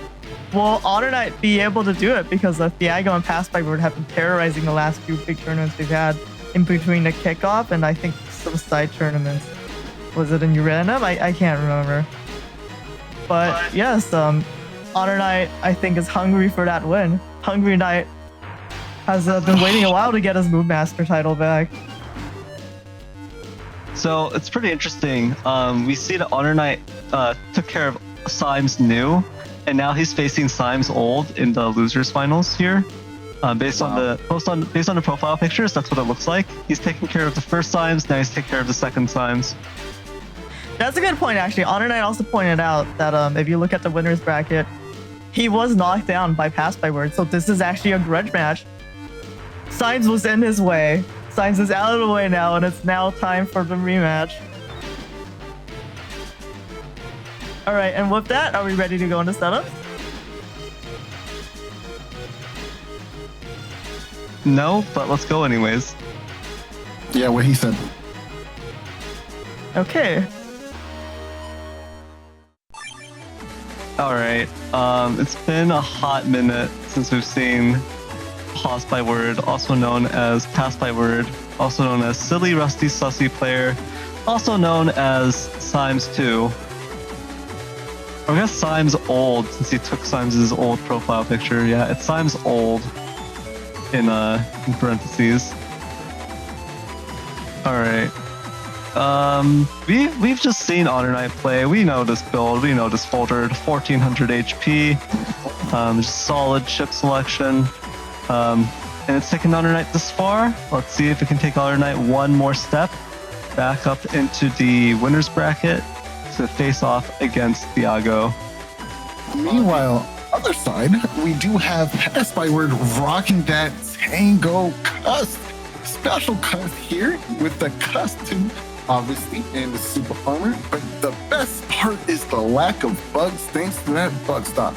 S1: will HonorNite be able to do it because Thiago and Passbyword have been terrorizing the last few big tournaments we've had in between the kickoff and I think some side tournaments. Was it in Uranum? I can't remember. But yes, HonorNite I think is hungry for that win. Hungry Knight has been waiting a while to get his Moon Master title back.
S2: So it's pretty interesting. We see that HonorNite took care of Symes new, and now he's facing Symes old in the losers finals here. Based on the profile pictures, that's what it looks like. He's taking care of the first Symes, now he's taking care of the second Symes.
S1: That's a good point, actually. HonorNite also pointed out that if you look at the winner's bracket, he was knocked down by Passbyword, so this is actually a grudge match. Symes was in his way. Symes is out of the way now, and it's now time for the rematch. Alright, and with that, are we ready to go into setups?
S2: No, but let's go anyways.
S3: Yeah, what he said.
S1: Okay.
S2: Alright, it's been a hot minute since we've seen Passbyword, also known as Passbyword, also known as Silly Rusty Sussy Player, also known as Symes 2. Or I guess Symes Old, since he took Symes' old profile picture. Yeah, it's Symes Old in parentheses. Alright. We've just seen HonorNite play. We know this build. We know this folder. 1400 HP. Just solid chip selection. And it's taken HonorNite this far. Let's see if it can take HonorNite one more step back up into the winner's bracket to face off against Thiago.
S3: Meanwhile, other side, we do have Passbyword rocking that Tango Cust. Special Cust here with the custom, obviously, and the super armor. But the best part is the lack of bugs thanks to that bug stop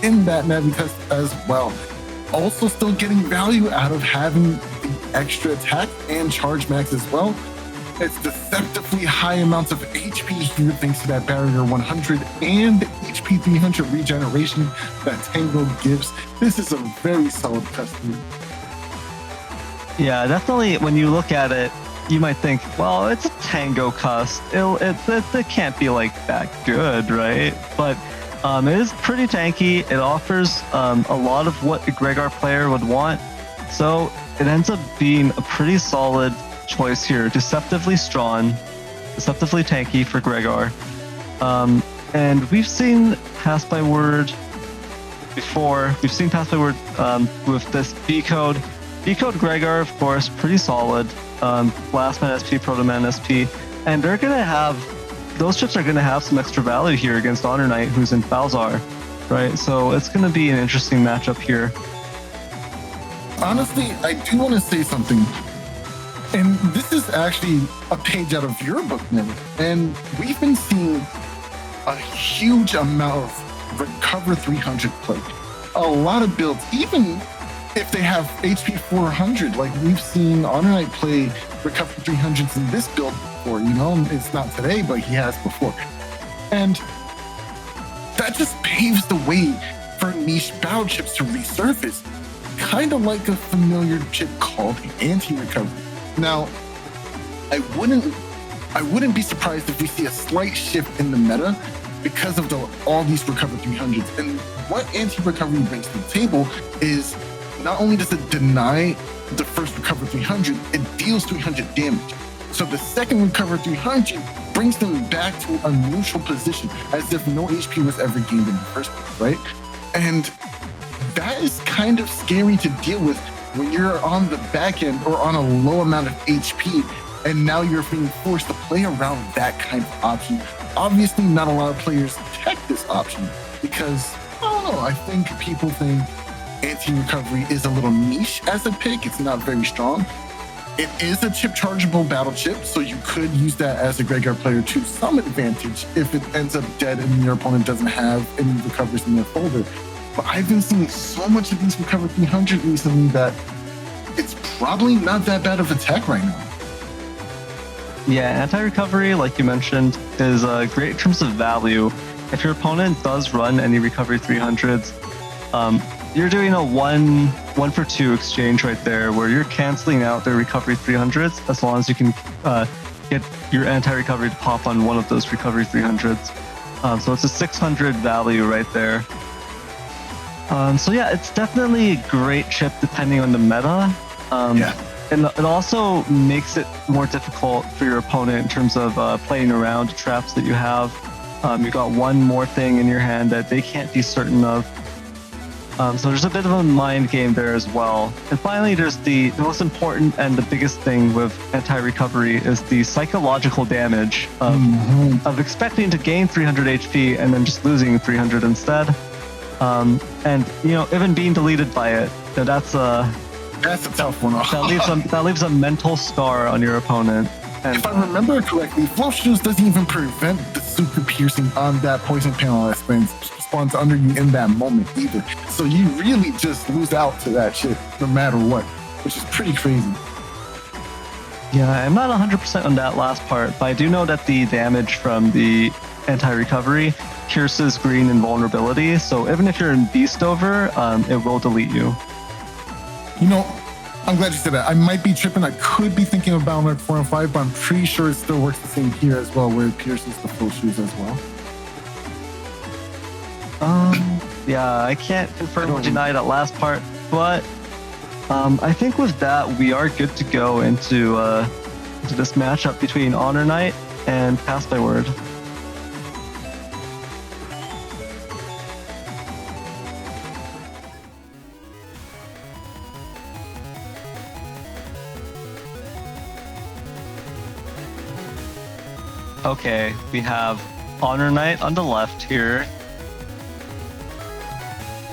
S3: in that Navi Cust as well. Also still getting value out of having the extra attack and charge max as well. It's deceptively high amounts of HP here thanks to that barrier 100 and HP 300 regeneration that Tango gives. This is a very solid custom.
S2: Yeah, definitely when you look at it, you might think, well, it's a Tango Cust. It can't be like that good, right? But it is pretty tanky. It offers a lot of what a Gregor player would want. So it ends up being a pretty solid choice here. Deceptively strong, deceptively tanky for Gregor. And we've seen Passbyword before. We've seen Passbyword with this B code. B code Gregor, of course, pretty solid. Last man SP, Proto Man SP. And they're gonna have, those chips are gonna have some extra value here against HonorNite, who's in Falzar, right? So it's gonna be an interesting matchup here.
S3: Honestly, I do want to say something. And this is actually a page out of your book, Neryth. And we've been seeing a huge amount of Recover 300 play. A lot of builds, even if they have HP 400, like we've seen HonorNite play Recover 300s in this build before, you know? It's not today, but he has before. And that just paves the way for niche battle chips to resurface, kind of like a familiar chip called anti-recovery. Now, I wouldn't be surprised if we see a slight shift in the meta because of all these Recover 300s. And what anti-recovery brings to the table is not only does it deny the first Recover 300, it deals 300 damage. So the second Recover 300 brings them back to a neutral position, as if no HP was ever gained in the first place, right? And that is kind of scary to deal with when you're on the back end or on a low amount of HP, and now you're being forced to play around that kind of option. Obviously, not a lot of players tech this option because, I don't know, I think people think anti-recovery is a little niche as a pick. It's not very strong. It is a chip chargeable battle chip, so you could use that as a Gregor player to some advantage if it ends up dead and your opponent doesn't have any recoveries in their folder. But I've been seeing so much of these Recover 300 recently that it's probably not that bad of a tech right now.
S2: Yeah, anti-recovery, like you mentioned, is great in terms of value. If your opponent does run any Recovery 300s, you're doing a one for two exchange right there, where you're canceling out their Recovery 300s as long as you can get your anti-recovery to pop on one of those Recovery 300s. So it's a 600 value right there. So yeah, it's definitely a great chip depending on the meta. And it also makes it more difficult for your opponent in terms of playing around traps that you have. You've got one more thing in your hand that they can't be certain of. So there's a bit of a mind game there as well. And finally, there's the most important and the biggest thing with anti-recovery is the psychological damage of expecting to gain 300 HP and then just losing 300 instead. And, you know, even being deleted by it, that's a
S3: tough one.
S2: that leaves a mental scar on your opponent. And,
S3: if I remember correctly, Flow Shoes doesn't even prevent the super piercing on that poison panel that spawns under you in that moment either. So you really just lose out to that shit no matter what, which is pretty crazy.
S2: Yeah, I'm not 100% on that last part, but I do know that the damage from the anti-recovery pierces green invulnerability. So even if you're in Beast over, it will delete you.
S3: You know, I'm glad you said that. I might be tripping. I could be thinking of Battle.net 4 and 5, but I'm pretty sure it still works the same here as well, where it pierces the Flow Shoes as well.
S2: Yeah, I can't confirm or deny that last part, but I think with that we are good to go into this matchup between HonorNite and Passbyword. Okay, we have HonorNite on the left here.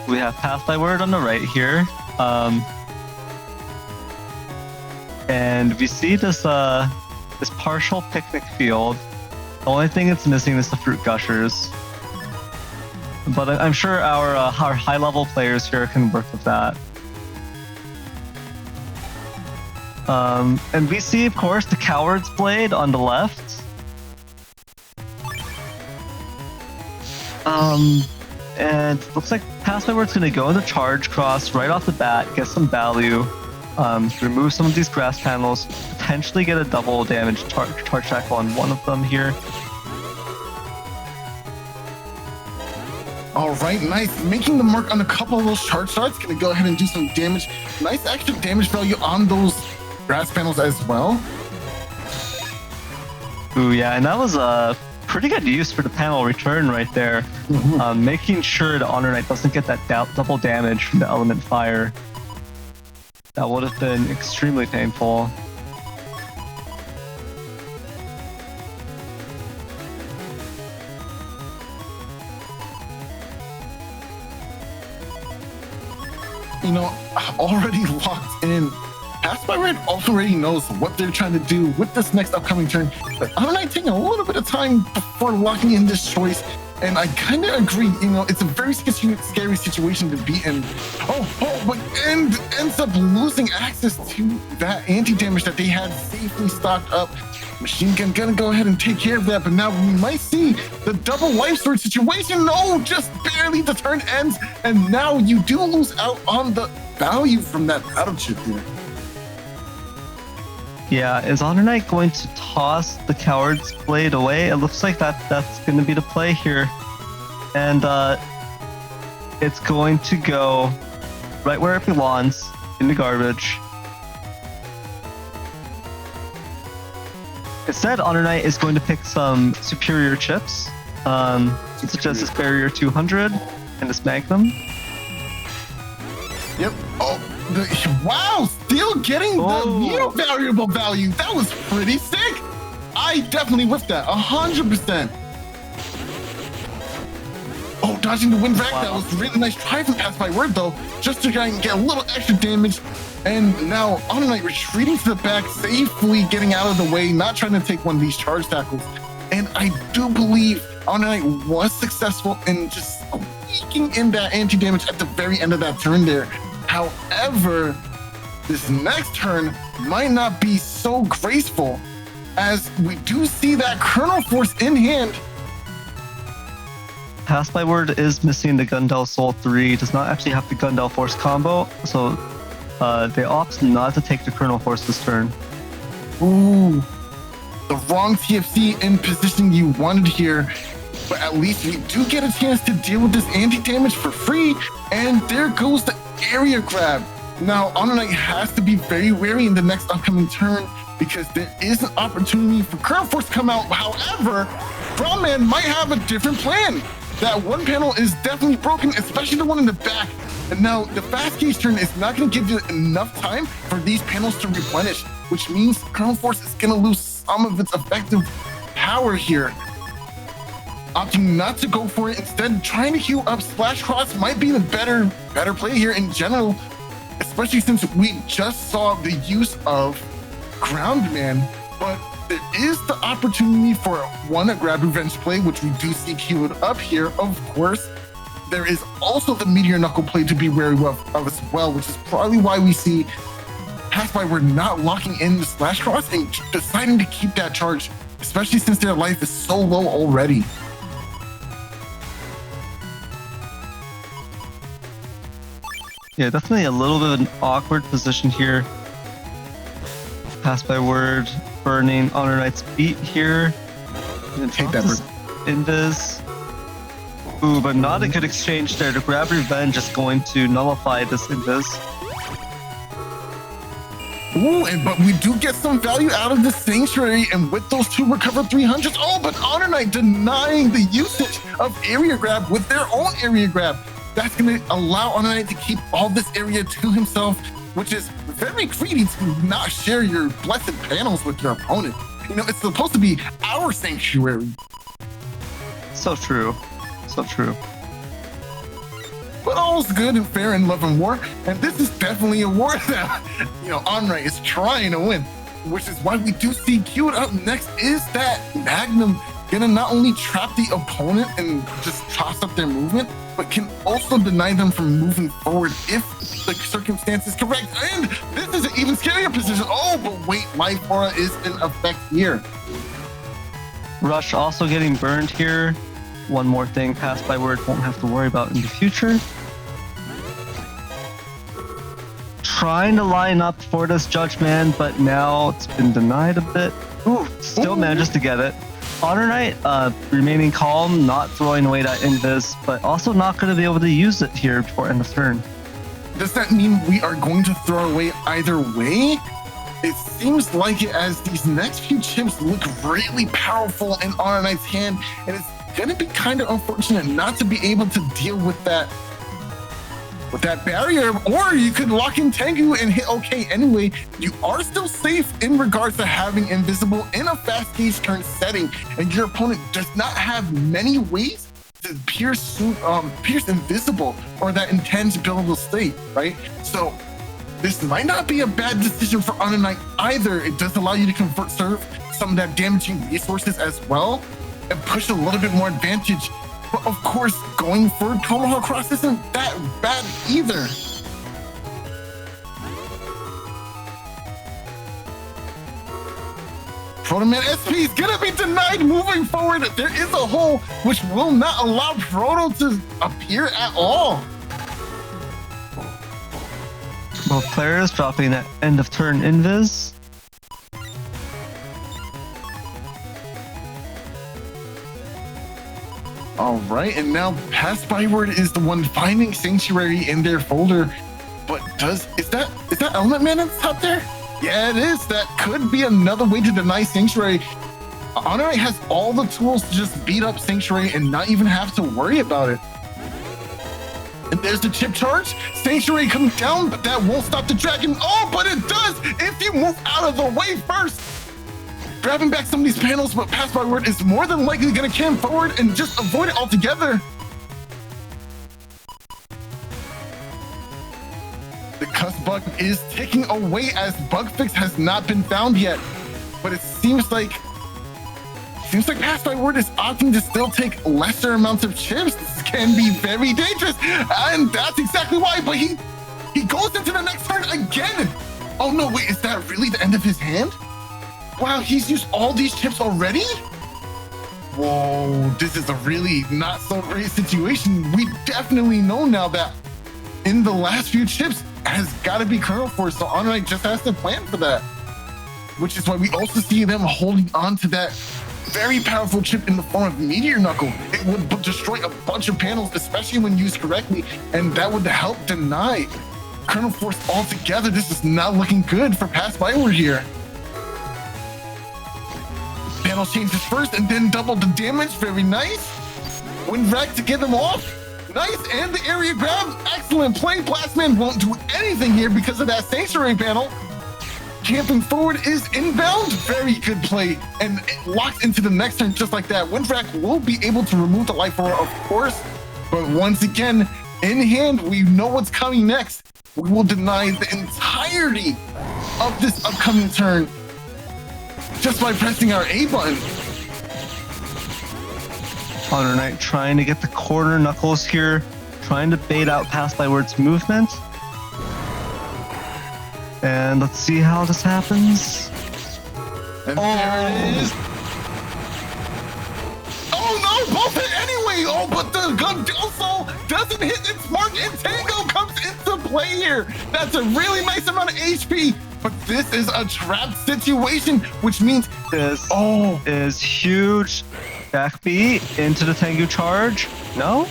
S2: We have Passbyword on the right here. And we see this partial picnic field. The only thing it's missing is the fruit gushers. But I'm sure our high-level players here can work with that. And we see, of course, the Coward's Blade on the left. And looks like Passbyword's going to go into Charge Cross right off the bat, get some value, remove some of these grass panels, potentially get a double damage charge tackle on one of them here.
S3: All right, nice. Making the mark on a couple of those charge shots. Going to go ahead and do some damage. Nice extra damage value on those grass panels as well.
S2: Ooh, yeah, and that was a pretty good use for the panel return right there. Making sure the HonorNite doesn't get that double damage from the element fire. That would have been extremely painful.
S3: You know, already locked in. Passbyword already knows what they're trying to do with this next upcoming turn, but HonorNite taking a little bit of time before locking in this choice, and I kind of agree. You know, it's a very scary situation to be in. But ends up losing access to that anti-damage that they had safely stocked up. Machine Gun gonna go ahead and take care of that, but now we might see the double life sword situation. No, just barely the turn ends, and now you do lose out on the value from that battle chip here.
S2: Yeah, is HonorNite going to toss the Coward's Blade away? It looks like that's going to be the play here. And it's going to go right where it belongs, in the garbage. Instead, HonorNite is going to pick some superior chips, such as this Barrier 200 and this Magnum.
S3: Yep. Wow, still getting the Neo variable value. That was pretty sick. I definitely whiffed that 100%. Oh, dodging the wind back. Wow. That was a really nice try from Passbyword though, just to try and get a little extra damage. And now HonorNite retreating to the back, safely getting out of the way, not trying to take one of these charge tackles. And I do believe HonorNite was successful in just sneaking in that anti-damage at the very end of that turn there. However, this next turn might not be so graceful, as we do see that Kernel Force in hand.
S2: Passbyword is missing the Gundel Soul 3, does not actually have the Gundel Force combo, so they opt not to take the Kernel Force this turn.
S3: Ooh, the wrong TFC in position you wanted here, but at least we do get a chance to deal with this anti-damage for free, and there goes the area grab. Now, HonorNite has to be very wary in the next upcoming turn because there is an opportunity for Colonel Force to come out. However, Brownman might have a different plan. That one panel is definitely broken, especially the one in the back. And now the fast case turn is not going to give you enough time for these panels to replenish, which means Colonel Force is going to lose some of its effective power here. Opting not to go for it, instead trying to heal up SoulXCross might be the better play here in general, especially since we just saw the use of Groundman. But there is the opportunity for a grab revenge play, which we do see queued up here. Of course, there is also the Meteor Knuckle play to be wary of as well, which is probably why we see Passbyword not locking in the SoulXCross and deciding to keep that charge, especially since their life is so low already.
S2: Yeah, definitely a little bit of an awkward position here. Passbyword burning HonorNite's beat here.
S3: Take that bird.
S2: Invis. Ooh, but not a good exchange there. The grab revenge is going to nullify this Invis.
S3: Ooh, but we do get some value out of the Sanctuary, and with those two recovered 300s. Oh, but HonorNite denying the usage of area grab with their own area grab. That's going to allow HonorNite to keep all this area to himself, which is very greedy to not share your blessed panels with your opponent. You know, it's supposed to be our Sanctuary.
S2: So true. So true.
S3: But all's good and fair in love and war, and this is definitely a war that, you know, HonorNite is trying to win, which is why we do see queued up next is that Magnum gonna not only trap the opponent and just toss up their movement, but can also deny them from moving forward if the circumstance is correct. And this is an even scarier position. Oh, but wait, Life Aura is in effect here.
S2: Rush also getting burned here. One more thing Passbyword won't have to worry about in the future. Trying to line up for this Judgment, but now it's been denied a bit. Ooh, still manages to get it. HonorNite remaining calm, not throwing away that Invis, but also not going to be able to use it here before end of turn.
S3: Does that mean we are going to throw away either way? It seems like it, as these next few chips look really powerful in HonorNite's hand, and it's going to be kind of unfortunate not to be able to deal with that barrier. Or you could lock in Tengu and hit okay anyway. You are still safe in regards to having invisible in a fast gauge turn setting, and your opponent does not have many ways to pierce invisible or that intense buildable state, right? So this might not be a bad decision for HonorNite either. It does allow you to convert serve some of that damaging resources as well and push a little bit more advantage. But of course, going for Tomahawk Cross isn't that bad either. Proto-Man SP is gonna be denied moving forward. There is a hole which will not allow Proto to appear at all.
S2: Both players dropping at end of turn Invis.
S3: All right, and now Passbyword is the one finding Sanctuary in their folder. But is that Element Man that's up there? Yeah, it is. That could be another way to deny Sanctuary. HonorNite has all the tools to just beat up Sanctuary and not even have to worry about it. And there's the chip charge. Sanctuary coming down, but that won't stop the dragon. Oh, but it does if you move out of the way first. Grabbing back some of these panels, but Passbyword is more than likely going to camp forward and just avoid it altogether. The cuss bug is ticking away as bug fix has not been found yet, but it seems like Passbyword is opting to still take lesser amounts of chips. This can be very dangerous, and that's exactly why. But he goes into the next turn again. Oh no, wait, is that really the end of his hand? Wow, he's used all these chips already? Whoa, this is a really not so great situation. We definitely know now that in the last few chips has got to be Colonel Force, so HonorNite just has to plan for that. Which is why we also see them holding on to that very powerful chip in the form of Meteor Knuckle. It would destroy a bunch of panels, especially when used correctly, and that would help deny Colonel Force all together. This is not looking good for Passbyword here. Panel changes first and then double the damage. Very nice. Windwreck to get them off. Nice. And the area grab. Excellent play. Blastman won't do anything here because of that Sanctuary panel. Camping forward is inbound. Very good play. And it locks into the next turn just like that. Windwreck will be able to remove the life aura, of course. But once again, in hand, we know what's coming next. We will deny the entirety of this upcoming turn just by pressing our A button.
S2: HonorNite trying to get the corner knuckles here, trying to bait out Passbyword's movement. And let's see how this happens.
S3: And there it is. Oh no, both hit anyway. Oh, but the gun also doesn't hit its mark, and Tango comes into play here. That's a really nice amount of HP, but this is a trapped situation, which means
S2: This is huge. Back B into the Tengu charge. No?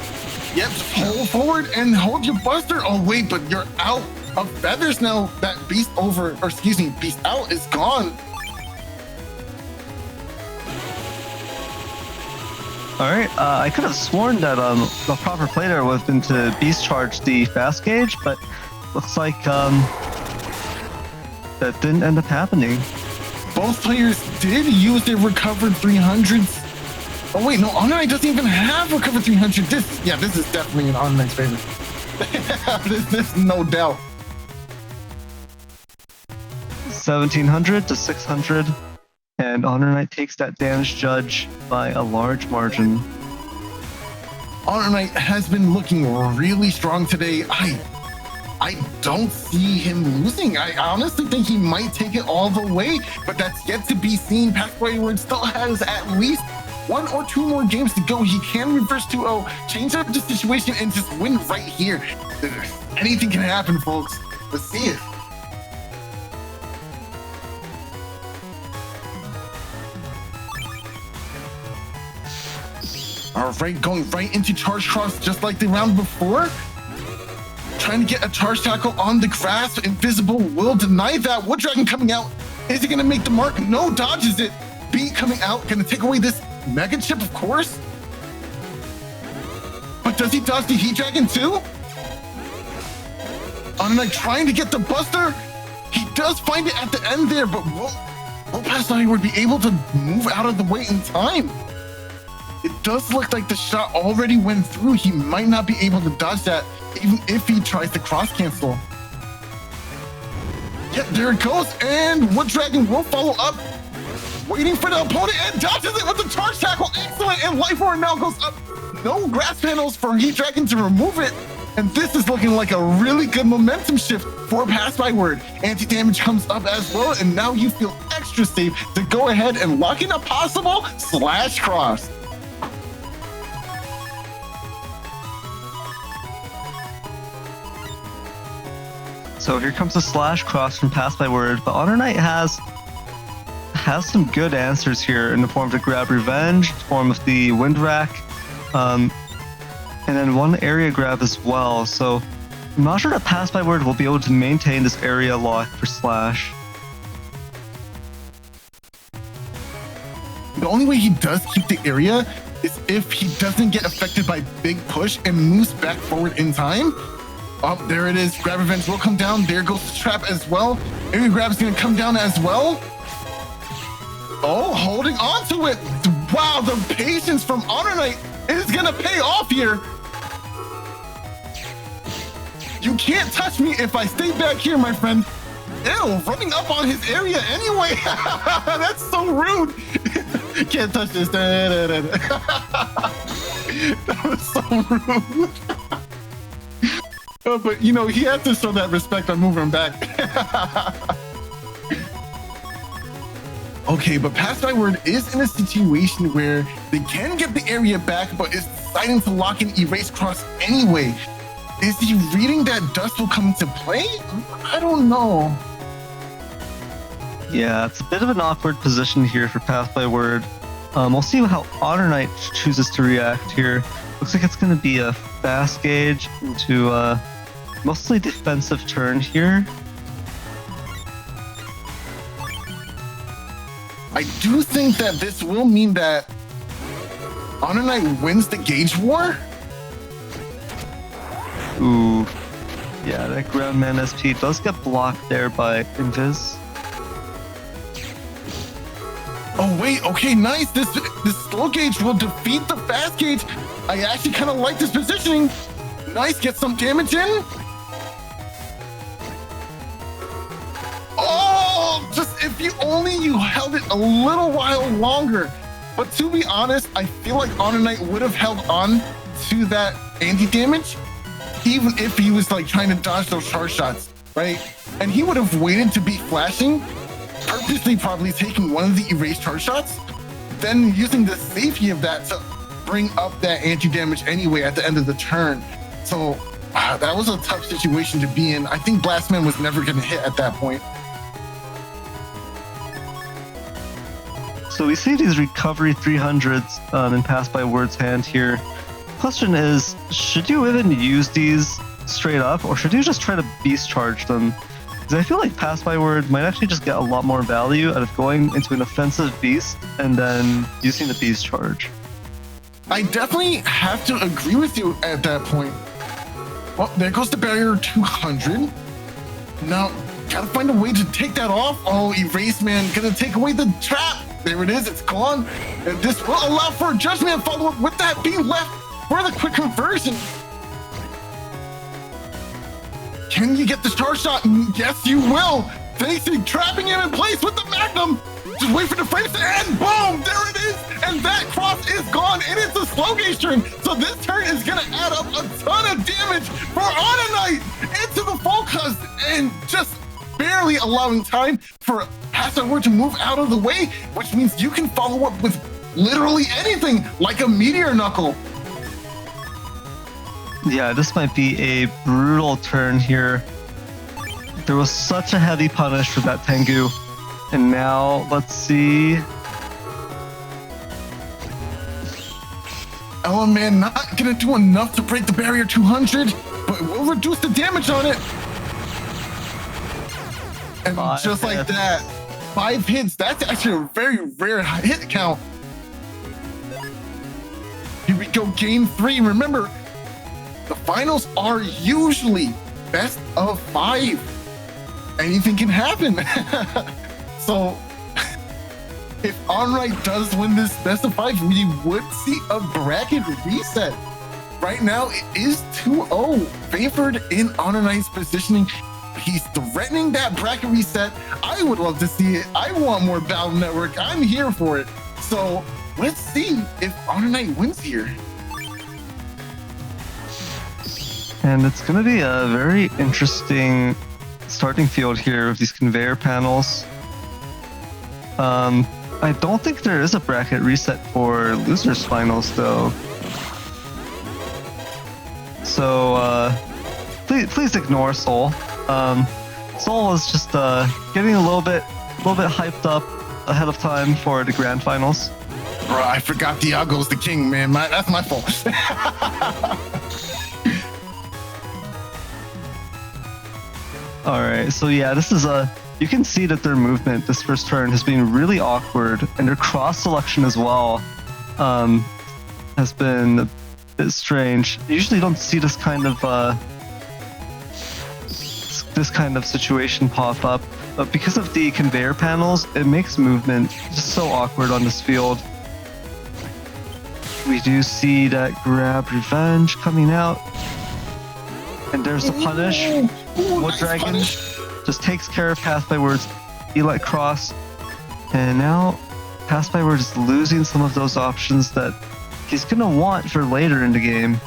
S3: Yep, just hold forward and hold your buster. Oh wait, but you're out of feathers now. That beast out is gone.
S2: Alright, I could have sworn that the proper play there would have been to beast charge the fast gauge, but looks like that didn't end up happening.
S3: Both players did use their recovered 300s. Oh wait, no, HonorNite doesn't even have recovered 300. This is definitely in HonorNite's favor. this no doubt.
S2: 1700 to 600, and HonorNite takes that damage judge by a large margin.
S3: HonorNite has been looking really strong today. I don't see him losing. I honestly think he might take it all the way, but that's yet to be seen. Passbyword still has at least 1 or 2 more games to go. He can reverse 2-0, change up the situation, and just win right here. Anything can happen, folks. Let's see it. All right, going right into charge cross just like the round before. Trying to get a charge tackle on the grass. Invisible will deny that. Wood Dragon coming out. Is he going to make the mark? No, dodges it. B coming out. Going to take away this Mega Chip, of course. But does he dodge the Heat Dragon too? HonorNite trying to get the Buster. He does find it at the end there, but will Passbyword be able to move out of the way in time? It does look like the shot already went through. He might not be able to dodge that, even if he tries to cross cancel. Yep, there it goes, and Wood Dragon will follow up, waiting for the opponent, and dodges it with the charge tackle. Excellent, and Life Orb now goes up. No grass panels for Heat Dragon to remove it, and this is looking like a really good momentum shift for Passbyword. Anti-damage comes up as well, and now you feel extra safe to go ahead and lock in a possible slash cross.
S2: So here comes a slash cross from Passbyword, but HonorNite has some good answers here in the form of the Grab Revenge, in the form of the Wind Rack, and then one area grab as well. So I'm not sure that Passbyword will be able to maintain this area lock for slash.
S3: The only way he does keep the area is if he doesn't get affected by big push and moves back forward in time. Oh, there it is. Grab Revenge will come down. There goes the trap as well. Area Grab is going to come down as well. Oh, holding on to it. Wow, the patience from HonorNite is going to pay off here. You can't touch me if I stay back here, my friend. Ew, running up on his area anyway. That's so rude. Can't touch this. That was so rude. Oh, but you know, he had to show that respect by moving back. Okay, but Passbyword is in a situation where they can get the area back, but is deciding to lock in Erase Cross anyway. Is he reading that Dust will come into play? I don't know.
S2: Yeah, it's a bit of an awkward position here for Passbyword. We'll see how HonorNite chooses to react here. Looks like it's going to be a fast gauge into mostly defensive turn here.
S3: I do think that this will mean that HonorNite wins the gauge war.
S2: Ooh. Yeah, that ground man SP does get blocked there by Invis.
S3: Oh wait, okay, nice. This slow gauge will defeat the fast gauge. I actually kind of like this positioning. Nice, get some damage in. Oh, just if you held it a little while longer. But to be honest, I feel like HonorNite would have held on to that anti-damage, even if he was like trying to dodge those charge shots, right? And he would have waited to be flashing, purposely probably taking one of the erase charge shots, then using the safety of that to bring up that anti-damage anyway at the end of the turn. So that was a tough situation to be in. I think Blastman was never going to hit at that point.
S2: So we see these recovery 300s in Passbyword's hand here. Question is, should you even use these straight up, or should you just try to beast charge them? Because I feel like Passbyword might actually just get a lot more value out of going into an offensive beast and then using the beast charge.
S3: I definitely have to agree with you at that point. Well, there goes the barrier 200. Now, gotta find a way to take that off. Oh, Erase Man gonna take away the trap. There it is, it's gone. And this will allow for a Judgment follow-up with that being left for the quick conversion. Can you get the charge shot? Yes, you will. Facing, trapping him in place with the Magnum. Just wait for the frames to end. Boom, there it is. And that cross is gone. It is a slow gauge turn. So this turn is gonna add up a ton of damage for HonorNite into the focus and just barely allowing time for Passbyword to move out of the way, which means you can follow up with literally anything like a meteor knuckle.
S2: Yeah, this might be a brutal turn here. There was such a heavy punish for that Tengu. And now, let's see.
S3: Oh man, not gonna do enough to break the barrier 200, but it will reduce the damage on it. And just like that, 5 hits, that's actually a very rare hit count. Here we go, game 3. Remember, the finals are usually best of 5. Anything can happen. So, if HonorNite does win this best of 5, we would see a bracket reset. Right now, it is 2-0, favored in HonorNite's positioning. He's threatening that bracket reset. I would love to see it. I want more Battle Network. I'm here for it. So let's see if HonorNite wins here.
S2: And it's going to be a very interesting starting field here with these conveyor panels. I don't think there is a bracket reset for losers finals though. So please ignore Soul. Soul is just getting a little bit hyped up ahead of time for the grand finals.
S3: Bro, I forgot Thiago's the king, man. That's my fault.
S2: All right, so yeah, this is you can see that their movement this first turn has been really awkward, and their cross selection as well has been a bit strange. You usually don't see this kind of situation pop up, but because of the conveyor panels, it makes movement just so awkward on this field. We do see that grab revenge coming out, and there's the punish. Wood Dragon just takes care of Passbyword's Elite Cross, and now Passbyword is losing some of those options that he's gonna want for later in the game.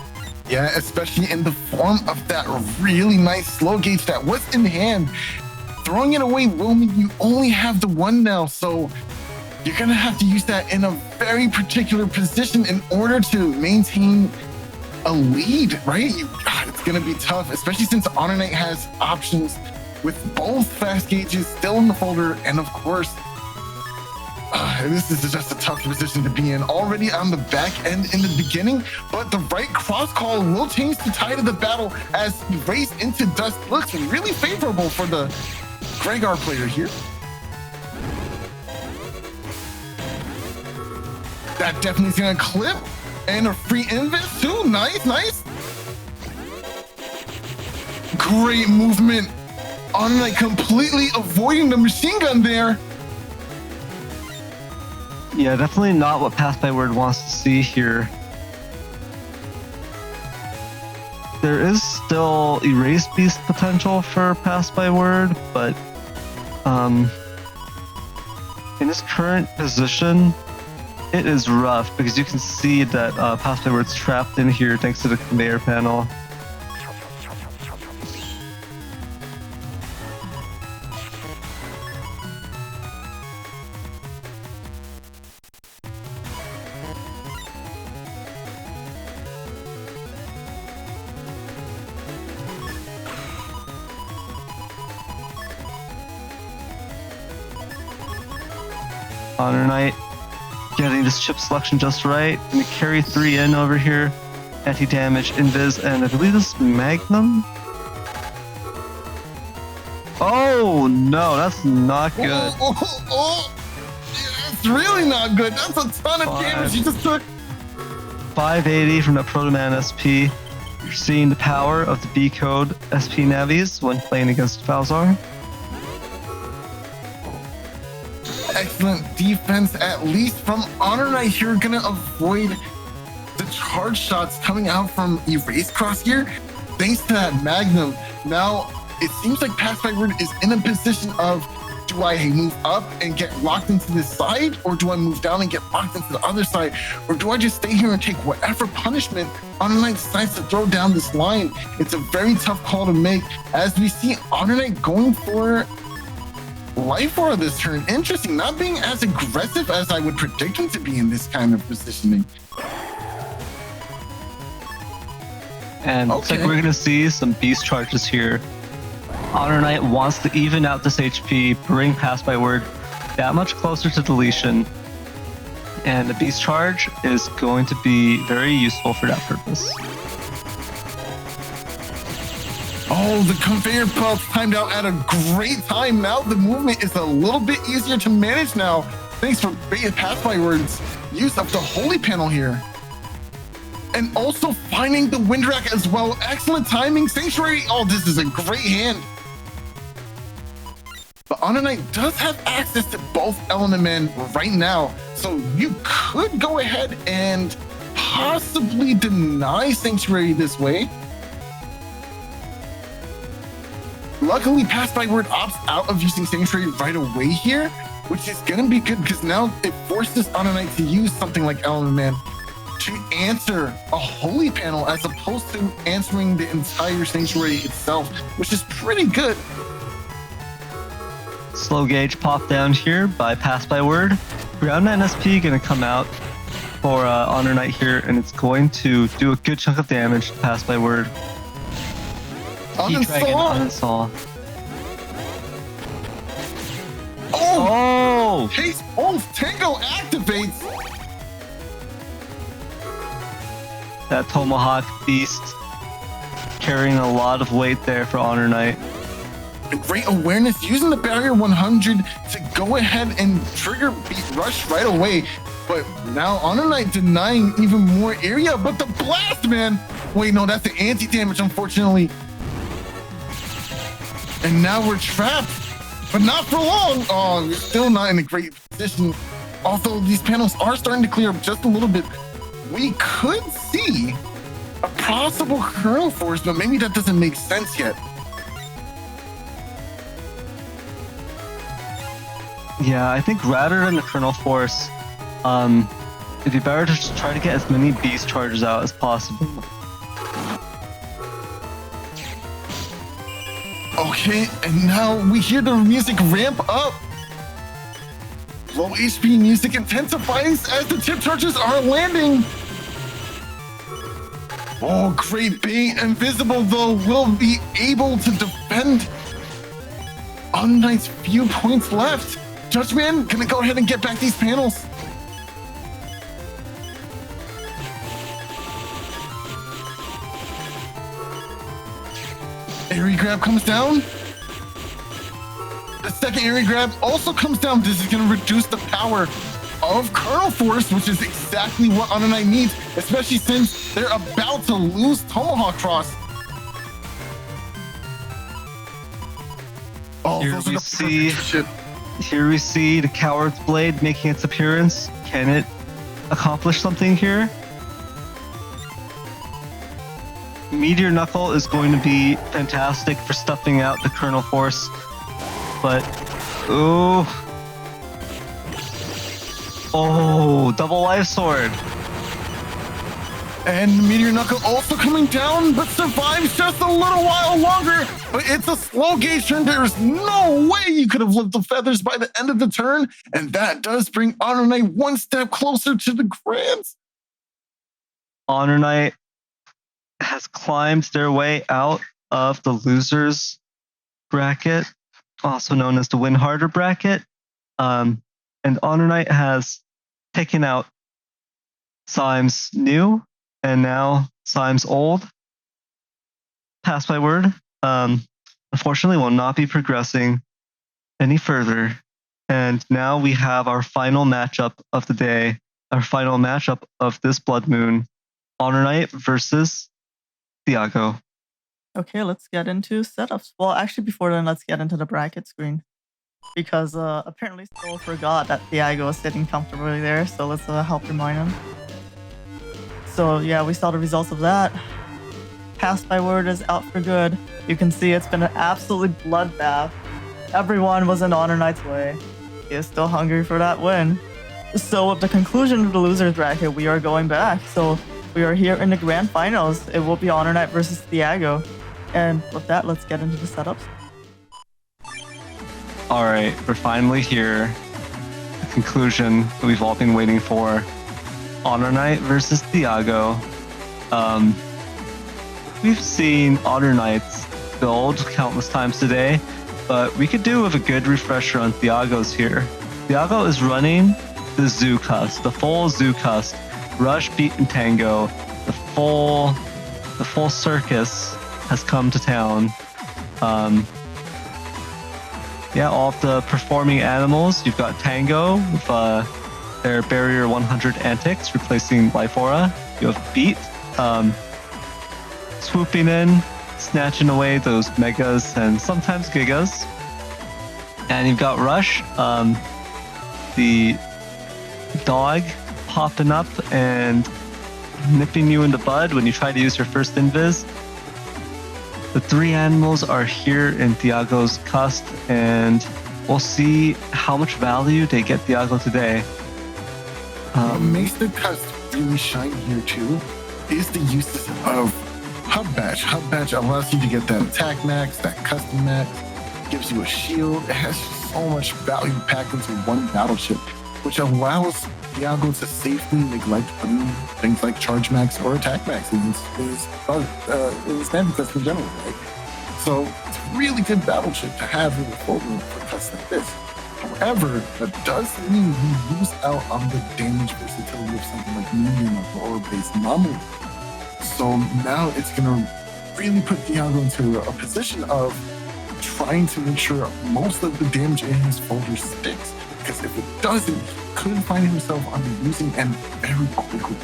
S3: Yeah, especially in the form of that really nice slow gauge that was in hand. Throwing it away will mean you only have the one now, so you're gonna have to use that in a very particular position in order to maintain a lead, right? It's gonna be tough, especially since HonorNite has options with both fast gauges still in the folder, and of course, This is just a tough position to be in. Already on the back end in the beginning, but the right cross call will change the tide of the battle as he race into dust. Looks really favorable for the Gregar player here. That definitely is gonna clip. And a free invis too. Nice. Great movement. HonorNite completely avoiding the machine gun there.
S2: Yeah, definitely not what Passbyword wants to see here. There is still Erase Beast potential for Passbyword, but in his current position, it is rough because you can see that Passbyword's trapped in here thanks to the conveyor panel. HonorNite getting this chip selection just right. Gonna carry 3 in over here. Anti-damage, invis, and I believe this is Magnum. Oh no, that's not good.
S3: Oh. Yeah, it's really not good. That's a ton of damage you just took.
S2: 580 from that Protoman SP. You're seeing the power of the B code SP navies when playing against Falzar.
S3: Excellent defense, at least from HonorNite here. Gonna avoid the charge shots coming out from osiahene here. Thanks to that Magnum. Now, it seems like Passbyword is in a position of, do I move up and get locked into this side? Or do I move down and get locked into the other side? Or do I just stay here and take whatever punishment HonorNite decides to throw down this line? It's a very tough call to make, as we see HonorNite going for life orb this turn. Interesting, not being as aggressive as I would predict him to be in this kind of positioning.
S2: And looks like we're gonna see some beast charges here. HonorNite wants to even out this HP, bring Passbyword that much closer to deletion. And the beast charge is going to be very useful for that purpose.
S3: Oh, the conveyor belt timed out at a great time. Now the movement is a little bit easier to manage now. Thanks for Passbyword's use of the holy panel here. And also finding the wind rack as well. Excellent timing. Sanctuary. Oh, this is a great hand. But HonorNite does have access to both Element Man right now. So you could go ahead and possibly deny Sanctuary this way. Luckily, Passbyword opts out of using Sanctuary right away here, which is going to be good because now it forces HonorNite to use something like Element Man to answer a holy panel as opposed to answering the entire Sanctuary itself, which is pretty good.
S2: Slow gauge pop down here by Passbyword. Ground 9 SP going to come out for HonorNite here, and it's going to do a good chunk of damage to Passbyword. Uninstall.
S3: Oh! Haste Pulse Tango activates!
S2: That Tomahawk Beast carrying a lot of weight there for HonorNite.
S3: Great awareness, using the barrier 100 to go ahead and trigger Beast Rush right away. But now HonorNite denying even more area, but the blast, man! Wait, no, that's the anti-damage, unfortunately. And now we're trapped, but not for long. Oh, we're still not in a great position. Although these panels are starting to clear up just a little bit, we could see a possible Kernel Force, but maybe that doesn't make sense yet.
S2: Yeah, I think rather than the Kernel Force, it'd be better to just try to get as many beast charges out as possible.
S3: Okay, and now we hear the music ramp up. Low HP music intensifies as the tip charges are landing. Oh, great bait. Invisible, though, will be able to defend HonorNite's few points left. Judgeman, gonna go ahead and get back these panels. Airy grab comes down. The second airy grab also comes down. This is gonna reduce the power of Colonel Force, which is exactly what HonorNite needs, especially since they're about to lose Tomahawk Cross. Oh,
S2: Here
S3: those are
S2: we
S3: the
S2: see-
S3: perfect shit.
S2: Here we see the Coward's Blade making its appearance. Can it accomplish something here? Meteor Knuckle is going to be fantastic for stuffing out the Colonel Force, but oh, double life sword.
S3: And the Meteor Knuckle also coming down, but survives just a little while longer. But it's a slow gauge turn. There's no way you could have lived the feathers by the end of the turn. And that does bring HonorNite one step closer to the grands.
S2: HonorNite has climbed their way out of the losers bracket, also known as the win harder bracket. And HonorNite has taken out Symes new and now Symes old. Passbyword, unfortunately, will not be progressing any further. And now we have our final matchup of the day, our final matchup of this Blood Moon, HonorNite versus Thiago.
S1: Okay, let's get into setups. Well, actually, before then, let's get into the bracket screen. Because apparently Soul forgot that Thiago was sitting comfortably there, so let's help remind him. So yeah, we saw the results of that. Passbyword is out for good. You can see it's been an absolute bloodbath. Everyone was in HonorNite's way. He is still hungry for that win. So with the conclusion of the losers bracket, we are going back. So we are here in the grand finals. It will be HonorNite versus Thiago. And with that, let's get into the setups.
S2: All right, we're finally here. The conclusion that we've all been waiting for. HonorNite versus Thiago. We've seen HonorNite's build countless times today, but we could do with a good refresher on Thiago's here. Thiago is running the Zoo Cust, the full Zoo Cust, Rush, Beat, and Tango. The full circus has come to town. Yeah, all of the performing animals. You've got Tango with their Barrier 100 antics, replacing Life Aura. You have Beat, swooping in, snatching away those Megas and sometimes Gigas. And you've got Rush, the dog popping up and nipping you in the bud when you try to use your first invis. The three animals are here in Thiago's cust, and we'll see how much value they get Thiago today.
S3: What makes the cust really shine here too is the uses of Hub Badge. Hub Badge allows you to get that attack max, that custom max, gives you a shield. It has so much value packed into one battleship, which allows Thiago to safely neglect putting things like charge max or attack max in his standard cust in general, right? So it's a really good battleship to have in the folder for custs like this. However, that does mean you lose out on the damage versatility of something like medium or base anomaly. So now it's going to really put Thiago into a position of trying to make sure most of the damage in his folder sticks. Because if it doesn't, he could find himself on the losing end very quickly.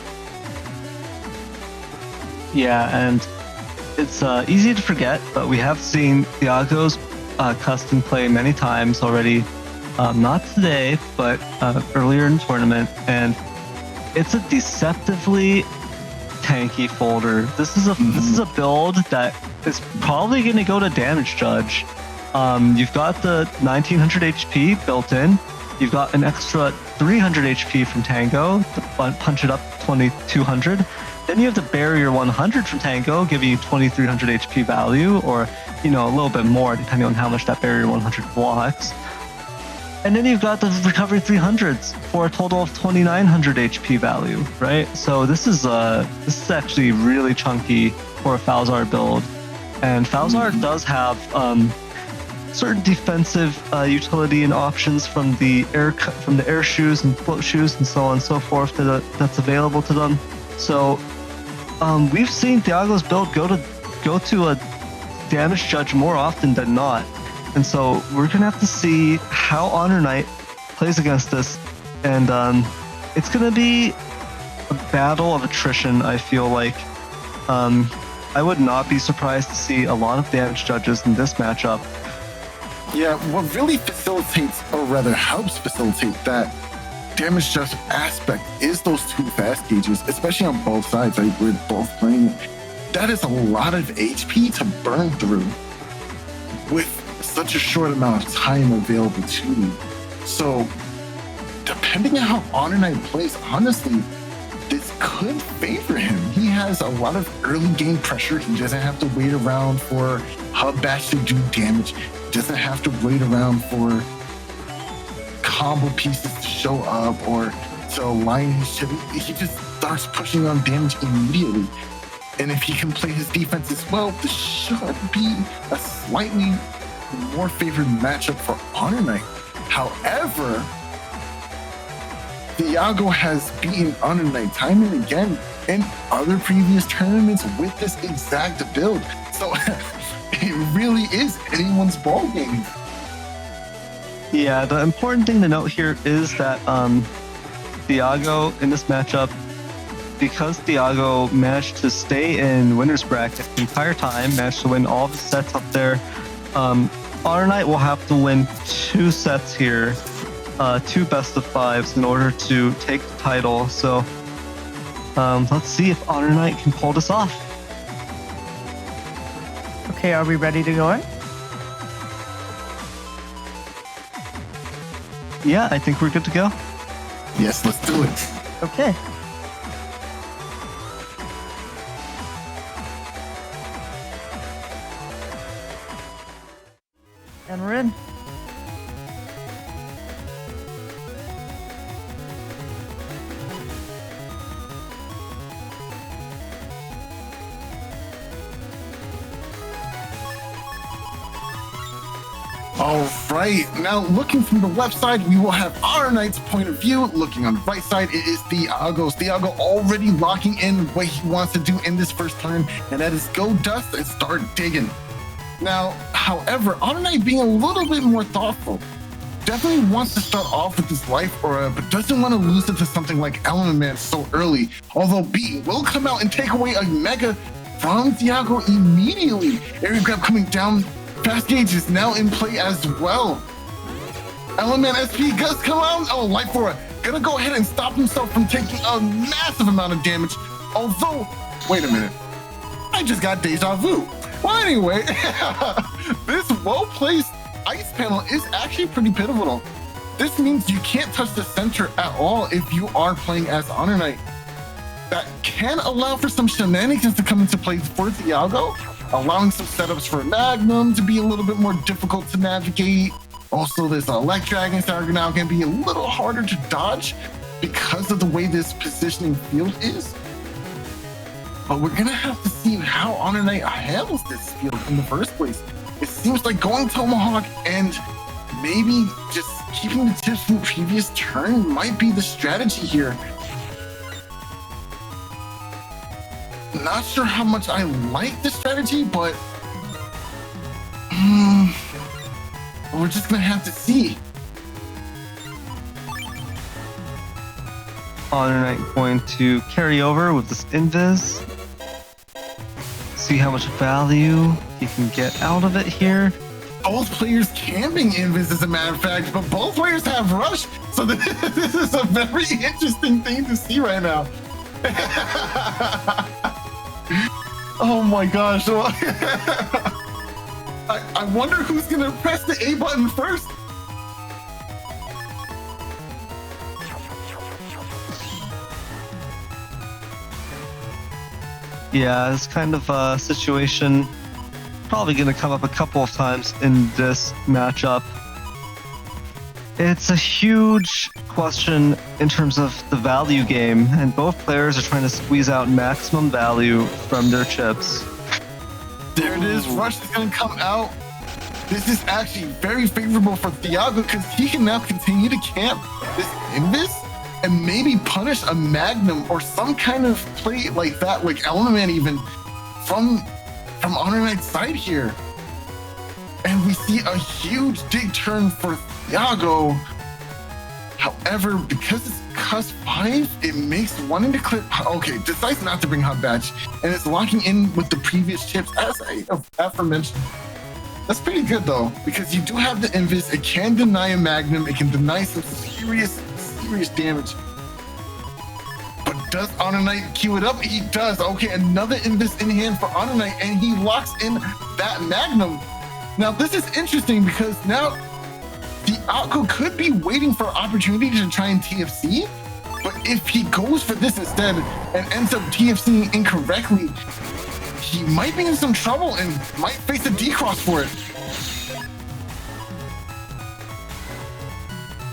S2: Yeah, and it's easy to forget, but we have seen Thiago's custom play many times already. Not today, but earlier in the tournament, and it's a deceptively tanky folder. This is a build that is probably going to go to damage judge. You've got the 1900 HP built in. You've got an extra 300 HP from Tango to punch it up 2200. Then you have the Barrier 100 from Tango, giving you 2300 HP value, or a little bit more depending on how much that Barrier 100 blocks. And then you've got the Recovery 300s for a total of 2900 HP value, right? So this is actually really chunky for a Falzar build. And Falzar does have certain defensive utility and options from the air shoes and float shoes and so on and so forth that's available to them. So we've seen Thiago's build go to a damage judge more often than not, and so we're gonna have to see how HonorNite plays against this, and it's gonna be a battle of attrition. I feel like I would not be surprised to see a lot of damage judges in this matchup.
S3: Yeah, what really facilitates, or rather helps facilitate that damage judge aspect is those two fast gauges, especially on both sides. Like we're both playing it. That is a lot of HP to burn through with such a short amount of time available to you. So, depending on how HonorNite plays, honestly, this could favor him. He has a lot of early game pressure. He doesn't have to wait around for Hub Bash to do damage. He doesn't have to wait around for combo pieces to show up or to align his shit. He just starts pushing on damage immediately. And if he can play his defense as well, this should be a slightly more favored matchup for HonorNite. However, Thiago has beaten HonorNite time and again in other previous tournaments with this exact build. So it really is anyone's ballgame.
S2: Yeah, the important thing to note here is that Thiago in this matchup, because Thiago managed to stay in winner's bracket the entire time, managed to win all the sets up there, HonorNite will have to win 2 sets here, 2 best of 5s in order to take the title. So let's see if HonorNite can pull this off.
S1: Okay, are we ready to go in?
S2: Yeah, I think we're good to go.
S3: Yes, let's do it.
S1: Okay. And we're in.
S3: All right, now looking from the left side, we will have HonorNite's point of view. Looking on the right side, it is Thiago's. Thiago already locking in what he wants to do in this first turn, and that is go dust and start digging. Now, however, HonorNite being a little bit more thoughtful, definitely wants to start off with his life aura, but doesn't want to lose it to something like Element Man so early. Although Beat will come out and take away a mega from Thiago immediately. Area grab coming down. Fast gauge is now in play as well. Element SP does come out. Oh, Life Aura gonna go ahead and stop himself from taking a massive amount of damage. Although, wait a minute, I just got deja vu. Well, anyway, this well-placed ice panel is actually pretty pivotal. This means you can't touch the center at all if you are playing as HonorNite. That can allow for some shenanigans to come into play for Thiago, allowing some setups for Magnum to be a little bit more difficult to navigate. Also, there's Elect Dragons that are now going to be a little harder to dodge because of the way this positioning field is. But we're going to have to see how HonorNite handles this field in the first place. It seems like going Tomahawk and maybe just keeping the tips from the previous turn might be the strategy here. Not sure how much I like this strategy, but we're just gonna have to see.
S2: HonorNite going to carry over with this Invis. See how much value he can get out of it here.
S3: Both players camping Invis, as a matter of fact, but both players have Rush, so this is a very interesting thing to see right now. Oh my gosh. I wonder who's gonna press the A button first.
S2: Yeah, this kind of situation probably gonna come up a couple of times in this matchup. It's a huge question in terms of the value game, and both players are trying to squeeze out maximum value from their chips.
S3: There it is. Rush is going to come out. this is actually very favorable for Thiago because he can now continue to camp this Invis and maybe punish a Magnum or some kind of play like that, like Element even from HonorNite's side here. And we see a huge dig turn for Thiago. However, because it's Cuss 5, it makes wanting to clip. Okay, decides not to bring Hub Badge, and it's locking in with the previous chips, as I aforementioned. That's pretty good though, because you do have the Invis. It can deny a Magnum. It can deny some serious damage. But does HonorNite queue it up? He does. Okay, another Invis in hand for HonorNite, and he locks in that Magnum. Now this is interesting because now Thiago could be waiting for an opportunity to try and TFC, but if he goes for this instead and ends up TFCing incorrectly, he might be in some trouble and might face a decross for it.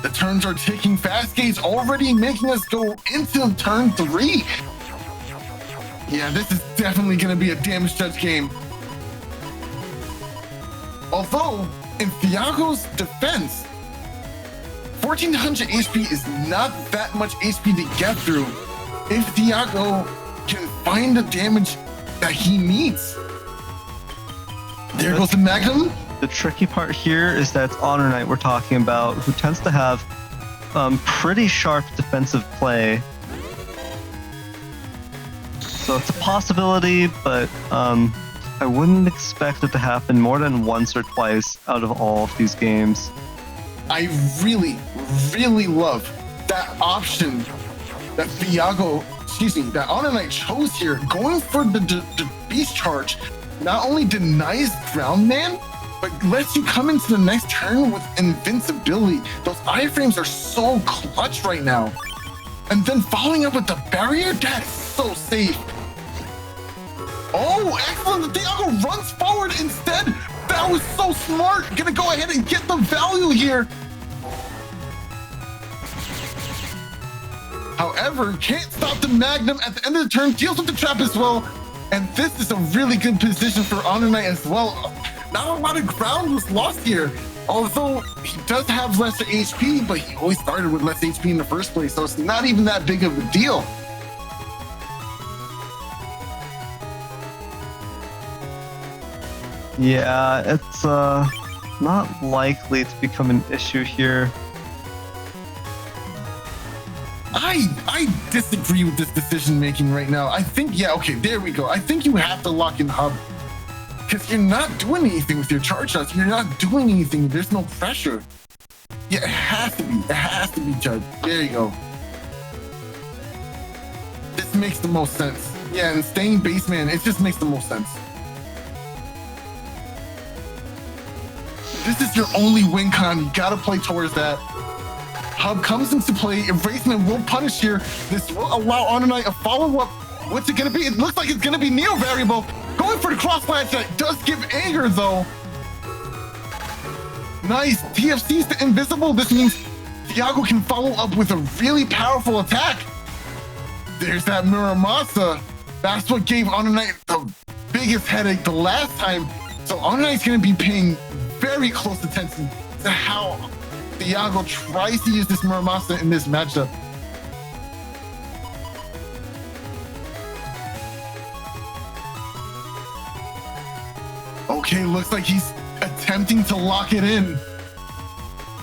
S3: The turns are ticking fast, Gage, already making us go into turn 3. Yeah, this is definitely going to be a damage judge game. Although, in Thiago's defense, 1400 HP is not that much HP to get through if Thiago can find the damage that he needs. There goes the Magnum.
S2: The tricky part here is that it's HonorNite we're talking about, who tends to have pretty sharp defensive play. So it's a possibility, but I wouldn't expect it to happen more than once or twice out of all of these games.
S3: I really love that option that that HonorNite chose here, going for the Beast Charge. Not only denies Ground Man, but lets you come into the next turn with invincibility. Those iframes are so clutch right now. And then following up with the barrier, that's so safe. Oh, excellent. Thiago runs forward instead. That was so smart. Gonna go ahead and get the value here. However, can't stop the Magnum at the end of the turn, deals with the trap as well. And this is a really good position for HonorNite as well. Not a lot of ground was lost here. Although he does have lesser HP, but he always started with less HP in the first place, so it's not even that big of a deal.
S2: Yeah, it's not likely to become an issue here.
S3: I disagree with this decision making right now. I think, yeah, okay, there we go. I think you have to lock in Hub because you're not doing anything with your charge shots. You're not doing anything. There's no pressure. Yeah, it has to be. It has to be judged. There you go. This makes the most sense. Yeah, and staying baseman, it just makes the most sense. This is your only win con. You gotta play towards that. Hub comes into play. Erasement will punish here. This will allow HonorNite a follow-up. What's it gonna be? It looks like it's gonna be Neo variable. Going for the cross flash that does give anger though. Nice. TFC's the invisible. This means Thiago can follow up with a really powerful attack. There's that Muramasa. That's what gave HonorNite the biggest headache the last time. So HonorNite's gonna be paying very close attention to how Thiago tries to use this Muramasa in this matchup. Okay, looks like he's attempting to lock it in.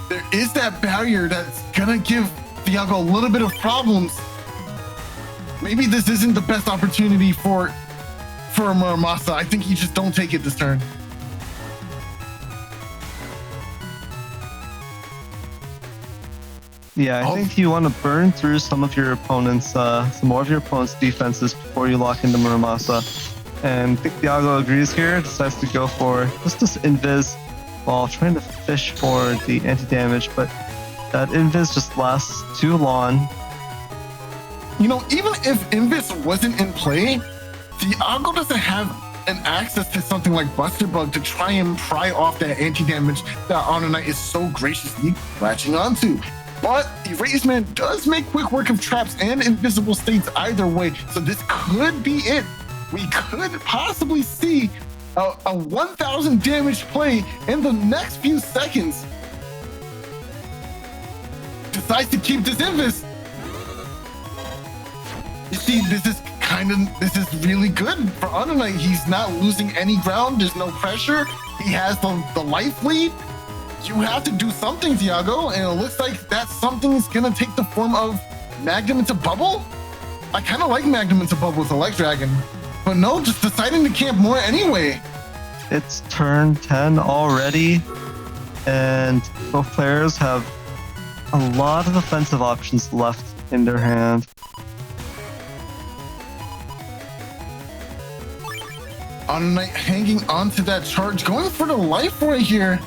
S3: There is that barrier that's gonna give Thiago a little bit of problems. Maybe this isn't the best opportunity for a Muramasa. I think you just don't take it this turn.
S2: Yeah, I think you want to burn through some of your opponents, some more of your opponent's defenses before you lock into Muramasa. And I think Thiago agrees here, decides to go for just this invis while trying to fish for the anti-damage, but that invis just lasts too long.
S3: You know, even if invis wasn't in play, Thiago doesn't have an access to something like Buster Bug to try and pry off that anti-damage that HonorNite is so graciously latching onto. But Erasement does make quick work of traps and invisible states either way, so this could be it. We could possibly see a 1,000 damage play in the next few seconds. Decides to keep this invis. You see, this is really good for HonorNite. He's not losing any ground. There's no pressure. He has the life lead. You have to do something, Thiago, and it looks like that something is gonna take the form of Magnum into Bubble. I kind of like Magnum into Bubble with Elect Dragon, but no, just deciding to camp more anyway.
S2: It's turn 10 already, and both players have a lot of offensive options left in their hand.
S3: HonorNite hanging onto that charge, going for the life right here.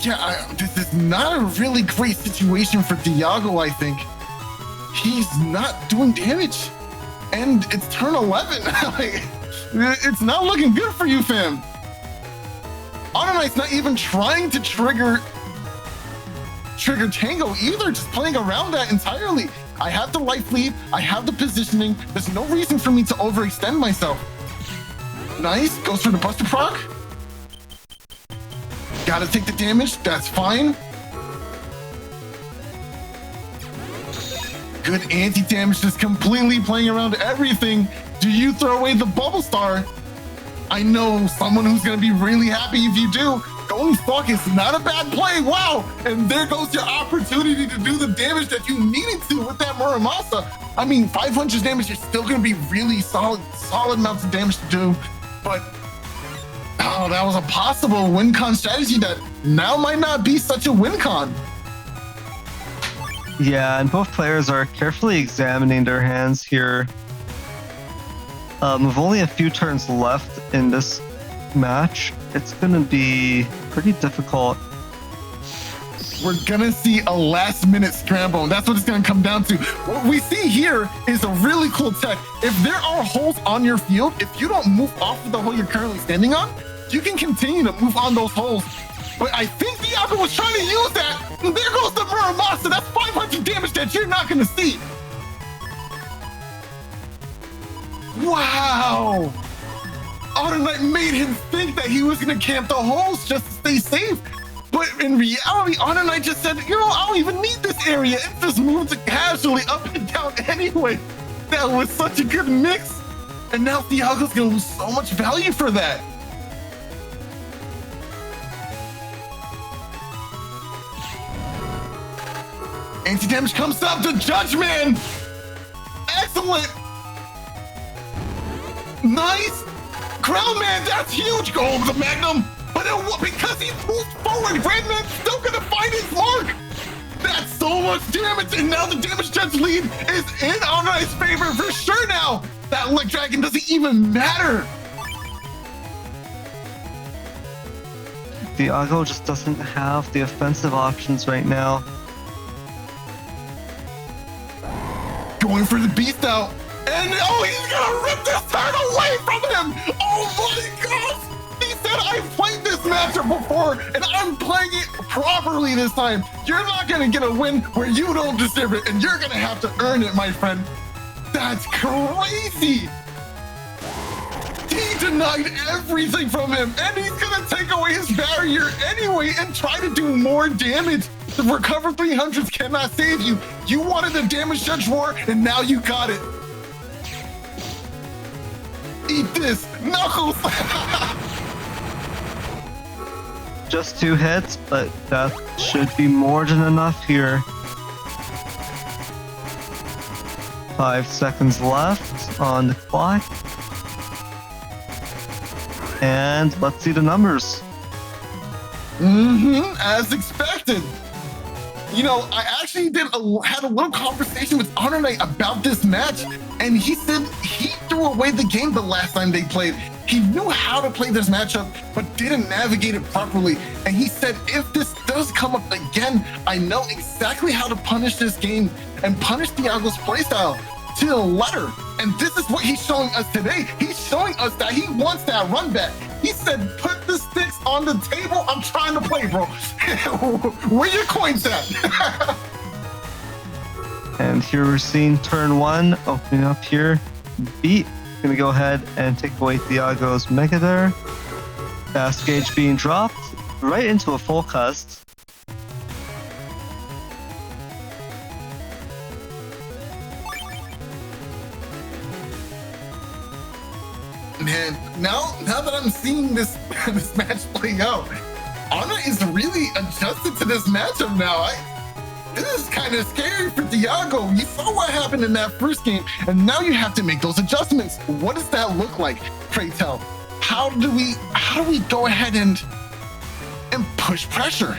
S3: Yeah, this is not a really great situation for Thiago, I think. He's not doing damage, and it's turn 11. Like, it's not looking good for you, fam. HonorNite's not even trying to trigger Tango either, just playing around that entirely. I have the life lead, I have the positioning, there's no reason for me to overextend myself. Nice, goes for the Buster proc. Gotta take the damage, that's fine. Good anti-damage, just completely playing around everything. Do you throw away the Bubble Star? I know someone who's gonna be really happy if you do. Going Stalk is not a bad play, wow! And there goes your opportunity to do the damage that you needed to with that Muramasa. I mean, 500 damage, you're still gonna be really solid amounts of damage to do, but oh, that was a possible win con strategy that now might not be such a win con.
S2: Yeah, and both players are carefully examining their hands here. With only a few turns left in this match, it's gonna be pretty difficult.
S3: We're gonna see a last-minute scramble, and that's what it's gonna come down to. What we see here is a really cool tech. If there are holes on your field, if you don't move off of the hole you're currently standing on, you can continue to move on those holes. But I think Thiago was trying to use that. And there goes the Muramasa. That's 500 damage that you're not gonna see. Wow! HonorNite made him think that he was gonna camp the holes just to stay safe. But in reality, HonorNite just said, you know, I don't even need this area. It just moves casually up and down anyway. That was such a good mix. And now Thiago's gonna lose so much value for that. Anti-damage comes up to Judgment. Excellent. Nice. Crown Man, that's huge. Go over the Magnum. But because he moved forward, Grandman's still gonna find his mark. That's so much damage, and now the damage judge lead is in HonorNite's favor for sure now. That Elect Dragon doesn't even matter.
S2: Thiago just doesn't have the offensive options right now.
S3: Going for the beast out. And oh, he's gonna rip this turn away from him. Oh my gosh. He said, I've played this matchup before, and I'm playing it properly this time. You're not gonna get a win where you don't deserve it, and you're gonna have to earn it, my friend. That's crazy. He denied everything from him, and he's gonna take away his barrier anyway and try to do more damage. The recover 300s cannot save you. You wanted the damage judge war, and now you got it. Eat this, Knuckles.
S2: Just 2 hits, but that should be more than enough here. 5 seconds left on the clock. And let's see the numbers.
S3: As expected. You know, I actually had a little conversation with HonorNite about this match, and he said he threw away the game the last time they played. He knew how to play this matchup, but didn't navigate it properly. And he said, if this does come up again, I know exactly how to punish this game and punish Thiago's playstyle to the letter. And this is what he's showing us today. He's showing us that he wants that run back. He said, put the sticks on the table. I'm trying to play, bro. Where your coins at?
S2: And here we're seeing turn 1 opening up here. Beat Gonna go ahead and take away Thiago's Mega there. Fast Gauge being dropped right into a full cast.
S3: Man, now that I'm seeing this this match play out, Honor is really adjusted to this matchup now. This is kind of scary for Thiago. You saw what happened in that first game, and now you have to make those adjustments. What does that look like? Pray tell. How do we go ahead and push pressure?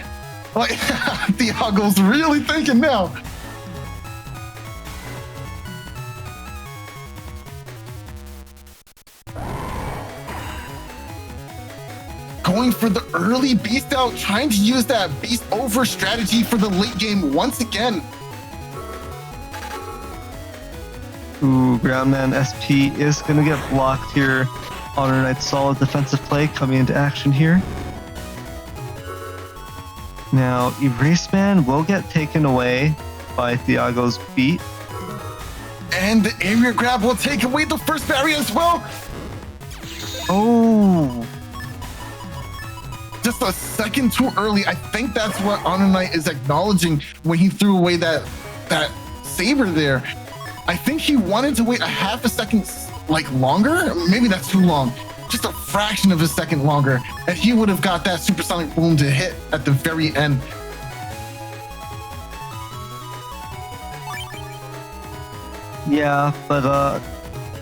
S3: Like Thiago's really thinking now. Going for the early beast out, trying to use that beast over strategy for the late game once again.
S2: Ooh, Groundman SP is going to get blocked here. HonorNite's solid defensive play coming into action here. Now, Erase Man will get taken away by Thiago's beat.
S3: And the area grab will take away the first barrier as well.
S2: Oh!
S3: Just a second too early. I think that's what HonorNite is acknowledging when he threw away that saber there. I think he wanted to wait a half a second longer. Maybe that's too long. Just a fraction of a second longer, and he would have got that supersonic boom to hit at the very end.
S2: Yeah, but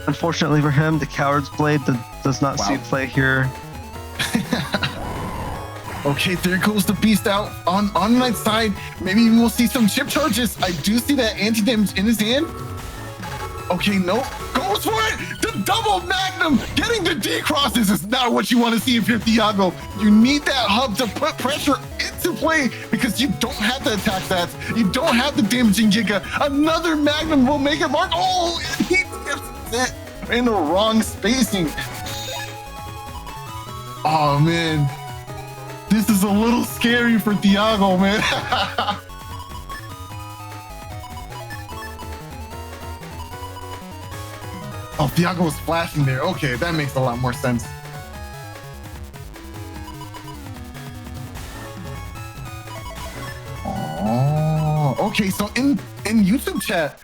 S2: unfortunately for him, the Coward's Blade does not see play here.
S3: Okay, there goes the beast out on HonorNite's side. Maybe we'll see some chip charges. I do see that anti-damage in his hand. Okay, no, goes for it. The double magnum, getting the D crosses is not what you want to see if you're Thiago. You need that hub to put pressure into play because you don't have the attack stats. You don't have the damaging Giga. Another magnum will make it mark. Oh, and he gets it in the wrong spacing. Oh man. This is a little scary for Thiago, man. Oh, Thiago was flashing there. Okay, that makes a lot more sense. Oh, okay. So in YouTube chat,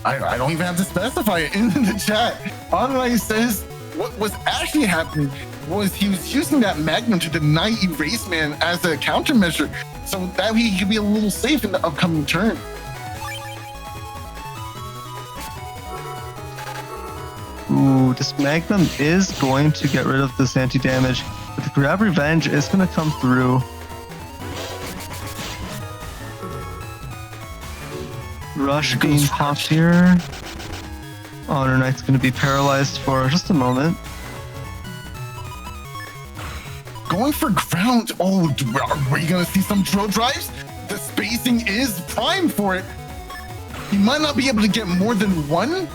S3: I don't even have to specify it in the chat. HonorNite says what was actually happening was he was using that magnum to deny Erase Man as a countermeasure, so that he could be a little safe in the upcoming turn.
S2: Ooh, this magnum is going to get rid of this anti-damage, but the grab revenge is going to come through. Rush being popped here. HonorNite's going to be paralyzed for just a moment.
S3: Going for ground. Oh, are you going to see some drill drives? The spacing is prime for it. You might not be able to get more than one,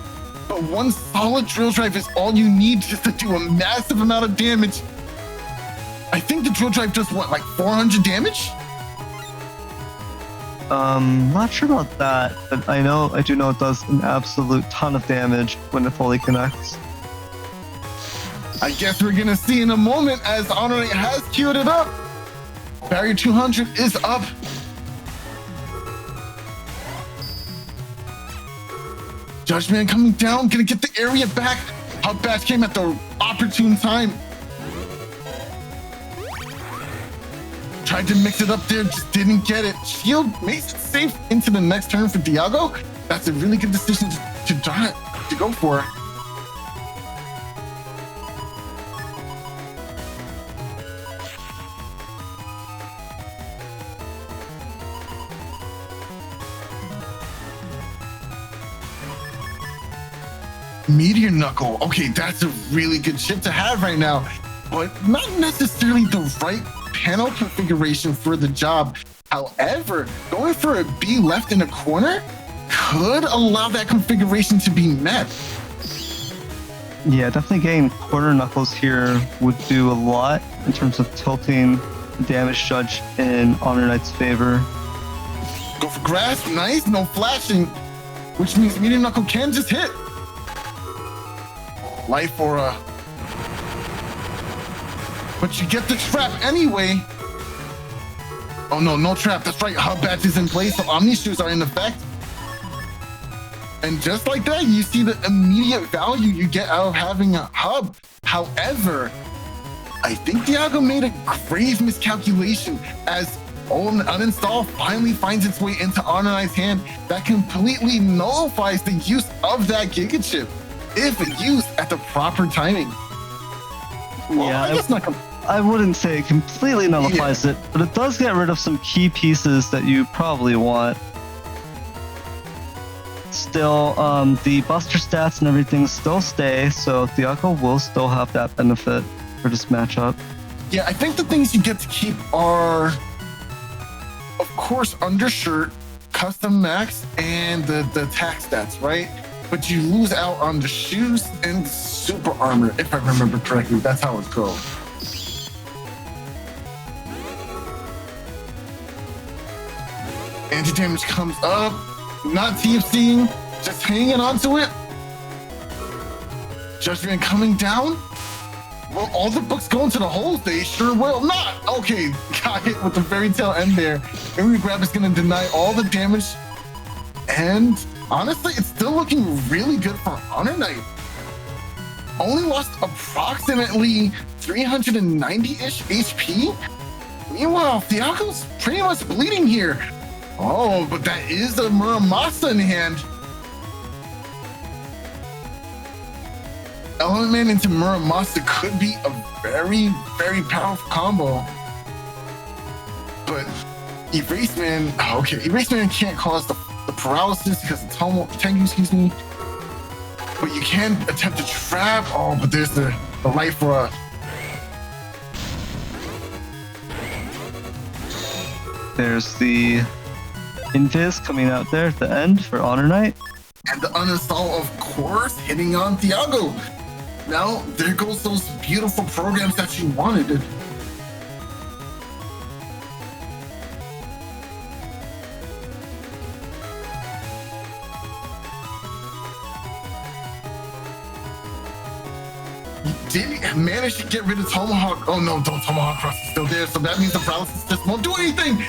S3: but one solid drill drive is all you need just to do a massive amount of damage. I think the drill drive does what, like 400 damage?
S2: Not sure about that, but I do know it does an absolute ton of damage when it fully connects.
S3: I guess we're gonna see in a moment as HonorNite has queued it up. Barrier 200 is up. Judgment coming down, gonna get the area back. Hub Bash came at the opportune time. Tried to mix it up there, just didn't get it. Shield makes it safe into the next turn for Thiago. That's a really good decision to go for. Meteor Knuckle. Okay, that's a really good chip to have right now, but not necessarily the right panel configuration for the job. However, going for a B left in a corner could allow that configuration to be met.
S2: Yeah, definitely getting corner knuckles here would do a lot in terms of tilting the damage judge in HonorNite's favor.
S3: Go for grasp, nice, no flashing, which means Meteor Knuckle can just hit. Life Aura. But you get the trap anyway. Oh no, no trap. That's right. Hub batch is in place, so Omni Shoes are in effect. And just like that, you see the immediate value you get out of having a hub. However, I think Thiago made a grave miscalculation as uninstall finally finds its way into HonorNite's hand. That completely nullifies the use of that Giga Chip if used at the proper timing. Well,
S2: Yeah,
S3: I guess not.
S2: I wouldn't say it completely nullifies it, but it does get rid of some key pieces that you probably want. Still, the buster stats and everything still stay, so Thiago will still have that benefit for this matchup.
S3: Yeah, I think the things you get to keep are, of course, undershirt, custom max, and the attack stats, right? But you lose out on the shoes and super armor, if I remember correctly. That's how it goes. Anti-damage comes up, not TFCing, just hanging onto it. Judgment coming down. Will all the books go into the holes? They sure will not. Okay, got hit with the fairy tail end there. Every grab is going to deny all the damage. And honestly, it's still looking really good for HonorNite. Only lost approximately 390-ish HP. Meanwhile, Thiago's pretty much bleeding here. Oh, but that is a Muramasa in hand. Element Man into Muramasa could be a very, very powerful combo. But Erase Man, okay, Erase Man can't cause the paralysis because it's Tengu, excuse me. But you can attempt to trap. Oh, but there's the life for
S2: There's the Invis coming out there at the end for HonorNite.
S3: And the uninstall, of course, hitting on Thiago. Now, there goes those beautiful programs that you wanted. Did he manage to get rid of Tomahawk? Oh no, Tomahawk Cross is still there, so that means the paralysis just won't do anything.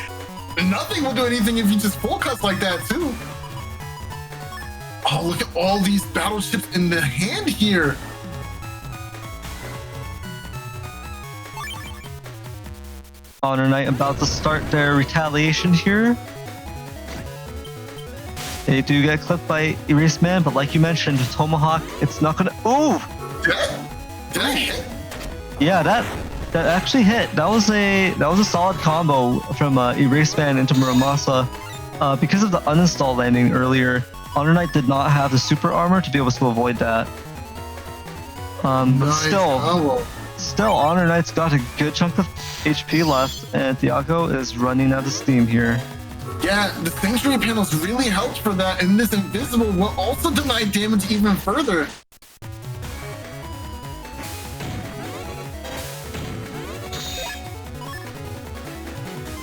S3: Nothing will do anything if you just full cuts like that too. Oh, look at all these battleships in the hand here.
S2: HonorNite about to start their retaliation here. They do get clipped by Erase Man, but like you mentioned, Tomahawk, it's not gonna. Ooh!
S3: Did I hit?
S2: Yeah, that actually hit. That was a solid combo from Erase Man into Muramasa. Because of the uninstall landing earlier, HonorNite did not have the super armor to be able to avoid that. But
S3: Nice.
S2: still, HonorNite's got a good chunk of HP left, and Thiago is running out of steam here.
S3: Yeah, the sanctuary panels really helped for that, and this invisible will also deny damage even further.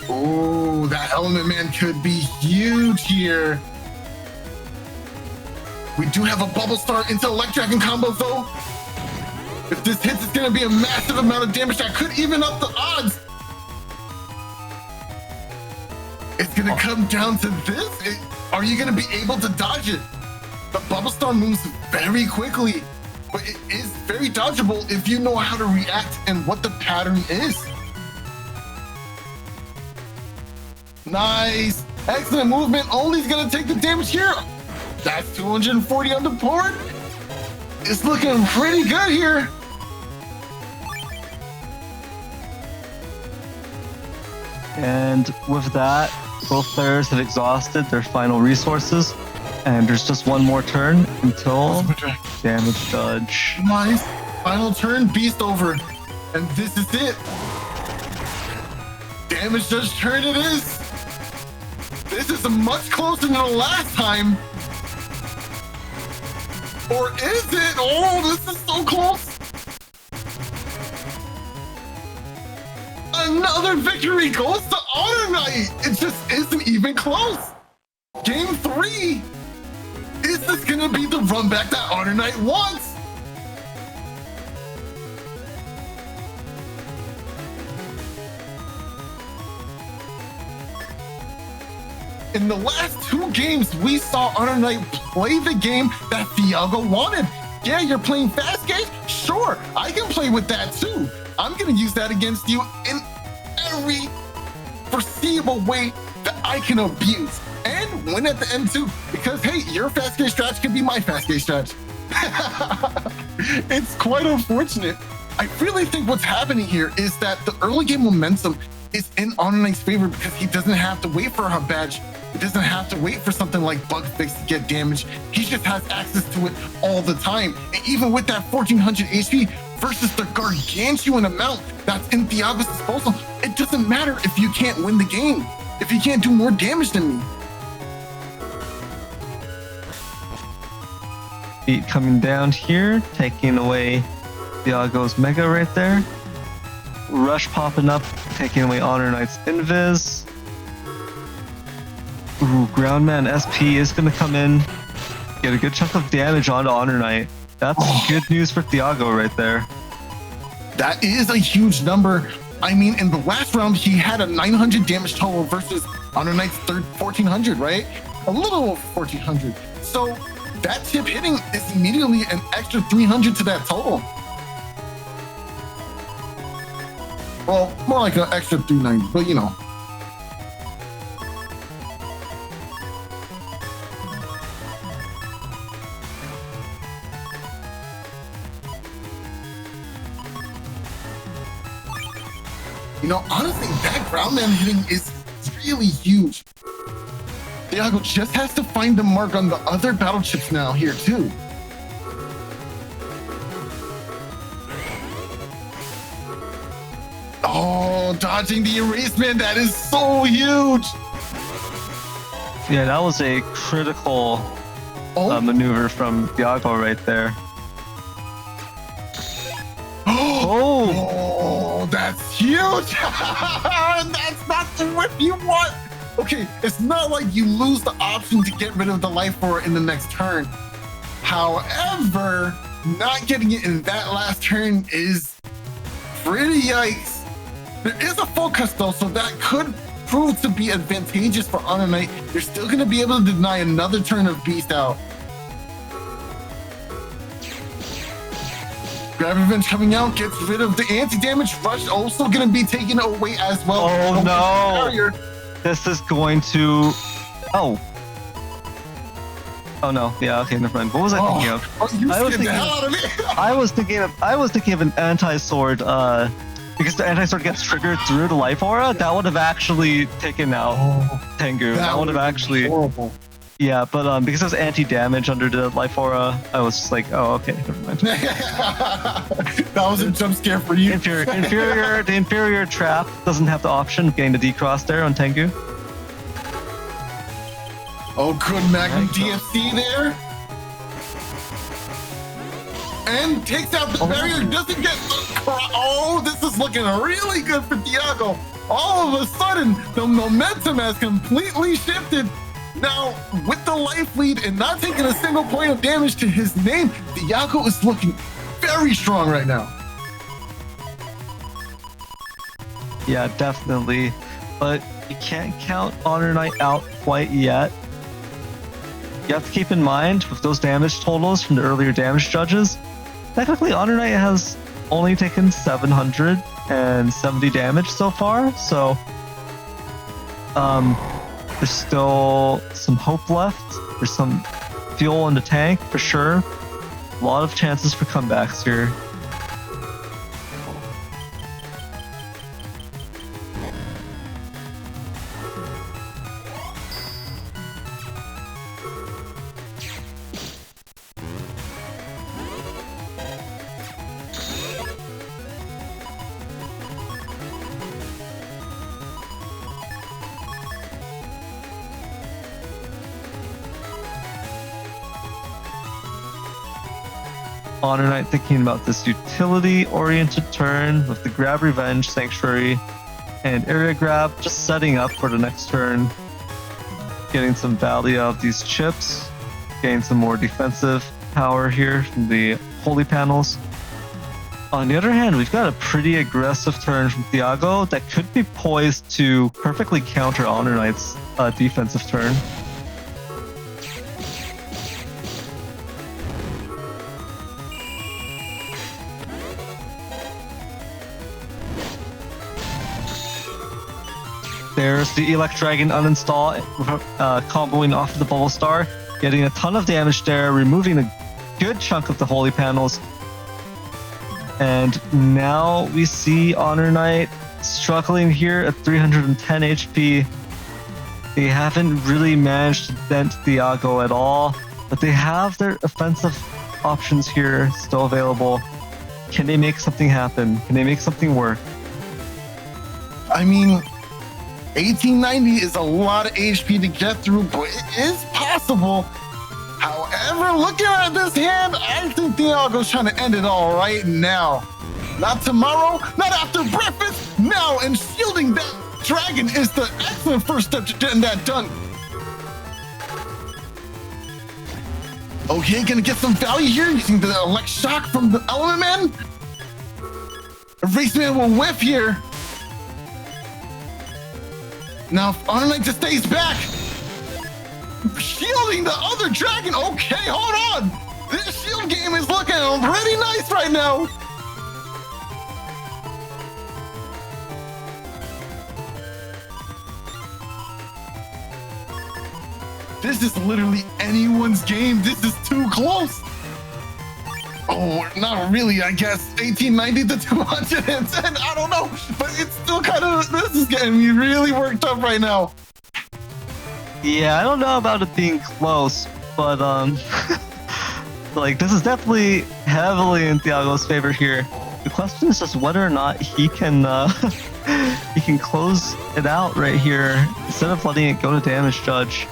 S3: Oh, that Element Man could be huge here. We do have a Bubble Star into Elect Dragon combo though. If this hits, it's gonna be a massive amount of damage that could even up the odds. It's gonna come down to this. Are you gonna be able to dodge it? The Bubble Star moves very quickly, but it is very dodgeable if you know how to react and what the pattern is. Nice. Excellent movement. Only's gonna take the damage here. That's 240 on the board. It's looking pretty good here.
S2: And with that, both players have exhausted their final resources, and there's just one more turn until damage judge.
S3: Nice. Final turn, beast over. And this is it. Damage judge turn it is. This is much closer than the last time. Or is it? Oh, this is so close. Another victory goes to HonorNite. It just isn't even close. Game 3. Is this gonna be the run back that HonorNite wants? In the last 2 games, we saw HonorNite play the game that Thiago wanted. Yeah, you're playing fast game? Sure, I can play with that too. I'm gonna use that against you in every foreseeable way that I can abuse and win at the end too. Because hey, your fast game stratch can be my fast game stratch. It's quite unfortunate. I really think what's happening here is that the early game momentum is in HonorNite's favor because he doesn't have to wait for a badge. He doesn't have to wait for something like bug fix to get damage. He just has access to it all the time. And even with that 1400 HP versus the gargantuan amount that's in Thiago's disposal, it doesn't matter if you can't win the game, if you can't do more damage than me.
S2: Beat coming down here, taking away Thiago's Mega right there. Rush popping up, taking away HonorNite's Invis. Ooh, Groundman SP is going to come in, get a good chunk of damage onto HonorNite. That's good news for Thiago right there.
S3: That is a huge number. I mean, in the last round, he had a 900 damage total versus HonorNite's 1400, right? A little over 1400. So that tip hitting is immediately an extra 300 to that total. Well, more like an extra 390, but you know. You know, honestly, that groundman hitting is really huge. Thiago just has to find the mark on the other battle chips now here too. Oh, dodging the erasement, that is so huge.
S2: Yeah, that was a critical maneuver from Thiago right there.
S3: Oh, that's huge. That's not the whip you want. Okay, it's not like you lose the option to get rid of the life aura in the next turn. However, not getting it in that last turn is pretty yikes. There is a focus though, so that could prove to be advantageous for HonorNite. You're still going to be able to deny another turn of Beast out. Grab Revenge coming out, gets rid of the anti-damage. Rush also going to be taken away as well.
S2: Oh no! This is going to... Oh. Oh no, yeah, okay, never mind. What was I thinking of?
S3: Oh, you scared the hell out of me.
S2: I was thinking of an anti-sword, because the anti-sword gets triggered through the life aura. That would have actually taken out Tengu. That would have actually...
S3: horrible.
S2: Yeah, but because it was anti-damage under the life aura, I was just like, oh, okay, never mind.
S3: That was a jump scare for you.
S2: The inferior trap doesn't have the option of getting the decross there on Tengu.
S3: Oh, good Magnum DFC there. And takes out the barrier, doesn't get... Oh, this is looking really good for Thiago. All of a sudden, the momentum has completely shifted. Now, with the life lead and not taking a single point of damage to his name, Thiago is looking very strong right now.
S2: Yeah, definitely. But you can't count HonorNite out quite yet. You have to keep in mind, with those damage totals from the earlier damage judges, technically HonorNite has only taken 770 damage so far, so there's still some hope left. There's some fuel in the tank for sure. A lot of chances for comebacks here. HonorNite thinking about this utility-oriented turn with the Grab Revenge, Sanctuary, and Area Grab, just setting up for the next turn. Getting some value out of these chips, getting some more defensive power here from the Holy Panels. On the other hand, we've got a pretty aggressive turn from Thiago that could be poised to perfectly counter HonorNite's defensive turn. There's the Elect Dragon uninstall, comboing off of the Bubble Star, getting a ton of damage there, removing a good chunk of the Holy Panels. And now we see HonorNite struggling here at 310 HP. They haven't really managed to dent Thiago at all, but they have their offensive options here still available. Can they make something happen? Can they make something work?
S3: I mean, 1890 is a lot of HP to get through, but it is possible. However, looking at this hand, I think Thiago's trying to end it all right now. Not tomorrow, not after breakfast, now, and shielding that dragon is the excellent first step to getting that done. Okay, gonna get some value here using the Elect Shock from the Element Man. Erase Man will whiff here. Now, if HonorNite just stays back, shielding the other dragon. Okay, hold on. This shield game is looking pretty nice right now. This is literally anyone's game. This is too close. Oh, not really, I guess. 1890 to 210. I don't know, but it's still kind of, this is getting me really worked up right now.
S2: Yeah, I don't know about it being close, but like this is definitely heavily in Thiago's favor here. The question is just whether or not he can he can close it out right here instead of letting it go to damage judge.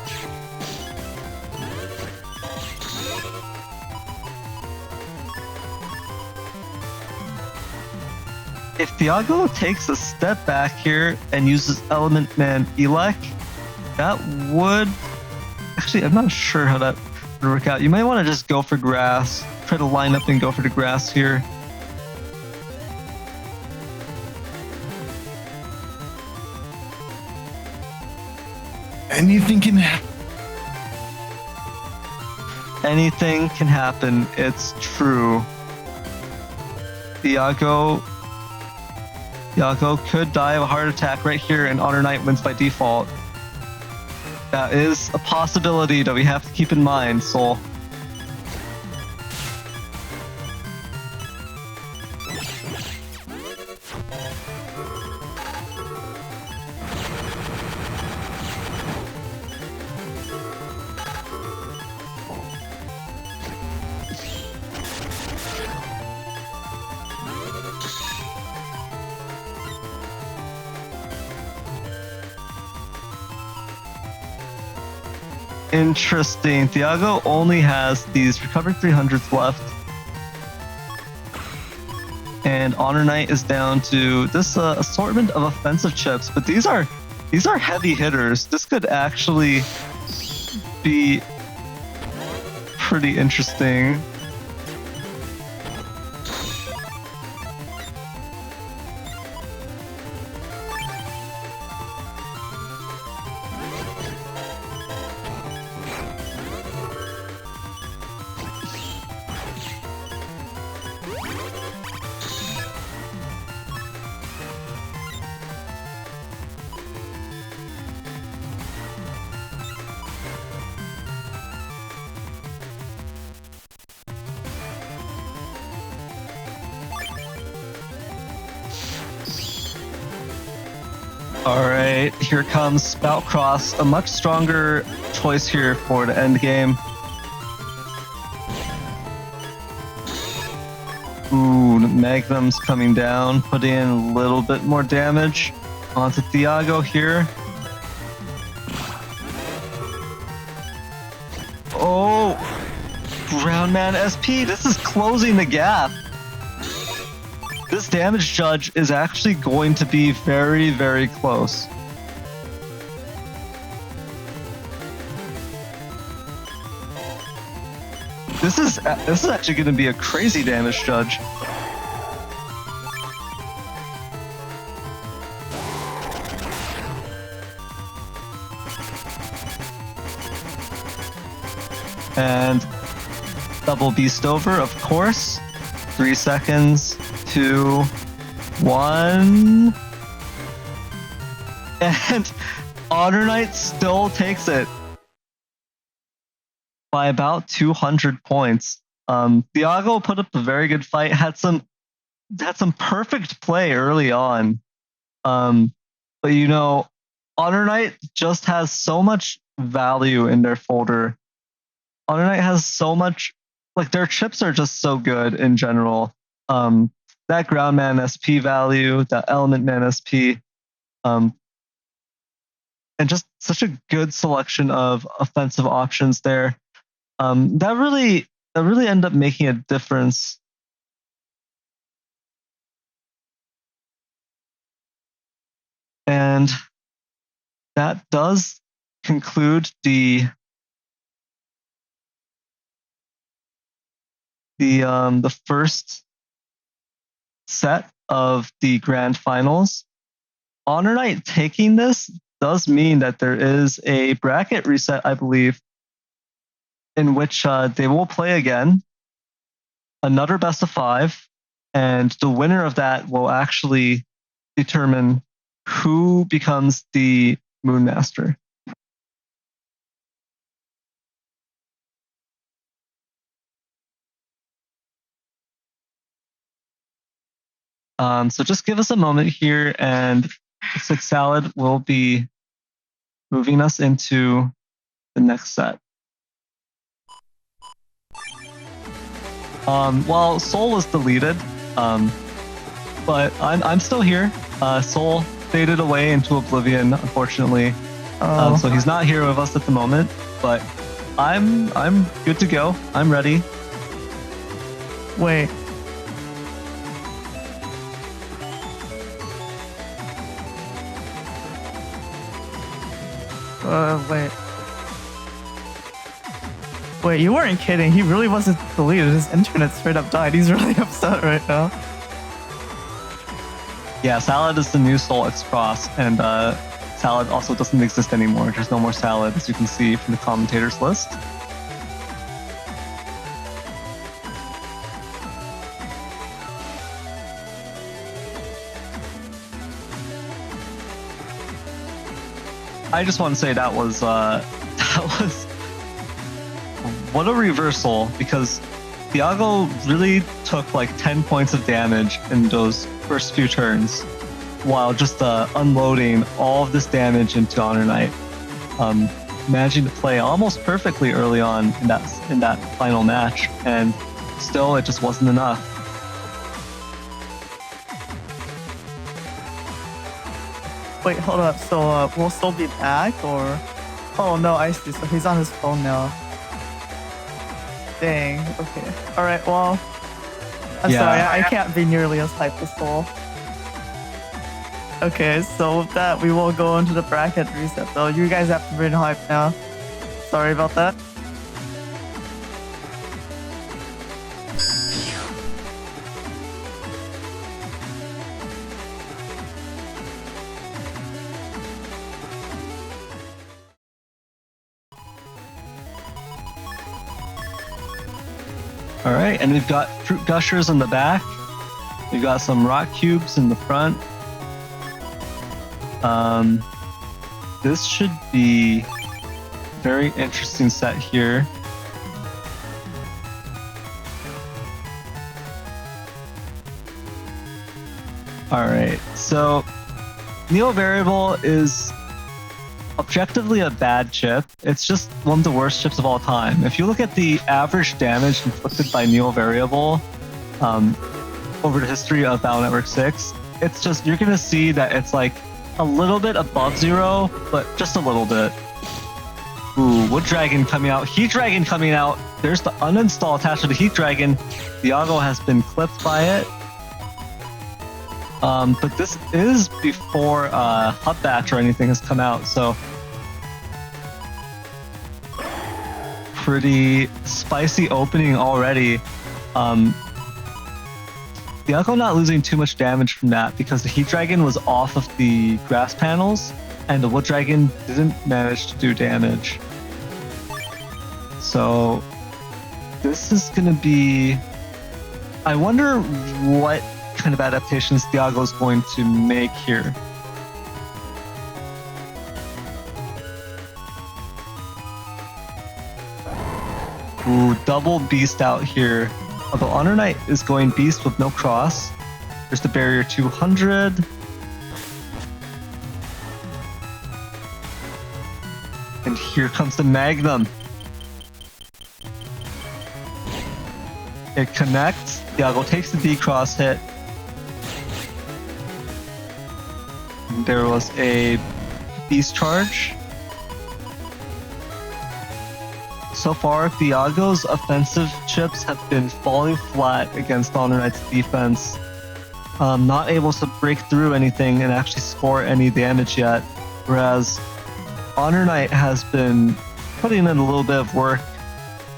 S2: If Thiago takes a step back here and uses Element Man Elect, that would... Actually, I'm not sure how that would work out. You might want to just go for grass. Try to line up and go for the grass here.
S3: Anything can happen.
S2: Anything can happen. It's true. Thiago could die of a heart attack right here, and HonorNite wins by default. That is a possibility that we have to keep in mind, Soul. Interesting. Thiago only has these recovered 300s left. And HonorNite is down to this assortment of offensive chips, but these are heavy hitters. This could actually be pretty interesting. Alright, here comes SoulXCross, a much stronger choice here for the end game. Ooh, Magnum's coming down, putting in a little bit more damage onto Thiago here. Oh, Ground Man SP, this is closing the gap. This damage judge is actually going to be very, very close. This is actually going to be a crazy damage judge. And double beast over, of course. 3 seconds, 2, 1. And HonorNite still takes it by about 200 points. Thiago put up a very good fight, had some perfect play early on. But you know, HonorNite just has so much value in their folder. HonorNite has so much, like their chips are just so good in general. That ground man SP value, that element man SP, and just such a good selection of offensive options there. That really ended up making a difference. And that does conclude the first set of the grand finals. HonorNite taking this does mean that there is a bracket reset, I believe, in which they will play again, another best of 5, and the winner of that will actually determine who becomes the Moon Master. So just give us a moment here, and Six Salad will be moving us into the next set. Well, Soul was deleted, but I'm still here. Soul faded away into oblivion, unfortunately. So he's not here with us at the moment, but I'm good to go. I'm ready.
S1: Wait. Wait. Wait, you weren't kidding. He really wasn't deleted. His internet straight up died. He's really upset right now.
S2: Yeah, Salad is the new SoulXCross, and Salad also doesn't exist anymore. There's no more Salad, as you can see from the commentators list. I just want to say that was what a reversal, because Thiago really took like 10 points of damage in those first few turns, while just unloading all of this damage into HonorNite, managing to play almost perfectly early on in that final match, and still it just wasn't enough.
S1: Wait, hold up. So we'll still be back, or? Oh no, I see. So he's on his phone now. Dang. Okay. All right. Well, I'm sorry. I can't be nearly as hyped as Soul. Okay. So with that, we will go into the bracket reset. Though you guys have to be hyped now. Sorry about that.
S2: All right, and we've got fruit gushers in the back. We've got some rock cubes in the front. This should be a very interesting set here. All right, so Neo Variable is objectively a bad chip. It's just one of the worst chips of all time. If you look at the average damage inflicted by Neo Variable over the history of Battle Network 6, it's just, you're gonna see that it's like a little bit above 0, but just a little bit. Ooh, Wood Dragon coming out, Heat Dragon coming out. There's the uninstall attached to the Heat Dragon. Thiago has been clipped by it. But this is before Hot Batch or anything has come out, so pretty spicy opening already. Thiago not losing too much damage from that because the Heat Dragon was off of the grass panels and the Wood Dragon didn't manage to do damage. So this is going to be... I wonder what kind of adaptations Thiago is going to make here. Ooh, double beast out here. Although HonorNite is going beast with no cross. There's the barrier 200. And here comes the Magnum. It connects. Thiago takes the D-cross hit. And there was a beast charge. So far, Thiago's offensive chips have been falling flat against HonorNite's defense. Not able to break through anything and actually score any damage yet. Whereas HonorNite has been putting in a little bit of work,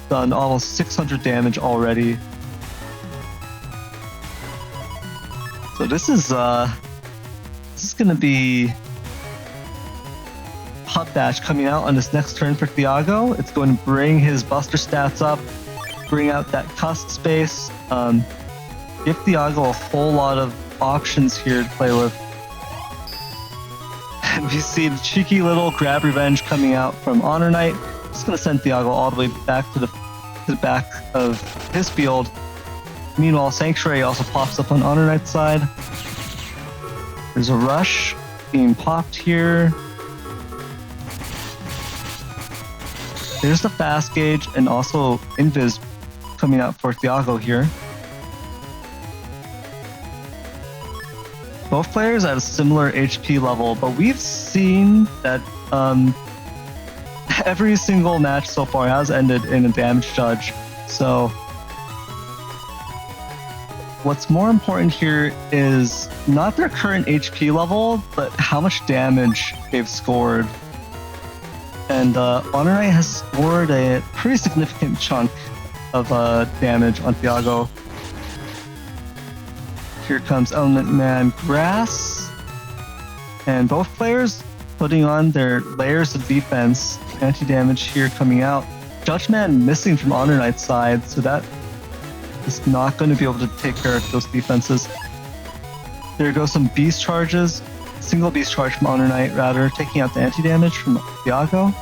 S2: done almost 600 damage already. So this is gonna be Hot Dash coming out on this next turn for Thiago. It's going to bring his Buster stats up, bring out that Cusk space, give Thiago a whole lot of options here to play with. And we see the cheeky little grab revenge coming out from HonorNite. It's going to send Thiago all the way back to the back of his field. Meanwhile, Sanctuary also pops up on HonorNite's side. There's a rush being popped here. There's the fast gauge and also Invis coming out for Thiago here. Both players at a similar HP level, but we've seen that every single match so far has ended in a damage judge. So what's more important here is not their current HP level, but how much damage they've scored. And HonorNite has scored a pretty significant chunk of damage on Thiago. Here comes Element Man Grass. And both players putting on their layers of defense. Anti-damage here coming out. Judge Man missing from HonorNite's side, so that is not going to be able to take care of those defenses. There goes some beast charges. Single beast charge from HonorNite, rather, taking out the anti-damage from Thiago.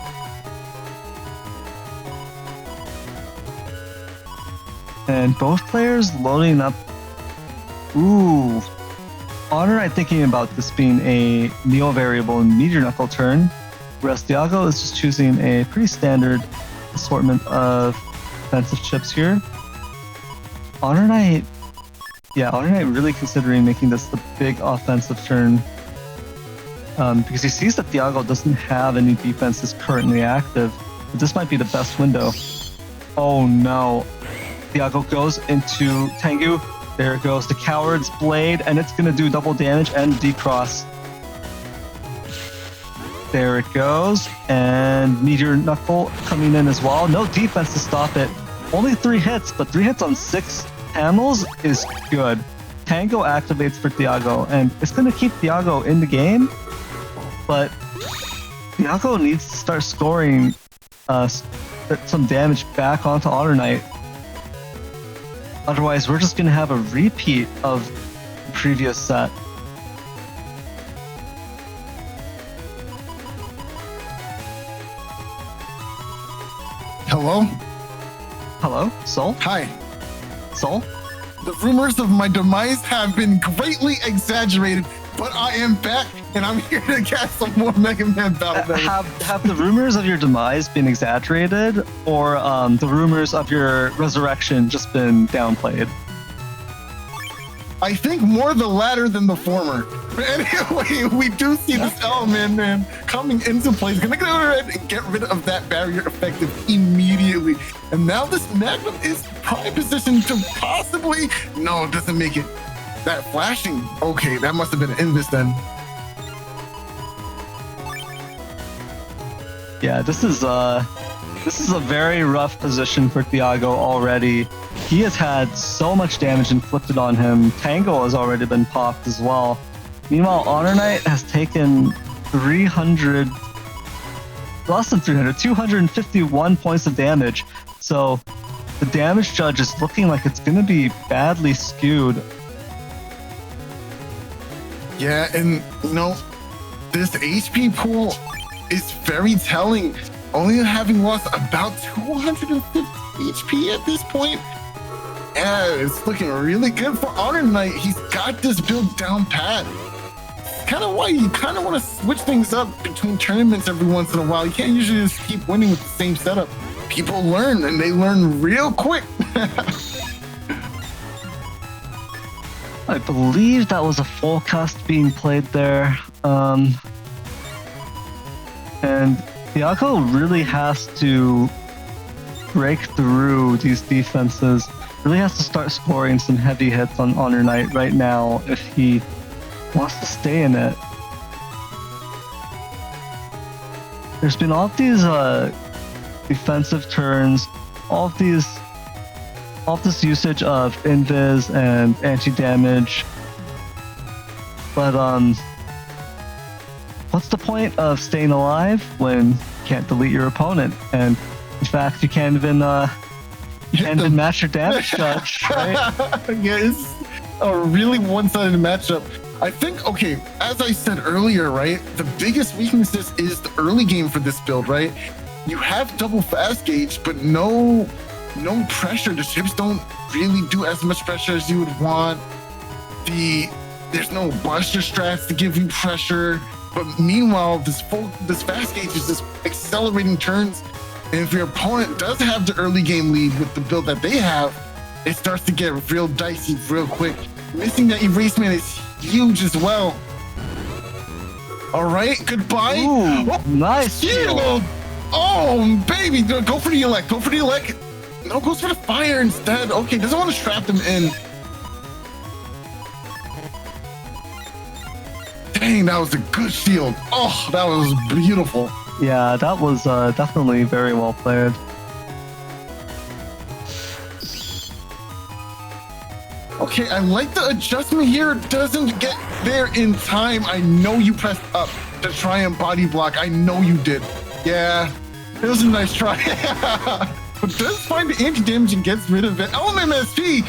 S2: And both players loading up. Ooh. HonorNite thinking about this being a Neo variable and Meteor Knuckle turn, whereas Thiago is just choosing a pretty standard assortment of defensive chips here. HonorNite really considering making this the big offensive turn. Because he sees that Thiago doesn't have any defenses currently active. But this might be the best window. Oh no. Thiago goes into Tengu. There goes the Coward's Blade, and it's going to do double damage and decross. There it goes. And Meteor Knuckle coming in as well. No defense to stop it. Only 3 hits, but 3 hits on 6 panels is good. Tango activates for Thiago, and it's going to keep Thiago in the game. But Thiago needs to start scoring some damage back onto HonorNite. Otherwise, we're just going to have a repeat of the previous set.
S3: Hello?
S2: Hello? Soul?
S3: Hi.
S2: Soul?
S3: The rumors of my demise have been greatly exaggerated, but I am back and I'm here to cast some more Mega Man Battle.
S2: Have the rumors of your demise been exaggerated, or the rumors of your resurrection just been downplayed?
S3: I think more the latter than the former. But anyway, we do see this element, man, coming into play. He's gonna go ahead and get rid of that barrier effective immediately. And now this Magnum is prime position to possibly... No, it doesn't make it. That flashing... Okay, that must have been an Invis then.
S2: Yeah, this is a very rough position for Thiago already. He has had so much damage inflicted on him. Tango has already been popped as well. Meanwhile, HonorNite has taken 300... less than 300, 251 points of damage. So the damage judge is looking like it's going to be badly skewed.
S3: Yeah, and you know, this HP pool is very telling. Only having lost about 250 HP at this point. Yeah, it's looking really good for HonorNite. He's got this build down pat. Kind of why you kind of want to switch things up between tournaments every once in a while. You can't usually just keep winning with the same setup. People learn, and they learn real quick.
S2: I believe that was a full cast being played there. And Thiago really has to break through these defenses. Really has to start scoring some heavy hits on HonorNite right now if he wants to stay in it. There's been all of these defensive turns, all of this usage of invis and anti-damage. But what's the point of staying alive when you can't delete your opponent? And in fact, you can't even match your damage judge, right?
S3: Yeah, it's a really one-sided matchup. I think, okay, as I said earlier, right, the biggest weakness is the early game for this build, right? You have double fast gauge, but no pressure. The ships don't really do as much pressure as you would want. There's no buster strats to give you pressure. But meanwhile, this fast gauge is just accelerating turns. And if your opponent does have the early game lead with the build that they have, it starts to get real dicey real quick. Missing that erasement is huge as well. All right, goodbye.
S2: Ooh,
S3: oh,
S2: nice shield.
S3: Oh, baby, go for the elect. Go for the elect. No, goes for the fire instead. Okay, doesn't want to trap them in. Dang, that was a good shield. Oh, that was beautiful.
S2: Yeah, that was definitely very well played.
S3: Okay, I like the adjustment here. Doesn't get there in time. I know you pressed up to try and body block. I know you did. Yeah, it was a nice try. But does find the anti-damage and gets rid of it. Oh, MSP!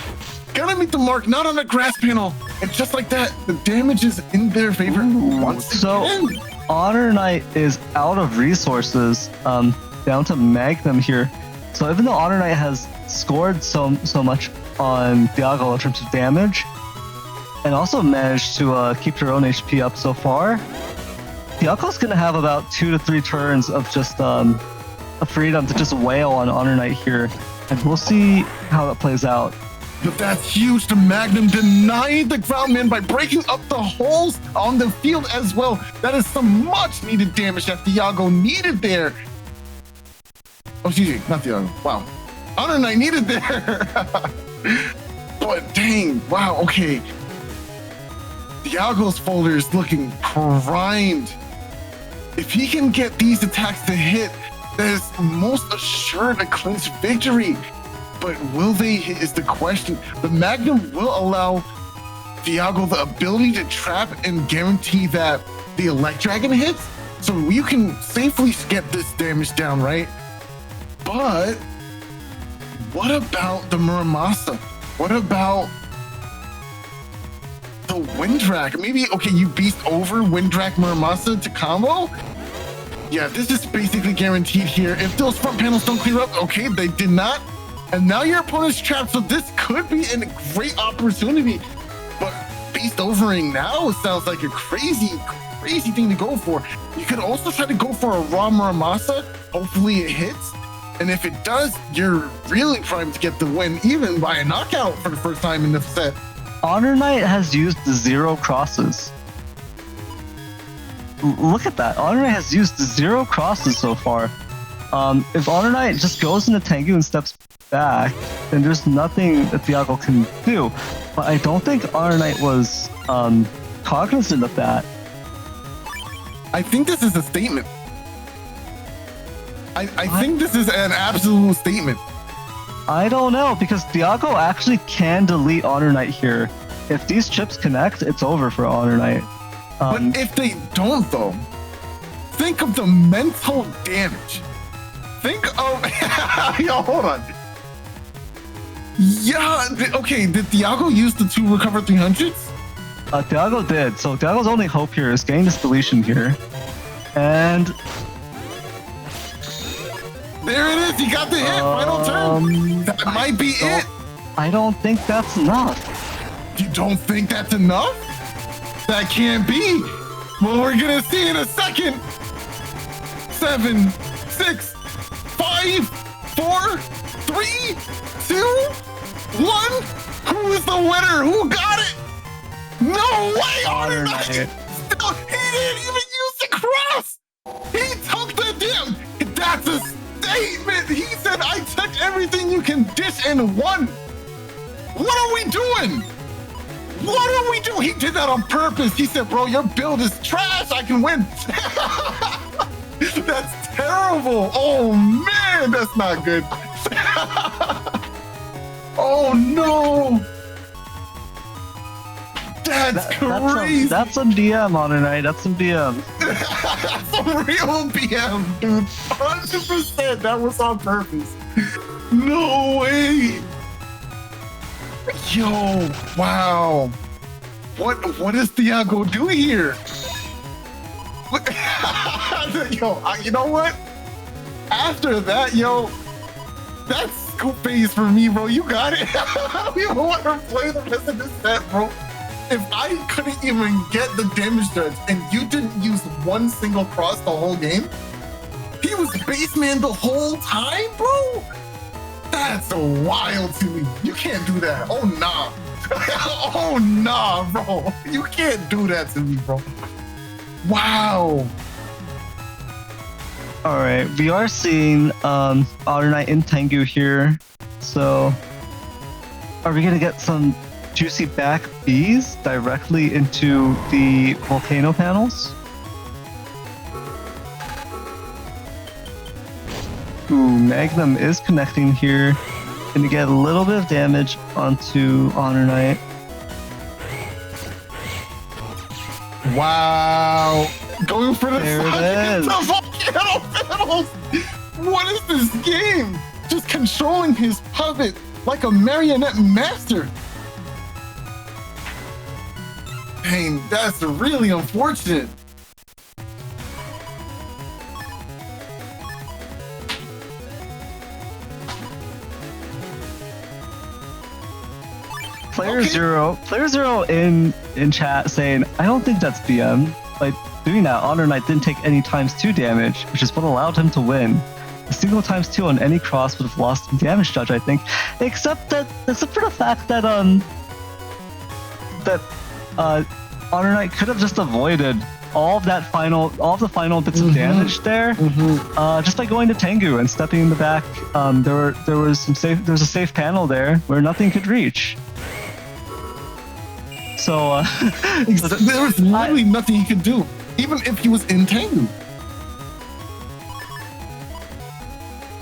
S3: Gonna meet the mark, not on the grass panel. And just like that, the damage is in their favor once again.
S2: HonorNite is out of resources, down to Magnum here. So even though HonorNite has scored so much on Thiago in terms of damage, and also managed to keep her own HP up so far, Thiago's gonna have about 2 to 3 turns of just a freedom to just wail on HonorNite here, and we'll see how that plays out.
S3: But that's huge. The Magnum denied the Groundman by breaking up the holes on the field as well. That is some much needed damage that Thiago needed there. Oh, excuse me, not Thiago. Wow. HonorNite needed there. But dang, wow, okay. Thiago's folder is looking primed. If he can get these attacks to hit, that is most assured a clinch victory. But will they hit is the question. The Magnum will allow Thiago the ability to trap and guarantee that the Elect Dragon hits. So you can safely get this damage down, right? But what about the Muramasa? What about the Windrak? Maybe, okay, you beast over Windrak Muramasa to combo? Yeah, this is basically guaranteed here. If those front panels don't clear up, okay, they did not. And now your opponent's trapped, so this could be a great opportunity. But beast overing now sounds like a crazy thing to go for. You could also try to go for a raw Muramasa. Hopefully it hits. And if it does, you're really primed to get the win, even by a knockout for the first time in the set.
S2: HonorNite has used 0 crosses. Look at that. HonorNite has used 0 crosses so far. If HonorNite just goes into Tengu and steps back, then there's nothing that Thiago can do. But I don't think HonorNite was cognizant of that.
S3: I think this is a statement. I think this is an absolute statement.
S2: I don't know, because Thiago actually can delete HonorNite here. If these chips connect, it's over for HonorNite.
S3: But if they don't, though, think of the mental damage. Think of yo, hold on. Yeah, okay, did Thiago use the 2 recover 300s?
S2: Thiago did. So Thiago's only hope here is getting this deletion here. And
S3: there it is. He got the hit. Final turn. That might be it.
S2: I don't think that's enough.
S3: You don't think that's enough? That can't be. Well, we're gonna see in a second. 7, 6, 5, 4, 3, 2, 1. Who is the winner? Who got it? No way!
S2: HonorNite.
S3: Still, he didn't even use the cross. He took the damn. That's a statement. He said, "I took everything you can dish and won." What are we doing? What are we doing? He did that on purpose. He said, "Bro, your build is trash. I can win." That's terrible. Oh man, that's not good. Oh no. That's crazy.
S2: That's some DM, HonorNite. That's some DM.
S3: That's some real BM, dude. 100%. That was on purpose. No way. Yo, wow. What is Thiago doing here? What? Yo, you know what? After that, yo, that's scoop phase for me, bro. You got it. I don't even want to play the rest of this set, bro. If I couldn't even get the damage judge and you didn't use one single cross the whole game, he was baseman the whole time, bro. That's wild to me. You can't do that. Oh, nah. Oh, nah, bro. You can't do that to me, bro. Wow.
S2: All right, we are seeing HonorNite in Tengu here. So, are we gonna get some juicy back Bs directly into the volcano panels? Ooh, Magnum is connecting here. Gonna get a little bit of damage onto HonorNite.
S3: Wow. Going for the
S2: There it is.
S3: volcano panels. What is this game? Just controlling his puppet like a marionette master. Dang, that's really unfortunate.
S2: Player zero in chat saying, I don't think that's BM. By doing that, HonorNite didn't take any ×2 damage, which is what allowed him to win. A single ×2 on any cross would have lost the damage judge, I think. Except for the fact that HonorNite could have just avoided all of the final bits of damage there, just by going to Tengu and stepping in the back. There was a safe panel there where nothing could reach. So
S3: there was literally nothing he could do, even if he was in Tengu.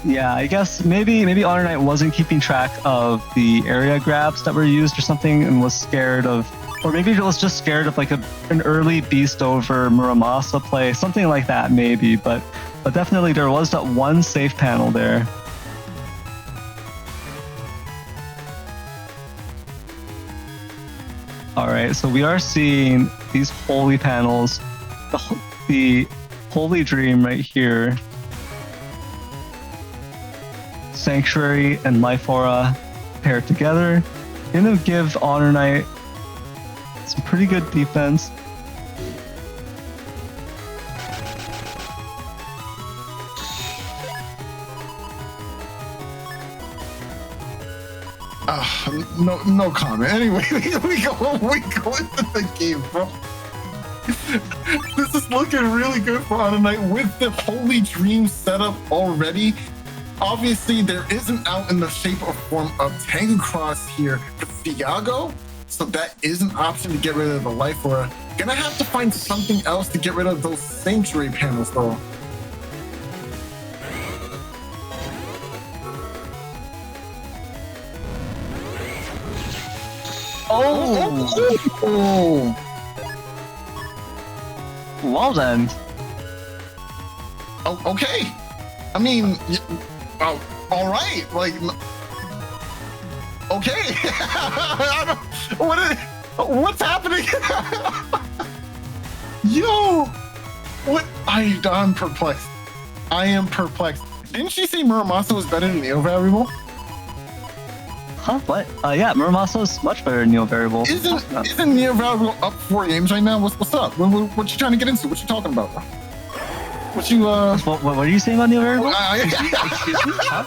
S2: Yeah, I guess maybe HonorNite wasn't keeping track of the area grabs that were used or something, and was scared of, or maybe it was just scared of like an early beast over Muramasa play, something like that maybe. But definitely there was that one safe panel there. All right, so we are seeing these holy panels, the holy dream right here. Sanctuary and Life Aura paired together. Gonna give HonorNite some pretty good defense.
S3: No comment. Anyway, we go into the game, bro. This is looking really good for HonorNite with the Holy Dream setup already. Obviously, there is an out in the shape or form of Tango Cross here for Thiago, so that is an option to get rid of the Life Aura. Gonna have to find something else to get rid of those Sanctuary panels, though.
S2: Oh! Well then.
S3: Oh, okay. I mean, oh, all right. Like, okay. What's happening? Yo, what? I'm perplexed. I am perplexed. Didn't she say Muramasa was better than Neo Variable?
S2: Huh? What? Yeah, Muramasa is much better than Neo Variable.
S3: Isn't Neo Variable up 4 games right now? What's up? What you trying to get into? What you talking about? What you
S2: What are you saying about Neo Variable?
S3: Excuse me?
S2: Huh?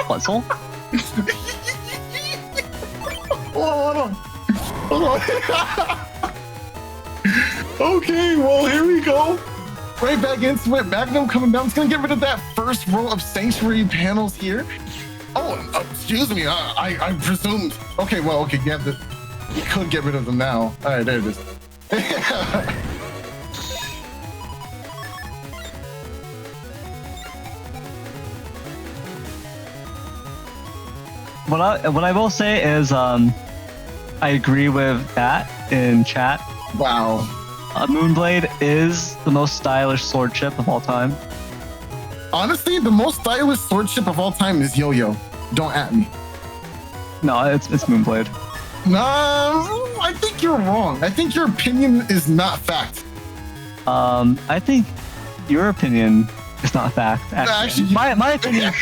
S2: What? Soul?
S3: Hold on. Okay, well, here we go. Right back into it. Magnum coming down. It's going to get rid of that first row of Sanctuary panels here. Oh, excuse me. I presumed. Okay, well, okay. Yeah, you could get rid of them now. All right, there it is.
S2: What I will say is I agree with that in chat.
S3: Wow.
S2: Moonblade is the most stylish sword chip of all time.
S3: Honestly, the most stylish sword chip of all time is Yo-Yo. Don't at me.
S2: No, it's Moonblade.
S3: No, I think you're wrong. I think your opinion is not fact.
S2: I think your opinion is not fact. Actually, my opinion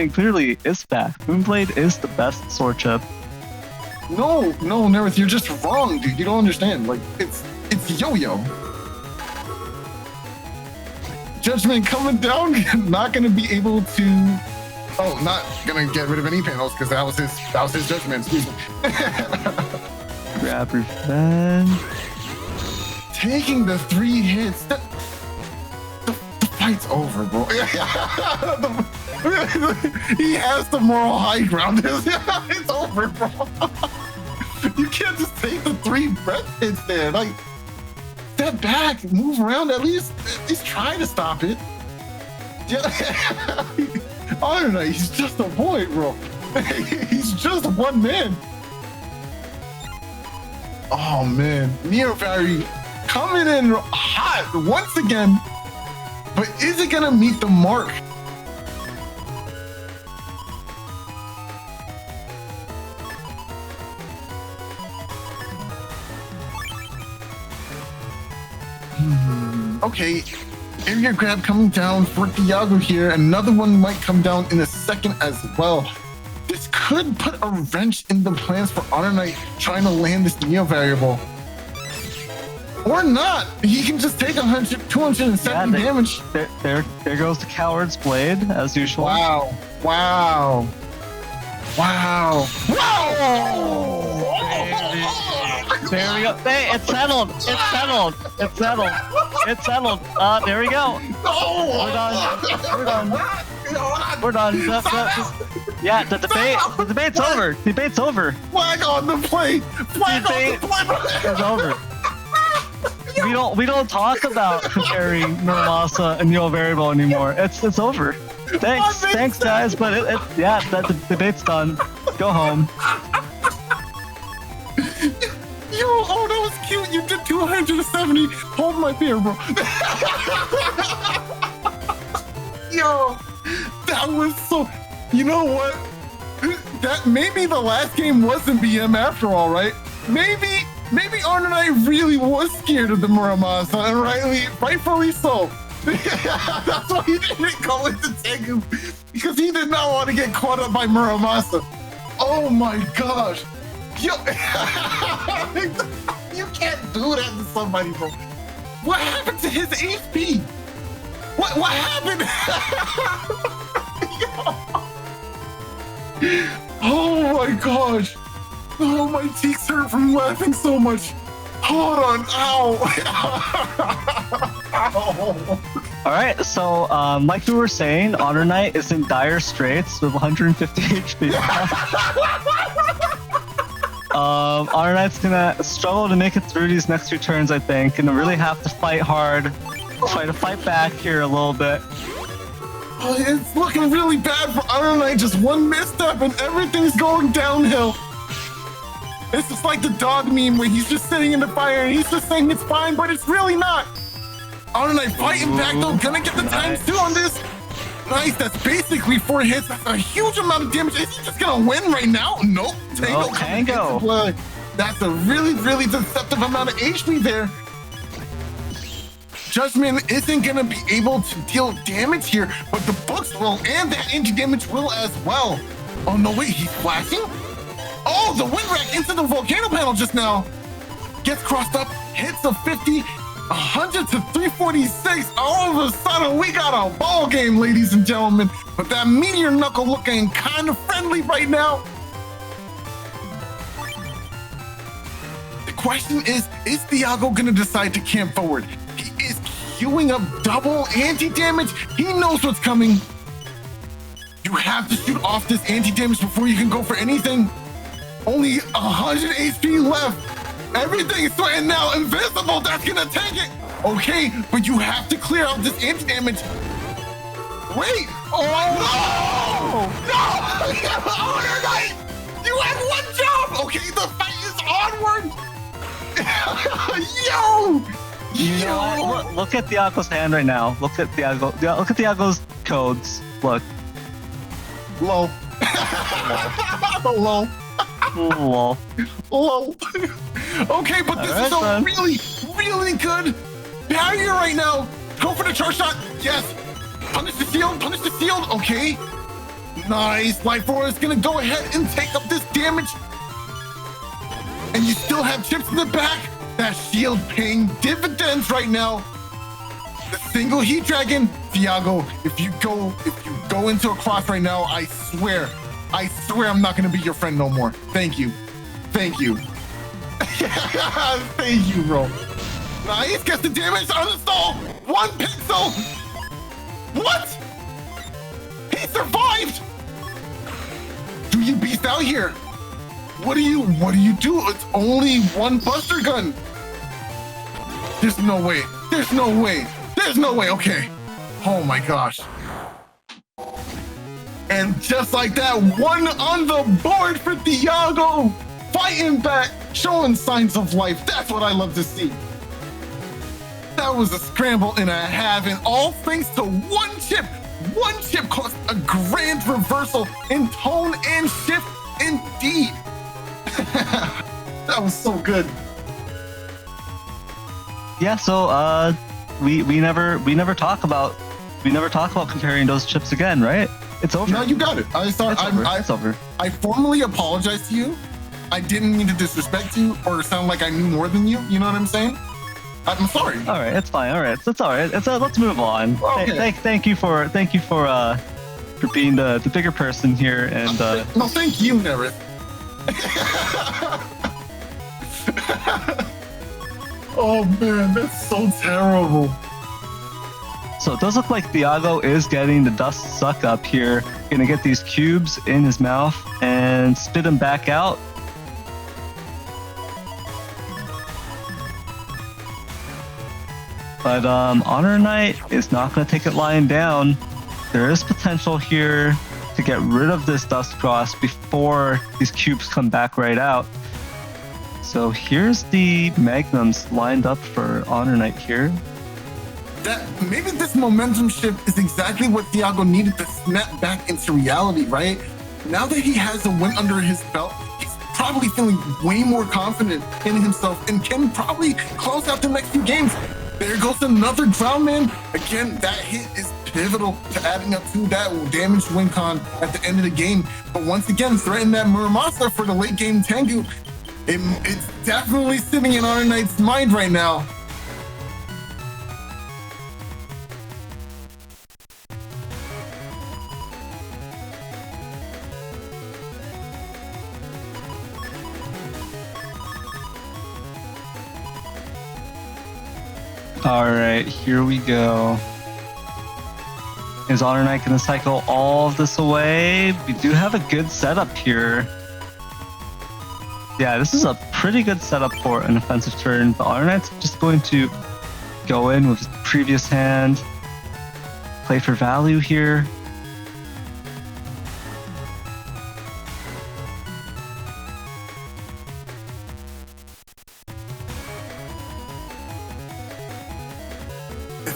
S2: clearly is fact. Moonblade is the best sword chip.
S3: No, Neryth, you're just wrong, dude. You don't understand. Like, it's Yo-Yo. Judgment coming down. Not gonna be able to. Oh, not gonna get rid of any panels because that was his judgment. Excuse me.
S2: Grab revenge.
S3: Taking the 3 hits. The fight's over, bro. He has the moral high ground. It's over, bro. You can't just take the 3 breath hits there. Like, step back, move around, at least try to stop it. HonorNite, he's just a boy, bro. He's just one man. Oh man, Neo Vari coming in hot once again, but is it gonna meet the mark? Okay, area grab coming down for Thiago here. Another one might come down in a second as well. This could put a wrench in the plans for HonorNite trying to land this Neo variable. Or not. He can just take 270 damage.
S2: There goes the Coward's Blade, as usual.
S3: Wow.
S2: There we go. Hey, it's settled. There we go. We're done. Yeah, the debate's over.
S3: Flag on the play.
S2: It's over. We don't talk about comparing Muramasa and Neo Variable anymore. It's over. Thanks guys, but the debate's done. Go home.
S3: Yo, oh, that was cute. You did 270. Hold my beer, bro. Yo, that was so. You know what? That maybe the last game wasn't BM after all, right? Maybe HonorNite really was scared of the Muramasa, and rightfully so. That's why he didn't go into Tengu, because he did not want to get caught up by Muramasa. Oh my gosh. Yo, you can't do that to somebody, bro. What happened to his HP? What happened? Oh my gosh. Oh, my cheeks hurt from laughing so much. Hold on. Ow. Ow.
S2: All right, so like we were saying, HonorNite is in dire straits with 150 HP. HonorNite's gonna struggle to make it through these next 2 turns, I think, and really have to fight hard, try to fight back here a little bit.
S3: Oh, it's looking really bad for HonorNite. Just one misstep and everything's going downhill. It's just like the dog meme where he's just sitting in the fire and he's just saying it's fine, but it's really not. HonorNite fighting back though, gonna get the
S2: Nice.
S3: ×2 on this. Nice, that's basically 4 hits. That's a huge amount of damage. Is he just gonna win right now? Nope. Tango.
S2: No, Tango.
S3: Blood. That's a really, really deceptive amount of HP there. Judgment isn't gonna be able to deal damage here, but the books will, and that anti-damage will as well. Oh no, wait, he's flashing? Oh, the wind rack into the volcano panel just now. Gets crossed up, hits a 50, 100 to 346. All of a sudden, we got a ball game, ladies and gentlemen. But that meteor knuckle looking kind of friendly right now. The question is Thiago gonna decide to camp forward? He is queuing up double anti-damage. He knows what's coming. You have to shoot off this anti-damage before you can go for anything. Only 100 HP left. Everything is threatened now. Invisible, that's gonna tank it. Okay, but you have to clear out this anti-damage. Wait. Oh no! No! HonorNite! You had one job! Okay, the fight is onward! Yo!
S2: You know what? Look at Thiago's hand right now. Look at Thiago. Yeah, look at Thiago's codes. Look.
S3: Low. Low.
S2: Lol.
S3: Low. Okay, but this is a really, really good barrier right now. Go for the charge shot. Yes. Punish the shield. Punish the shield. Okay. Nice. Life Roar is going to go ahead and take up this damage. And you still have chips in the back. That shield paying dividends right now. The single heat dragon, Thiago. If you go into a cross right now, I swear I'm not gonna be your friend no more. Thank you. Thank you, bro. Nice, gets the damage on the stall. 1 pixel. What? He survived. Do you beast out here? What do you do? It's only 1 buster gun. There's no way. There's no way. There's no way. Okay. Oh my gosh. And just like that, 1 on the board for Thiago. Fighting back, showing signs of life. That's what I love to see. That was a scramble and a half, and all thanks to 1 chip. 1 chip caused a grand reversal in tone and shift indeed. That was so good.
S2: Yeah, so we never talk about comparing those chips again, right? It's over.
S3: No, you got it.
S2: It's over.
S3: I formally apologize to you. I didn't mean to disrespect you or sound like I knew more than you. You know what I'm saying? I'm sorry.
S2: All right, it's fine. All right, it's all right. Let's move on.
S3: Okay.
S2: Thank you for being the bigger person here, and
S3: no, thank you, Neryth. Oh man, that's so terrible.
S2: So it does look like Thiago is getting the dust suck up here. Gonna get these cubes in his mouth and spit them back out. But HonorNite is not gonna take it lying down. There is potential here to get rid of this dust cross before these cubes come back right out. So here's the magnums lined up for HonorNite here.
S3: That maybe this momentum shift is exactly what Thiago needed to snap back into reality, right? Now that he has a win under his belt, he's probably feeling way more confident in himself and can probably close out the next few games. There goes another Drown Man. Again, that hit is pivotal to adding up to that damage win con at the end of the game. But once again, threaten that Muramasa for the late game Tengu. It's definitely sitting in HonorNite's mind right now.
S2: All right, here we go. Is HonorNite going to cycle all of this away? We do have a good setup here. Yeah, this is a pretty good setup for an offensive turn, but HonorNite's just going to go in with his previous hand, play for value here.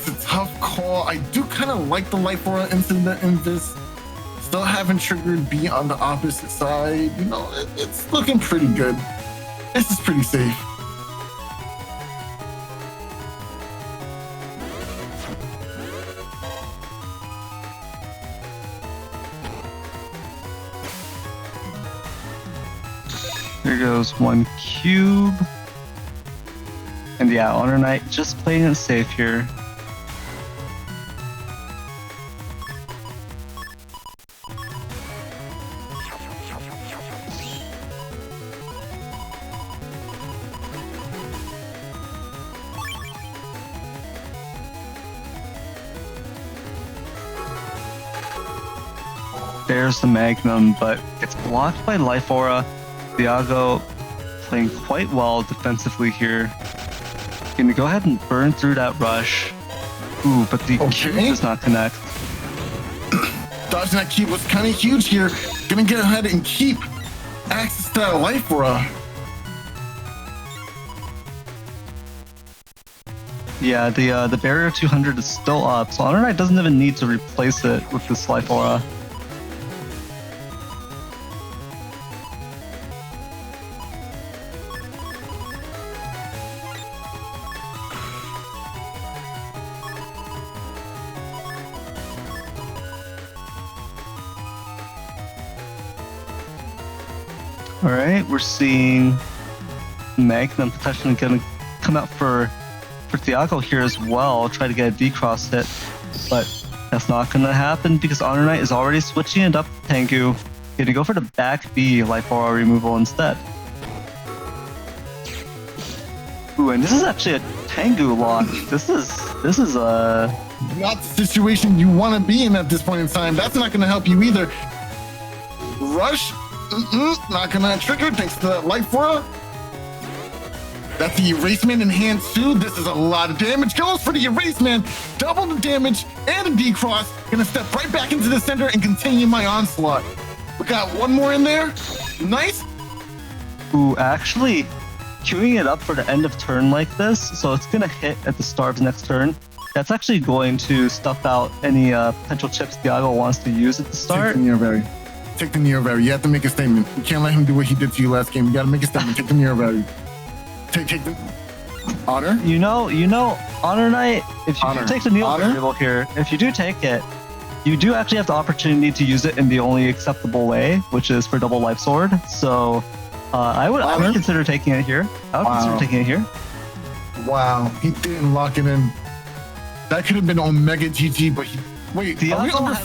S3: It's a tough call. I do kind of like the Life Aura incident in this. Still haven't triggered B on the opposite side. You know, it's looking pretty good. This is pretty safe.
S2: There goes one cube. And yeah, HonorNite just playing it safe here. There's the Magnum, but it's blocked by Life Aura. Thiago playing quite well defensively here. Gonna go ahead and burn through that rush. Ooh, but the cube does not connect.
S3: Dodging that cube was kind of huge here. Gonna get ahead and keep access to that Life Aura.
S2: Yeah, the barrier 200 is still up, so HonorNite doesn't even need to replace it with this Life Aura. All right, we're seeing Magnum potentially going to come out for Thiago here as well, try to get a V-Cross hit, but that's not going to happen because HonorNite is already switching it up to Tengu. Going to go for the back B Life Aura removal instead. Ooh, and this is actually a Tengu lock. This is a
S3: not the situation you want to be in at this point in time. That's not going to help you either. Rush. Not gonna trigger thanks to that Life Aura. That's the Erasement in hand too. This is a lot of damage. Goes for the Erasement. Double the damage and a V-Cross. Gonna step right back into the center and continue my onslaught. We got one more in there. Nice.
S2: Ooh, actually queuing it up for the end of turn like this, so it's gonna hit at the start of next turn. That's actually going to stuff out any potential chips Thiago wants to use at the start.
S3: Take the Neo value. You have to make a statement. You can't let him do what he did to you last game. You gotta make a statement. Take the Neo value. Take the Honor.
S2: You know, HonorNite. If you do take the Neo variable here, if you do take it, you do actually have the opportunity to use it in the only acceptable way, which is for double life sword. So, I would consider taking it here. Consider taking it here.
S3: Wow, he didn't lock it in. That could have been Omega GG, but wait. Are we under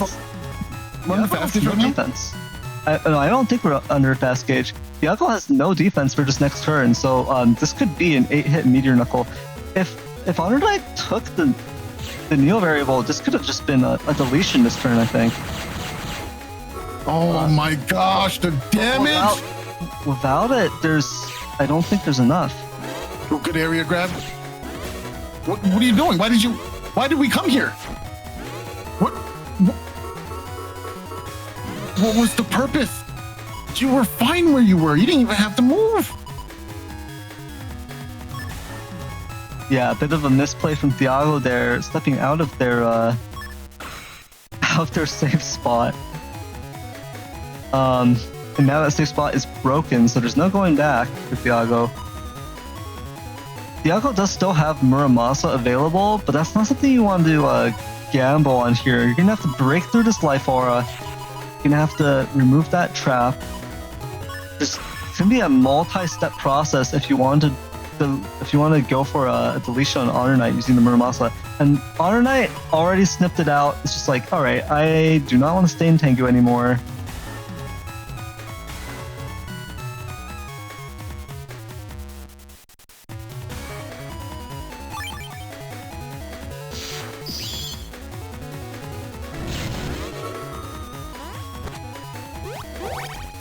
S3: fast gauge right
S2: defense? No, I don't think we're under fast gauge. Thiago has no defense for this next turn, so this could be an 8-hit Meteor Knuckle. If HonorNite took the Neo variable, this could have just been a deletion this turn, I think.
S3: Oh my gosh, the damage!
S2: Without it, I don't think there's enough.
S3: Oh, good area grab. What are you doing? Why did we come here? What was the purpose? You were fine where you were. You didn't even have to move.
S2: Yeah, a bit of a misplay from Thiago there, stepping out of their safe spot. And now that safe spot is broken, so there's no going back for Thiago. Thiago does still have Muramasa available, but that's not something you want to gamble on here. You're gonna have to break through this Life Aura. You're gonna have to remove that trap. It's gonna be a multi-step process if you want to go for a deletion on HonorNite using the Muramasa. And HonorNite already snipped it out. It's just like, all right, I do not want to stay in Tengu anymore.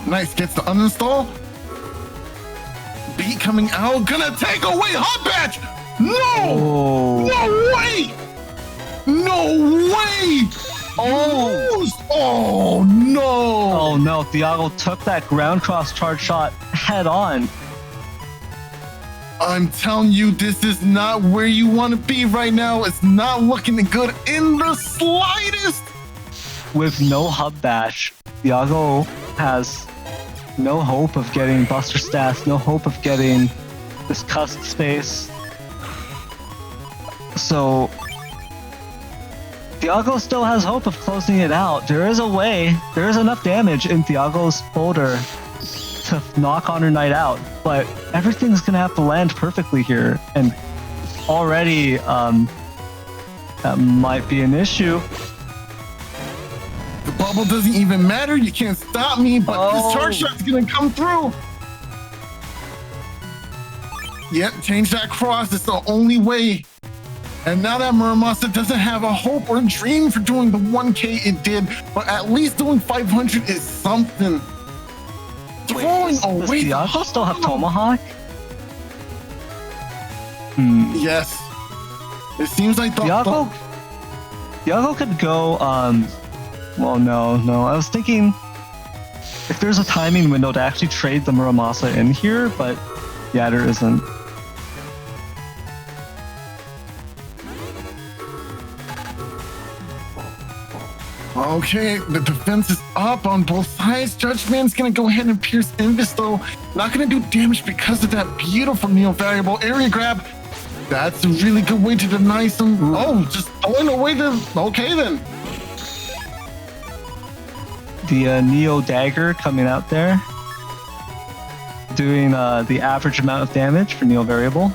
S3: Nice, gets the uninstall. Beat coming out, gonna take away Hot Batch! No!
S2: Oh.
S3: No way! No way! Oh no!
S2: Oh no, Thiago took that ground cross charge shot head on.
S3: I'm telling you, this is not where you want to be right now. It's not looking good in the slightest.
S2: With no hub bash, Thiago has no hope of getting buster stats, no hope of getting this cusp space. So Thiago still has hope of closing it out. There is a way, there is enough damage in Thiago's folder to knock HonorNite out, but everything's gonna have to land perfectly here, and already that might be an issue.
S3: The bubble doesn't even matter. You can't stop me, but this charge shot's gonna come through. Yep, change that cross. It's the only way. And now that Muramasa doesn't have a hope or dream for doing the 1K it did, but at least doing 500 is something. Throwing away.
S2: Does Thiago still have Tomahawk?
S3: Yes. It seems like
S2: Thiago could go. Well, no. I was thinking if there's a timing window to actually trade the Muramasa in here, but yeah, there isn't.
S3: Okay, the defense is up on both sides. Judgment's gonna go ahead and pierce Invis though. Not gonna do damage because of that beautiful Neo variable area grab. That's a really good way to deny some. Oh, just throwing away the. Okay then.
S2: The Neo dagger coming out there, doing the average amount of damage for Neo variable.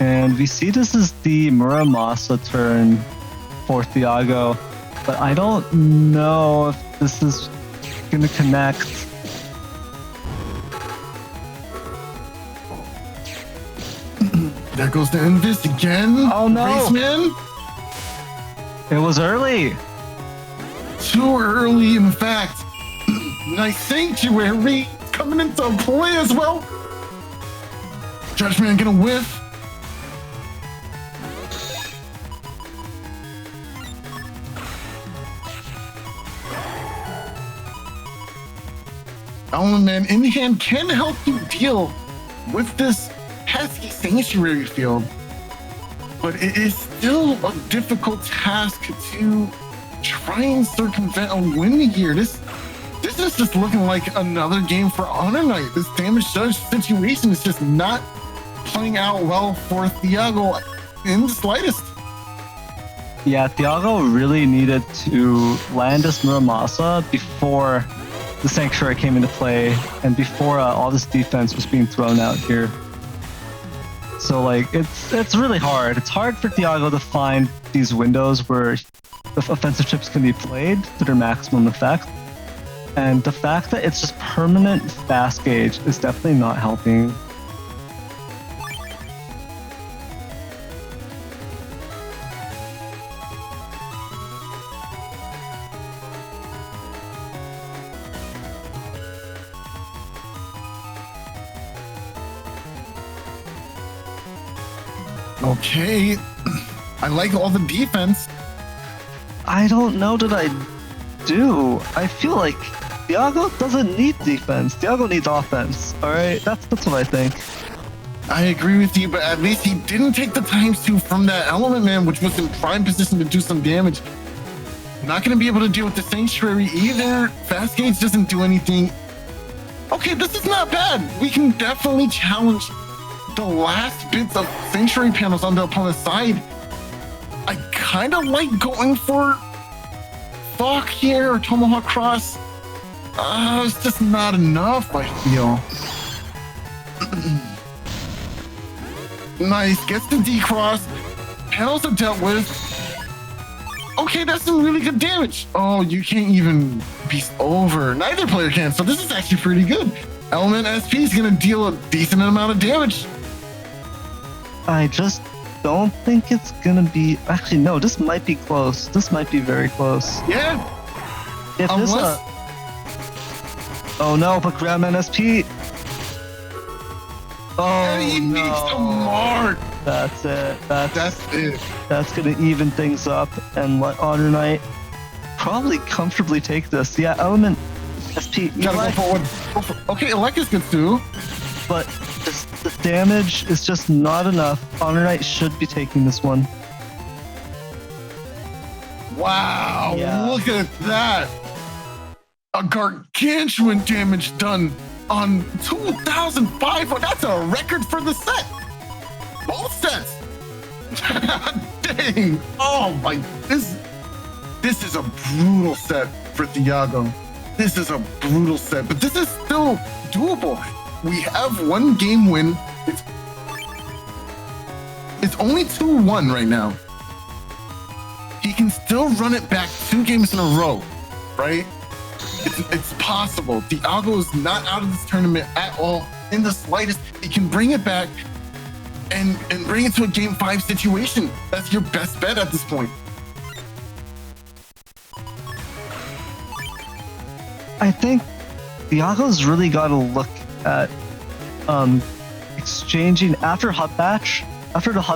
S2: And we see this is the Muramasa turn for Thiago, but I don't know if this is going to connect.
S3: There goes the Invis again.
S2: Oh no!
S3: Raceman.
S2: It was early.
S3: Too early, in fact. Nice Sanctuary coming into play as well. Judgment gonna whiff. Element in hand can help you deal with this pesky Sanctuary field, but it is still a difficult task to try and circumvent a win here. This is just looking like another game for HonorNite. This damage judge situation is just not playing out well for Thiago in the slightest.
S2: Yeah, Thiago really needed to land this Muramasa before the Sanctuary came into play and before all this defense was being thrown out here. So like it's really hard. It's hard for Thiago to find these windows where the offensive chips can be played to their maximum effect. And the fact that it's just permanent fast gauge is definitely not helping.
S3: Okay, I like all the defense.
S2: I don't know that I do. I feel like Thiago doesn't need defense. Thiago needs offense. All right, that's what I think.
S3: I agree with you, but at least he didn't take the times two from that Element Man, which was in prime position to do some damage. Not going to be able to deal with the Sanctuary either. Fast Gauge doesn't do anything. Okay, this is not bad. We can definitely challenge the last bits of Sanctuary panels on the opponent's side. I kind of like going for Falk here or Tomahawk Cross. It's just not enough, I feel. Nice, gets the D-Cross. Panels are dealt with. Okay, that's some really good damage. Oh, you can't even beast over. Neither player can, so this is actually pretty good. Element SP is going to deal a decent amount of damage.
S2: I just don't think it's gonna be. Actually, no. This might be close. This might be very close.
S3: Yeah.
S2: If
S3: Unless...
S2: Oh no! But Groundman SP.
S3: And he
S2: no.
S3: needs to mark.
S2: That's it.
S3: That's it.
S2: That's gonna even things up and let HonorNite probably comfortably take this. Yeah, Element SP.
S3: Gotta go forward. Okay, Alekis gets two.
S2: But the damage is just not enough. HonorNite should be taking this one.
S3: Wow,
S2: Yeah.
S3: look at that. A gargantuan damage done on 2,500. That's a record for the set. Both sets. Dang. Oh my, this is a brutal set for Thiago. This is a brutal set, but this is still doable. We have one game win. It's only 2-1 right now. He can still run it back 2 games in a row, right? It's possible. Thiago is not out of this tournament at all in the slightest. He can bring it back and bring it to a game 5 situation. That's your best bet at this point.
S2: I think Thiago's really got to look at exchanging after the hub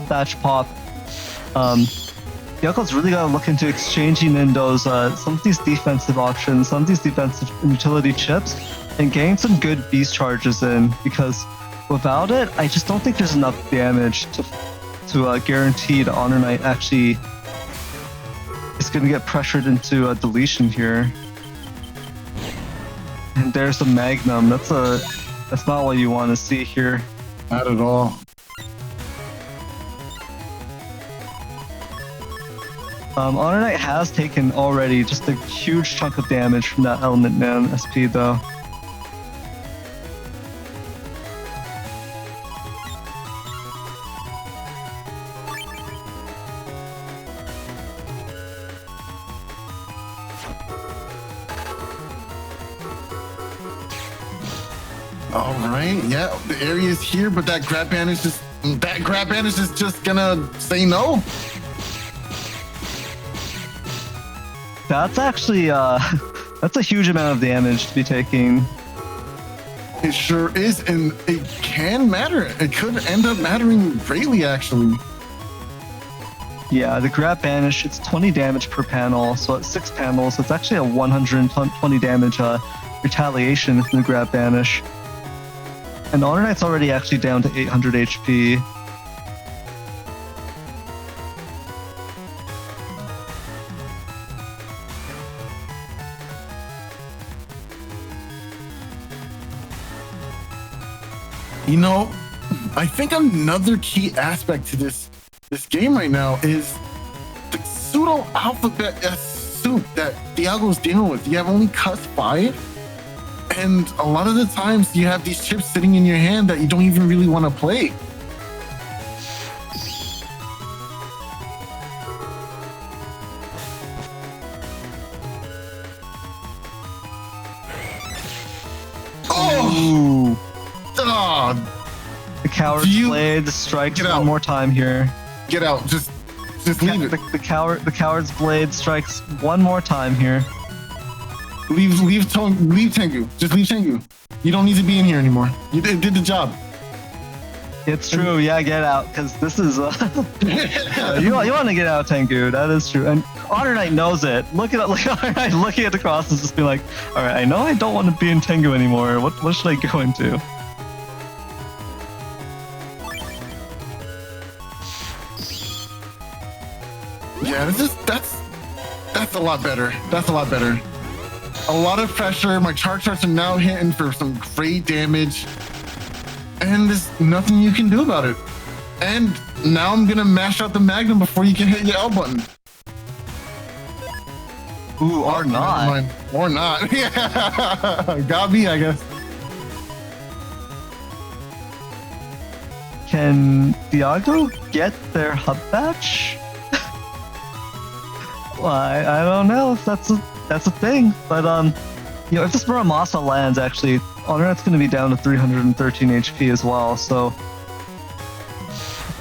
S2: batch pop. Thiago's really got to look into exchanging in those some of these defensive options, some of these defensive utility chips, and getting some good beast charges in, because without it, I just don't think there's enough damage to guarantee the HonorNite actually is going to get pressured into a deletion here. And there's the Magnum. That's not what you want to see here.
S3: Not at all.
S2: HonorNite has taken already just a huge chunk of damage from that Element Man SP though.
S3: All right, yeah, the area is here, but that grab banish is just gonna say no.
S2: That's actually that's a huge amount of damage to be taking.
S3: It sure is, and it can matter. It could end up mattering greatly, actually.
S2: Yeah, the grab banish, it's 20 damage per panel, so at 6 panels, it's actually a 120 damage retaliation from the grab banish. And HonorNite's already actually down to 800 HP.
S3: You know, I think another key aspect to this game right now is the pseudo alphabet soup that Thiago's dealing with. You have only cut 5, and a lot of the times you have these chips sitting in your hand that you don't even really want to play.
S2: Ooh.
S3: Ah,
S2: The Coward's Blade strikes one more time here.
S3: get out. Just leave it.
S2: The Coward's Blade strikes one more time here.
S3: Leave Tengu. Just leave Tengu. You don't need to be in here anymore. You did the job.
S2: It's true, yeah, get out, because this is you want to get out, Tengu. That is true, and HonorNite knows it. Look at HonorNite looking at the crosses, just being like, all right, I know I don't want to be in Tengu anymore. What should I go into?
S3: Yeah, that's a lot better. That's a lot better. A lot of pressure. My charts are now hitting for some great damage. And there's nothing you can do about it. And now I'm gonna mash out the Magnum before you can hit your L button.
S2: Ooh, or not.
S3: Or not. Yeah. Got me, I guess.
S2: Can Thiago get their hub batch? Well, I don't know if that's a thing, but you know, if this Muramasa lands, actually, HonorNite's going to be down to 313 HP as well. So,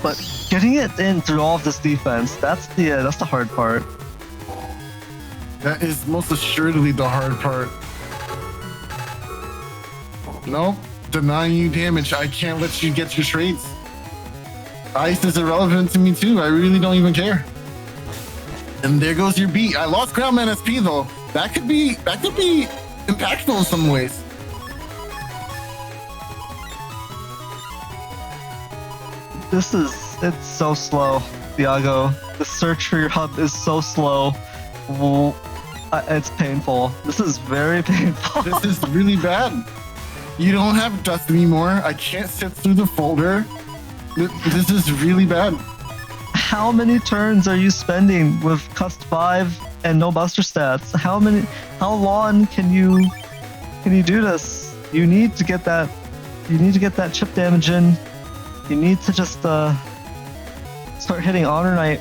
S2: but getting it in through all of this defense, that's the hard part.
S3: That is most assuredly the hard part. Nope. denying you damage. I can't let you get your traits. Ice is irrelevant to me too. I really don't even care. And there goes your beat. I lost Groundman SP though. That could be impactful in some ways.
S2: It's so slow, Thiago. The search for your hub is so slow. It's painful. This is very painful.
S3: This is really bad. You don't have dust anymore. I can't sit through the folder. This is really bad.
S2: How many turns are you spending with Cust 5 and no buster stats? How long can you do this? You need to get that chip damage in. You need to just start hitting HonorNite.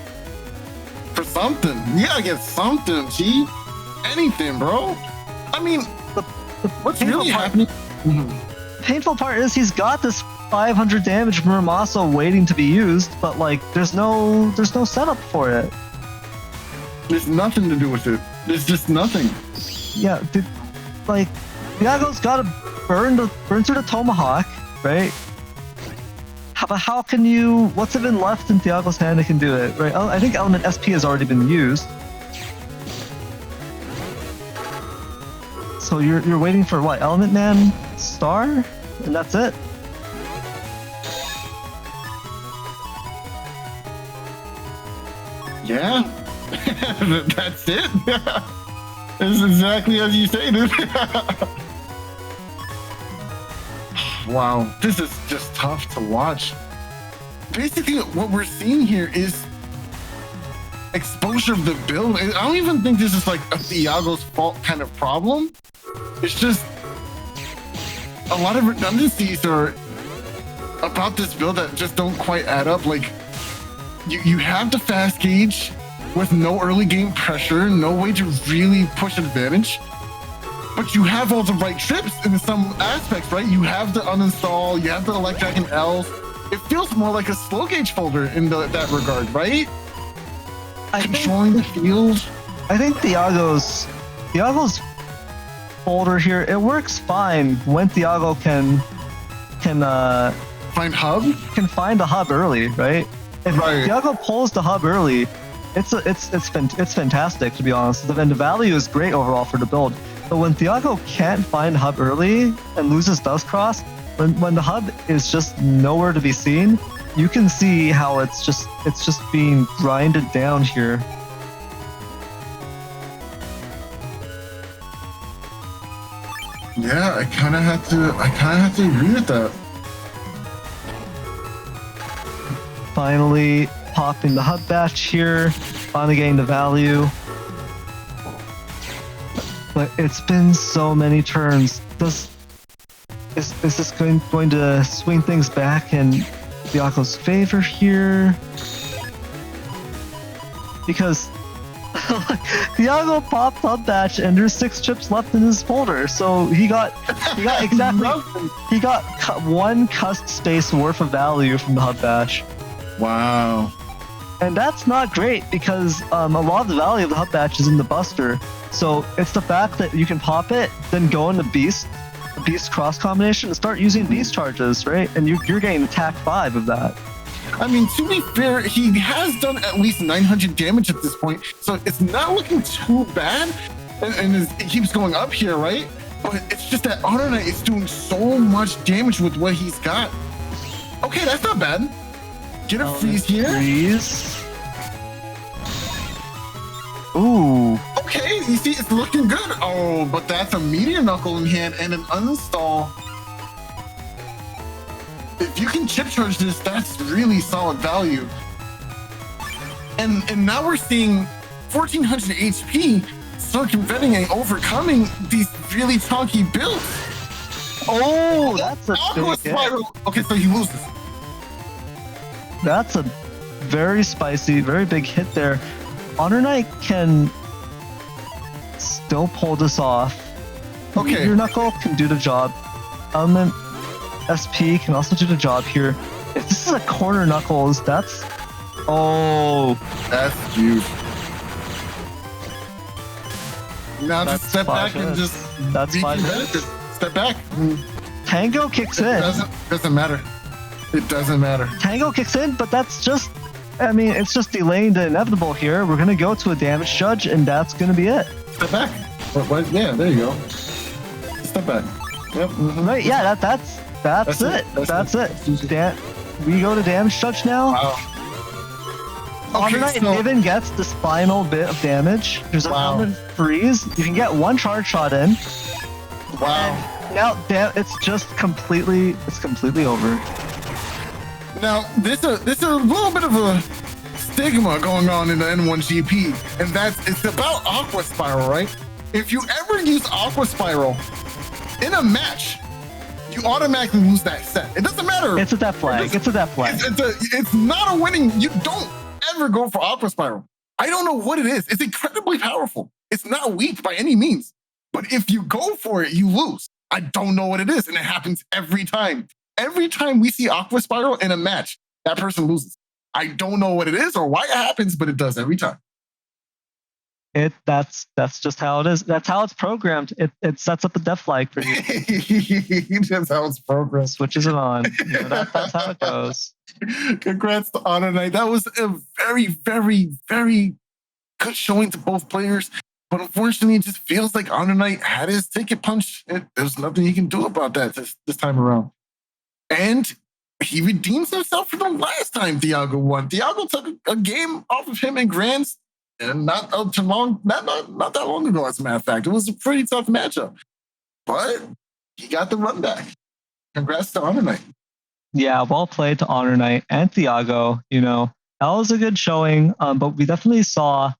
S3: For something. You gotta get something, G. Anything, bro. I mean, what's really happening?
S2: The painful part is he's got this 500 damage from Muramaso waiting to be used, but like there's no setup for it.
S3: There's nothing to do with it. There's just nothing.
S2: Yeah, dude, like Thiago's gotta burn through the tomahawk, right? But how can you? What's even left in Thiago's hand that can do it, right? I think Element SP has already been used. So you're waiting for what? Element Man Star? And that's it?
S3: Yeah. That's it. It's exactly as you say, dude. Wow, this is just tough to watch. Basically, what we're seeing here is exposure of the build. I don't even think this is like a Thiago's fault kind of problem. It's just a lot of redundancies are about this build that just don't quite add up. Like, you have the fast gauge with no early game pressure, no way to really push advantage. But you have all the right trips in some aspects, right? You have the uninstall, you have the Elect Dragon L's. It feels more like a slow gauge folder in that regard, right? Controlling the field.
S2: I think Thiago's folder here, it works fine when Thiago can
S3: Find hub?
S2: Can find the hub early, right? If Thiago pulls the hub early, it's fantastic, to be honest. And the value is great overall for the build. But when Thiago can't find hub early and loses Dust Cross, when the hub is just nowhere to be seen, you can see how it's just being grinded down here.
S3: Yeah, I kind of have to agree with that.
S2: Finally popping the hub batch here, finally getting the value. But it's been so many turns. Is this going to swing things back in Thiago's favor here? Because Thiago popped hub batch and there's 6 chips left in his folder, so he got one cust space worth of value from the hub batch.
S3: Wow.
S2: And that's not great because a lot of the value of the hub batch is in the buster. So it's the fact that you can pop it, then go into Beast cross combination and start using Beast charges, right? And you're getting attack 5 of that.
S3: I mean, to be fair, he has done at least 900 damage at this point, so it's not looking too bad. And it keeps going up here, right? But it's just that HonorNite is doing so much damage with what he's got. Okay, that's not bad. Get a freeze here.
S2: Freeze. Ooh.
S3: Okay, you see, it's looking good. Oh, but that's a Meteor Knuckle in hand and an uninstall. If you can chip charge this, that's really solid value. And now we're seeing 1400 HP circumventing and overcoming these really chunky builds.
S2: Oh, that's a big
S3: spiral. Okay, so he loses.
S2: That's a very spicy, very big hit there. HonorNite can still pull this off.
S3: Okay.
S2: Meteor Knuckle can do the job. Element SP can also do the job here. If this is a corner Knuckles, that's... Oh.
S3: That's huge. Now just step back and just...
S2: That's 5 minutes.
S3: Just step back.
S2: Tango kicks in.
S3: Doesn't matter. It doesn't matter.
S2: Tango kicks in, but that's just, I mean, it's just delaying the inevitable here. We're going to go to a damage judge, and that's going to be it.
S3: Step back. Yeah, there you go. Step back. Yep. Mm-hmm.
S2: Right, yeah, that's it. That's it. We go to damage judge now.
S3: Wow.
S2: HonorNite even gets this final bit of damage. There's a common freeze. You can get one charge shot in.
S3: Wow.
S2: And now it's completely over.
S3: Now, there's a little bit of a stigma going on in the N1GP, and it's about Aqua Spiral, right? If you ever use Aqua Spiral in a match, you automatically lose that set. It doesn't matter.
S2: It's a death flag. It's a death flag.
S3: It's not a winning. You don't ever go for Aqua Spiral. I don't know what it is. It's incredibly powerful. It's not weak by any means. But if you go for it, you lose. I don't know what it is, and it happens every time. Every time we see Aqua Spiral in a match, that person loses. I don't know what it is or why it happens, but it does every time.
S2: That's just how it is. That's how it's programmed. It sets up a death flag for you.
S3: That's how it's programmed.
S2: Switches it on. That's how it goes.
S3: Congrats to HonorNite. That was a very, very, very good showing to both players. But unfortunately, it just feels like HonorNite had his ticket punched. There's nothing he can do about that this time around. And he redeems himself from the last time Thiago won. Thiago took a game off of him in Grands, and not that long ago, as a matter of fact. It was a pretty tough matchup. But he got the run back. Congrats to HonorNite.
S2: Yeah, well played to HonorNite and Thiago. That was a good showing, but we definitely saw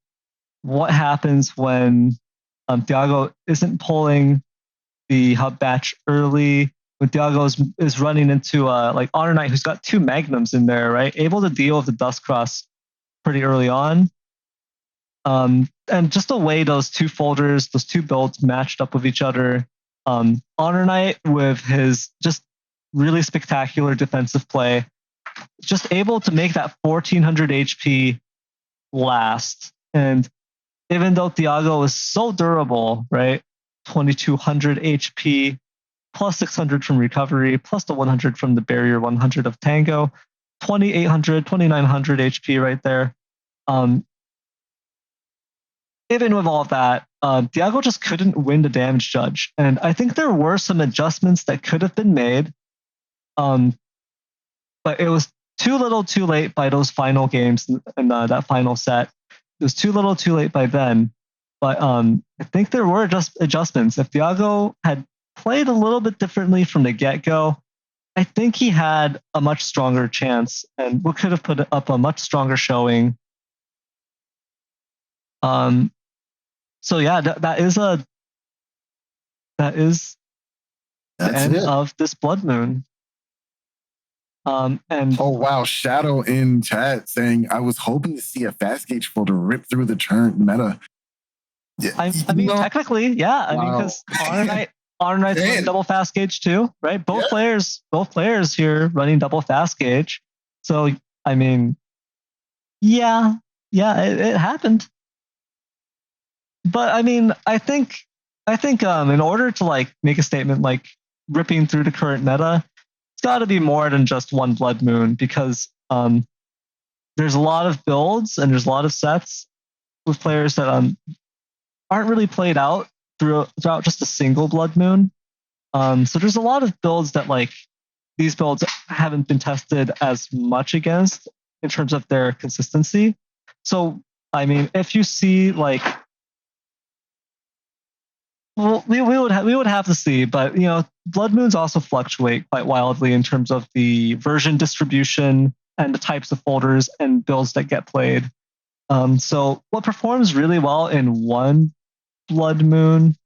S2: what happens when Thiago isn't pulling the hub batch early, when Thiago is running into like HonorNite, who's got two magnums in there, right? Able to deal with the Dust Cross pretty early on. And just the way those two folders, those two builds matched up with each other. HonorNite with his just really spectacular defensive play, just able to make that 1400 HP last. And even though Thiago is so durable, right? 2200 HP, plus 600 from recovery, plus the 100 from the barrier 100 of Tango, 2800, 2900 HP right there. Even with all of that, Thiago just couldn't win the damage judge. And I think there were some adjustments that could have been made. But it was too little too late by those final games and that final set. It was too little too late by then. But I think there were just adjustments. If Thiago had played a little bit differently from the get-go, I think he had a much stronger chance and we could have put up a much stronger showing. So yeah, that is the end of this Blood Moon. And
S3: oh wow, Shadow in chat saying, I was hoping to see a fast gauge folder rip through the turn meta. Yeah,
S2: I mean, technically, yeah. I mean, because HonorNite's running double fast gauge too, right? Both players here running double fast gauge. So I mean, yeah, it happened. But I mean, I think in order to like make a statement like ripping through the current meta, it's got to be more than just one Blood Moon, because there's a lot of builds and there's a lot of sets with players that aren't really played out throughout just a single Blood Moon. So there's a lot of builds that like these builds haven't been tested as much against in terms of their consistency. So I mean, if you see like, well, we would have to see, but Blood Moons also fluctuate quite wildly in terms of the version distribution and the types of folders and builds that get played. So what performs really well in one Blood Moon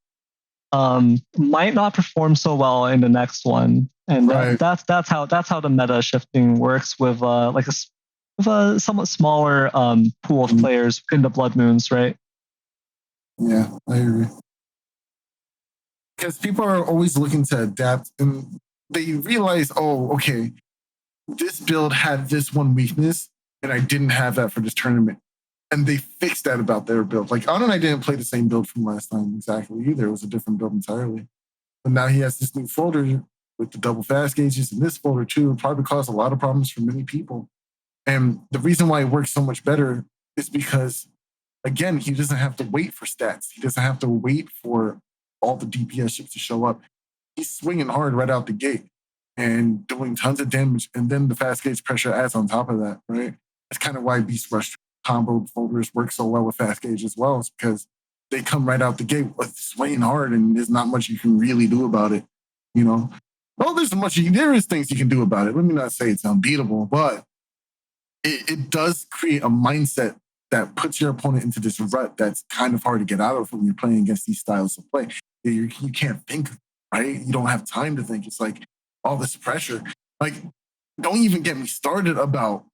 S2: might not perform so well in the next one, and
S3: right.
S2: that's how the meta shifting works with like a somewhat smaller pool of players in the Blood Moons, right?
S3: Yeah, I agree. Because people are always looking to adapt, and they realize, oh, okay, this build had this one weakness, and I didn't have that for this tournament. And they fixed that about their build. Like, HonorNite didn't play the same build from last time exactly either. It was a different build entirely. But now he has this new folder, with the double fast gauges in this folder too. It probably caused a lot of problems for many people. And the reason why it works so much better is because, again, he doesn't have to wait for stats. He doesn't have to wait for all the DPS ships to show up. He's swinging hard right out the gate and doing tons of damage. And then the fast gauge pressure adds on top of that, right? That's kind of why Beast Rush combo folders work so well with fast gauge as well. It's because they come right out the gate with swinging hard, and there's not much you can really do about it, you know? Well, there is things you can do about it. Let me not say it's unbeatable, but it does create a mindset that puts your opponent into this rut that's kind of hard to get out of when you're playing against these styles of play. You can't think, right? You don't have time to think. It's like all this pressure. Like, don't even get me started about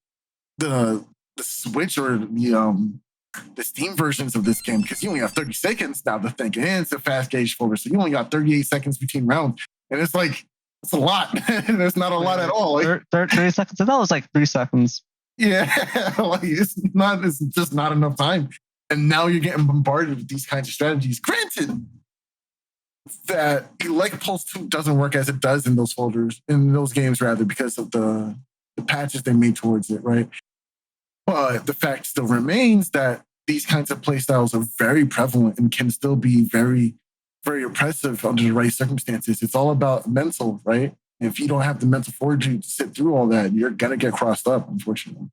S3: the Switch or the Steam versions of this game, because you only have 30 seconds now to think. And it's a fast gauge folder, so you only got 38 seconds between rounds. And it's like, it's a lot. There's not a lot at all. Like,
S2: 30 seconds? I thought it was like 3 seconds.
S3: Yeah, like it's just not enough time. And now you're getting bombarded with these kinds of strategies. Granted that Elect Pulse 2 doesn't work as it does in those folders, in those games rather, because of the patches they made towards it, right? But the fact still remains that these kinds of playstyles are very prevalent and can still be very, very oppressive under the right circumstances. It's all about mental, right? If you don't have the mental fortitude to sit through all that, you're going to get crossed up, unfortunately.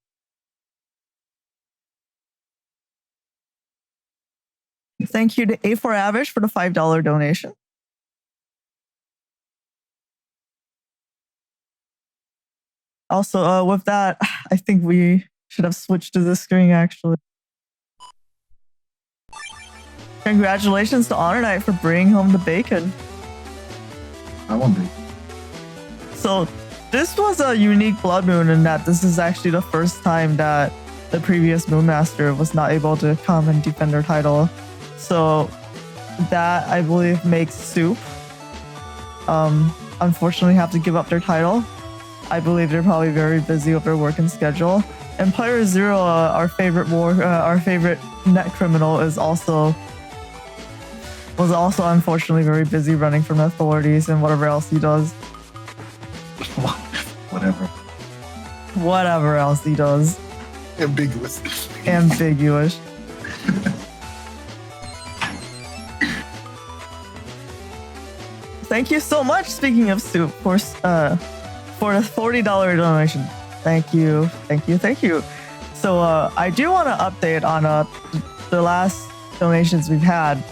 S1: Thank you to A4 Average for the $5 donation. Also, with that, I think we should have switched to this screen, actually. Congratulations to HonorNite for bringing home the bacon.
S3: I want bacon.
S1: So, this was a unique Blood Moon in that this is actually the first time that the previous Moonmaster was not able to come and defend their title. So, that, I believe, makes Soup unfortunately have to give up their title. I believe they're probably very busy with their work and schedule. And Player Zero, our favorite net criminal, was also unfortunately very busy running from authorities and whatever else he does. Whatever else he does.
S3: Ambiguous.
S1: Thank you so much, speaking of Soup, for the $40 donation. Thank you. So I do want to update on the last donations we've had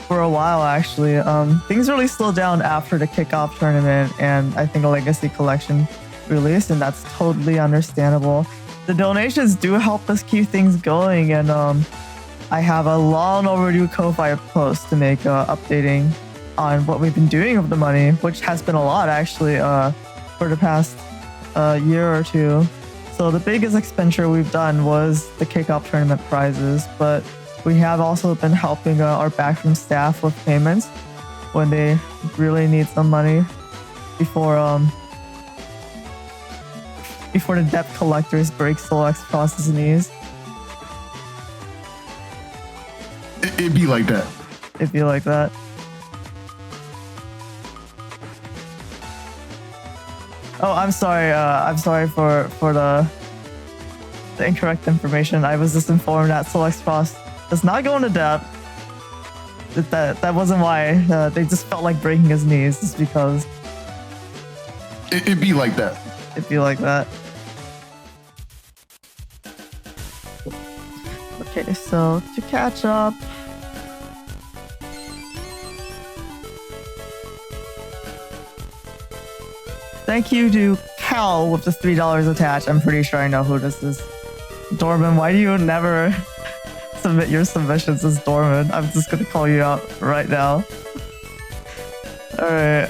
S1: for a while, actually. Things really slowed down after the kickoff tournament and I think a Legacy Collection release, and that's totally understandable. The donations do help us keep things going, and I have a long overdue Ko-Fi post to make updating on what we've been doing with the money, which has been a lot, actually, for the past year or two. So the biggest expenditure we've done was the kickoff tournament prizes, but we have also been helping our backroom staff with payments when they really need some money before the debt collectors break SoulXCross's knees.
S3: It'd be like that.
S1: It'd be like that. Oh, I'm sorry. I'm sorry for the incorrect information. I was just informed that SoulXCross does not go into debt. That wasn't why. They just felt like breaking his knees, just because.
S3: It'd be like that.
S1: It'd be like that. Okay, so to catch up. Thank you to Cal with the $3 attached. I'm pretty sure I know who this is. Dorman, why do you never submit your submissions as Dorman? I'm just gonna call you out right now. Alright.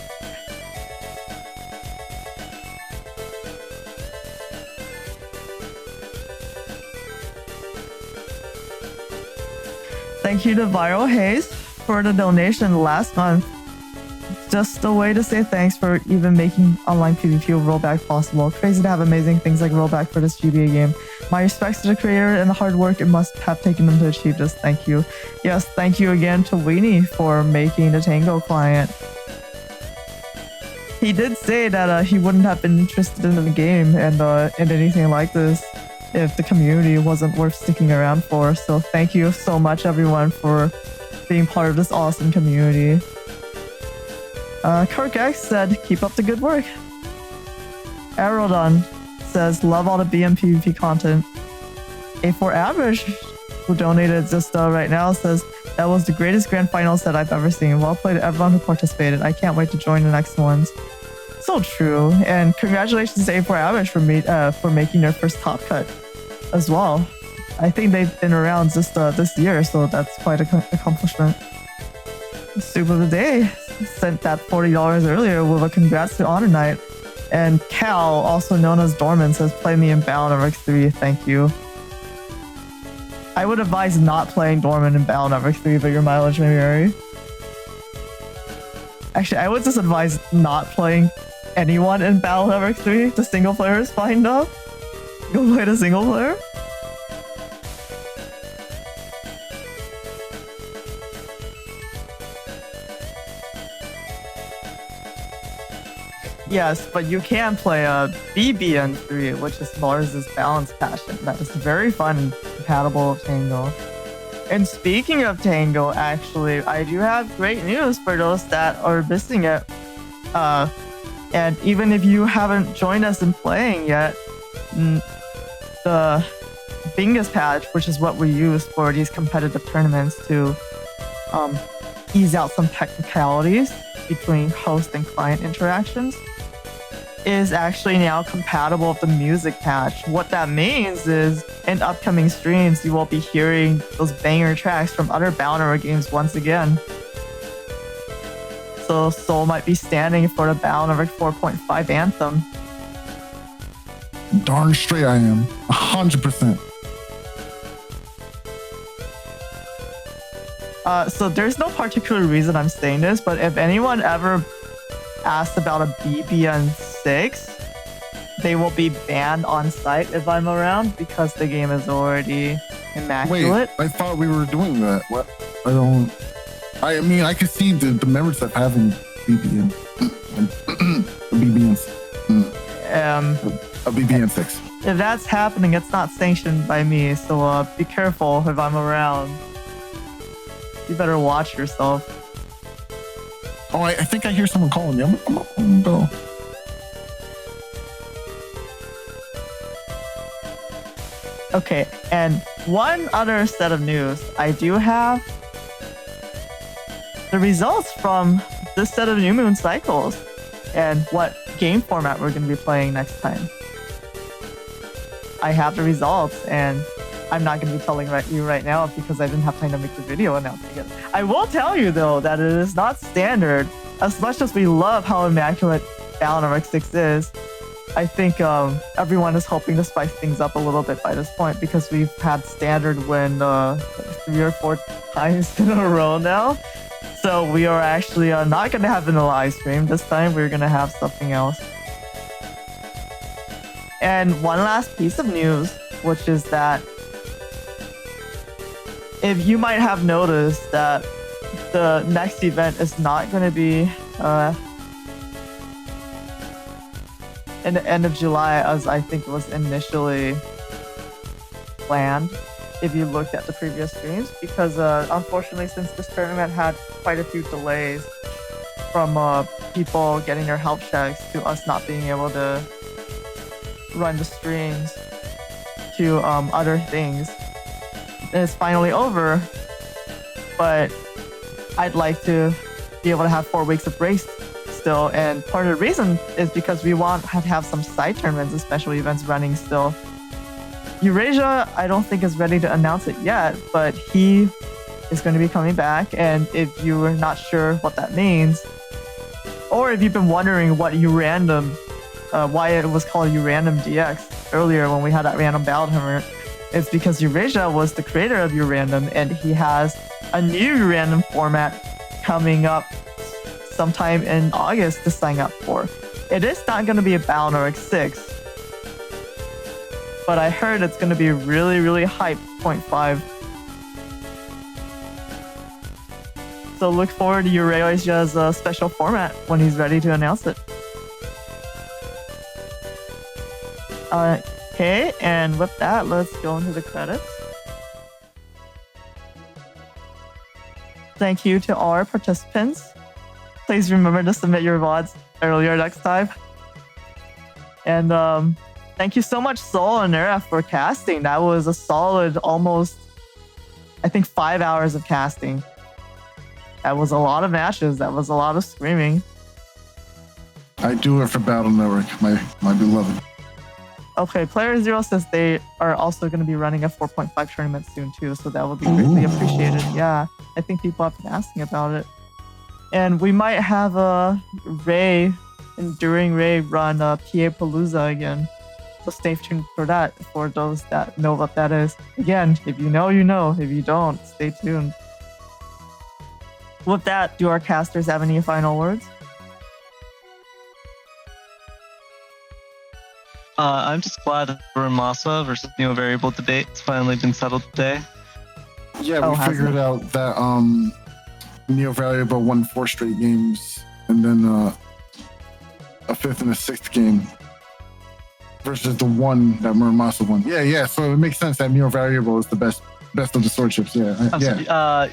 S1: Thank you to Viral Haze for the donation last month. Just a way to say thanks for even making online PvP with rollback possible. Crazy to have amazing things like rollback for this GBA game. My respects to the creator and the hard work it must have taken them to achieve this. Thank you. Yes, thank you again to Weenie for making the Tango client. he did say that he wouldn't have been interested in the game and in anything like this if the community wasn't worth sticking around for. So thank you so much, everyone, for being part of this awesome community. Kirk X said, keep up the good work. Aerodon says, love all the BM PvP content. A4 Average, who donated just right now, says, that was the greatest grand final set I've ever seen. Well played to everyone who participated. I can't wait to join the next ones. So true. And congratulations to A4 Average for making their first top cut as well. I think they've been around just this year, so that's quite an accomplishment. Soup of the Day sent that $40 earlier with a congrats to HonorNite. And Cal, also known as Dorman, says, play me in Battle Network 3. Thank you. I would advise not playing Dorman in Battle Network 3, but your mileage may vary. Actually, I would just advise not playing anyone in Battle Network 3. The single player is fine though. Go play the single player. Yes, but you can play a BBN3, which is Lars's Balance Passion. That is very fun and compatible with Tango. And speaking of Tango, actually, I do have great news for those that are missing it. And even if you haven't joined us in playing yet, the Bingus patch, which is what we use for these competitive tournaments to ease out some technicalities between host and client interactions, is actually now compatible with the music patch. What that means is in upcoming streams, you will be hearing those banger tracks from other Battle games once again. So Soul might be standing for the Battle Network 4.5 anthem.
S3: Darn straight I am. 100%.
S1: So there's no particular reason I'm saying this, but if anyone ever asked about a BBN6, they will be banned on site if I'm around because the game is already immaculate.
S3: Wait, I thought we were doing that. What? I mean, I could see the merits of having BBN. A BBN6.
S1: If that's happening, it's not sanctioned by me, so be careful if I'm around. You better watch yourself.
S3: Oh, I think I hear someone calling me. I'm gonna go.
S1: Okay, and one other set of news. I do have the results from this set of New Moon cycles and what game format we're going to be playing next time. I have the results, and I'm not going to be telling you right now because I didn't have time to make the video announcing it. I will tell you, though, that it is not standard. As much as we love how immaculate Battle Network 6 is, I think everyone is hoping to spice things up a little bit by this point because we've had standard win 3 or 4 times in a row now. So we are actually not going to have it in a live stream. This time we're going to have something else. And one last piece of news, which is that if you might have noticed that the next event is not going to be in the end of July as I think was initially planned, if you looked at the previous streams, because unfortunately since this tournament had quite a few delays from people getting their health checks to us not being able to run the streams to other things. It's finally over, but I'd like to be able to have 4 weeks of breaks still, and part of the reason is because we want to have some side tournaments and special events running still. Eurasia, I don't think is ready to announce it yet, but he is going to be coming back, and if you are not sure what that means, or if you've been wondering what Urandom, why it was called Urandom DX earlier when we had that random battle tournament, it's because Eurasia was the creator of Urandom, and he has a new Urandom format coming up sometime in August to sign up for. It is not going to be a Battle Network 6, but I heard it's going to be really, really hype 0.5. So look forward to Eurasia's special format when he's ready to announce it. Okay, and with that, let's go into the credits. Thank you to all our participants. Please remember to submit your VODs earlier next time. And thank you so much, Soul and Neryth, for casting. That was a solid, almost, I think, 5 hours of casting. That was a lot of matches. That was a lot of screaming.
S3: I do it for Battle Network, my beloved.
S1: Okay, Player Zero says they are also going to be running a 4.5 tournament soon too, so that will be greatly appreciated. Yeah, I think people have been asking about it. And we might have a Enduring Ray run PA Palooza again. So stay tuned for that for those that know what that is. Again, if you know, you know. If you don't, stay tuned. With that, do our casters have any final words?
S2: I'm just glad that the Masa versus Neo Variable debate has finally been settled today.
S3: Yeah, we figured out that Neo Variable won 4 straight games, and then a 5th and a 6th game versus the one that Muramasa won. Yeah. So it makes sense that Neo Variable is the best of the sword chips. Yeah.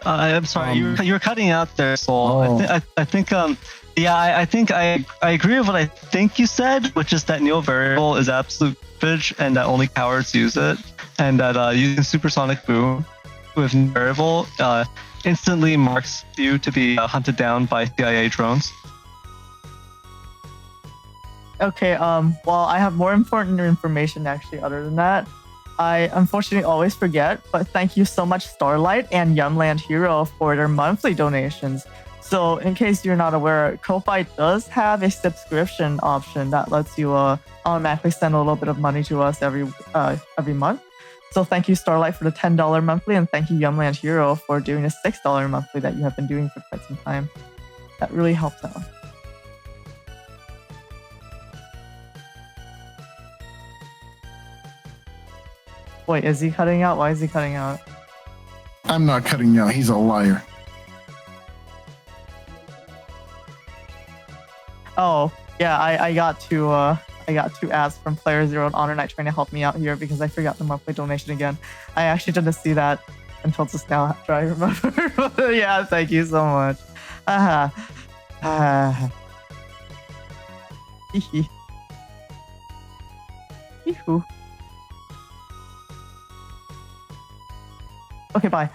S2: I'm sorry, you were cutting out there, Soul. I think I agree with what I think you said, which is that Neo Variable is absolute garbage and that only cowards use it, and that using Supersonic Boom with Neo Variable instantly marks you to be hunted down by CIA drones.
S1: Okay, well, I have more important information actually other than that. I unfortunately always forget, but thank you so much Starlight and Yumland Hero for their monthly donations. So in case you're not aware, Ko-Fi does have a subscription option that lets you automatically send a little bit of money to us every month. So thank you Starlight for the $10 monthly, and thank you Yumland Hero for doing a $6 monthly that you have been doing for quite some time. That really helps out. Wait, is he cutting out? Why is he cutting out?
S3: I'm not cutting out. He's a liar.
S1: Oh, yeah, I got two ads from Player Zero and HonorNite trying to help me out here because I forgot the monthly donation again. I actually didn't see that until just now after I remember. Yeah, thank you so much. Okay, bye.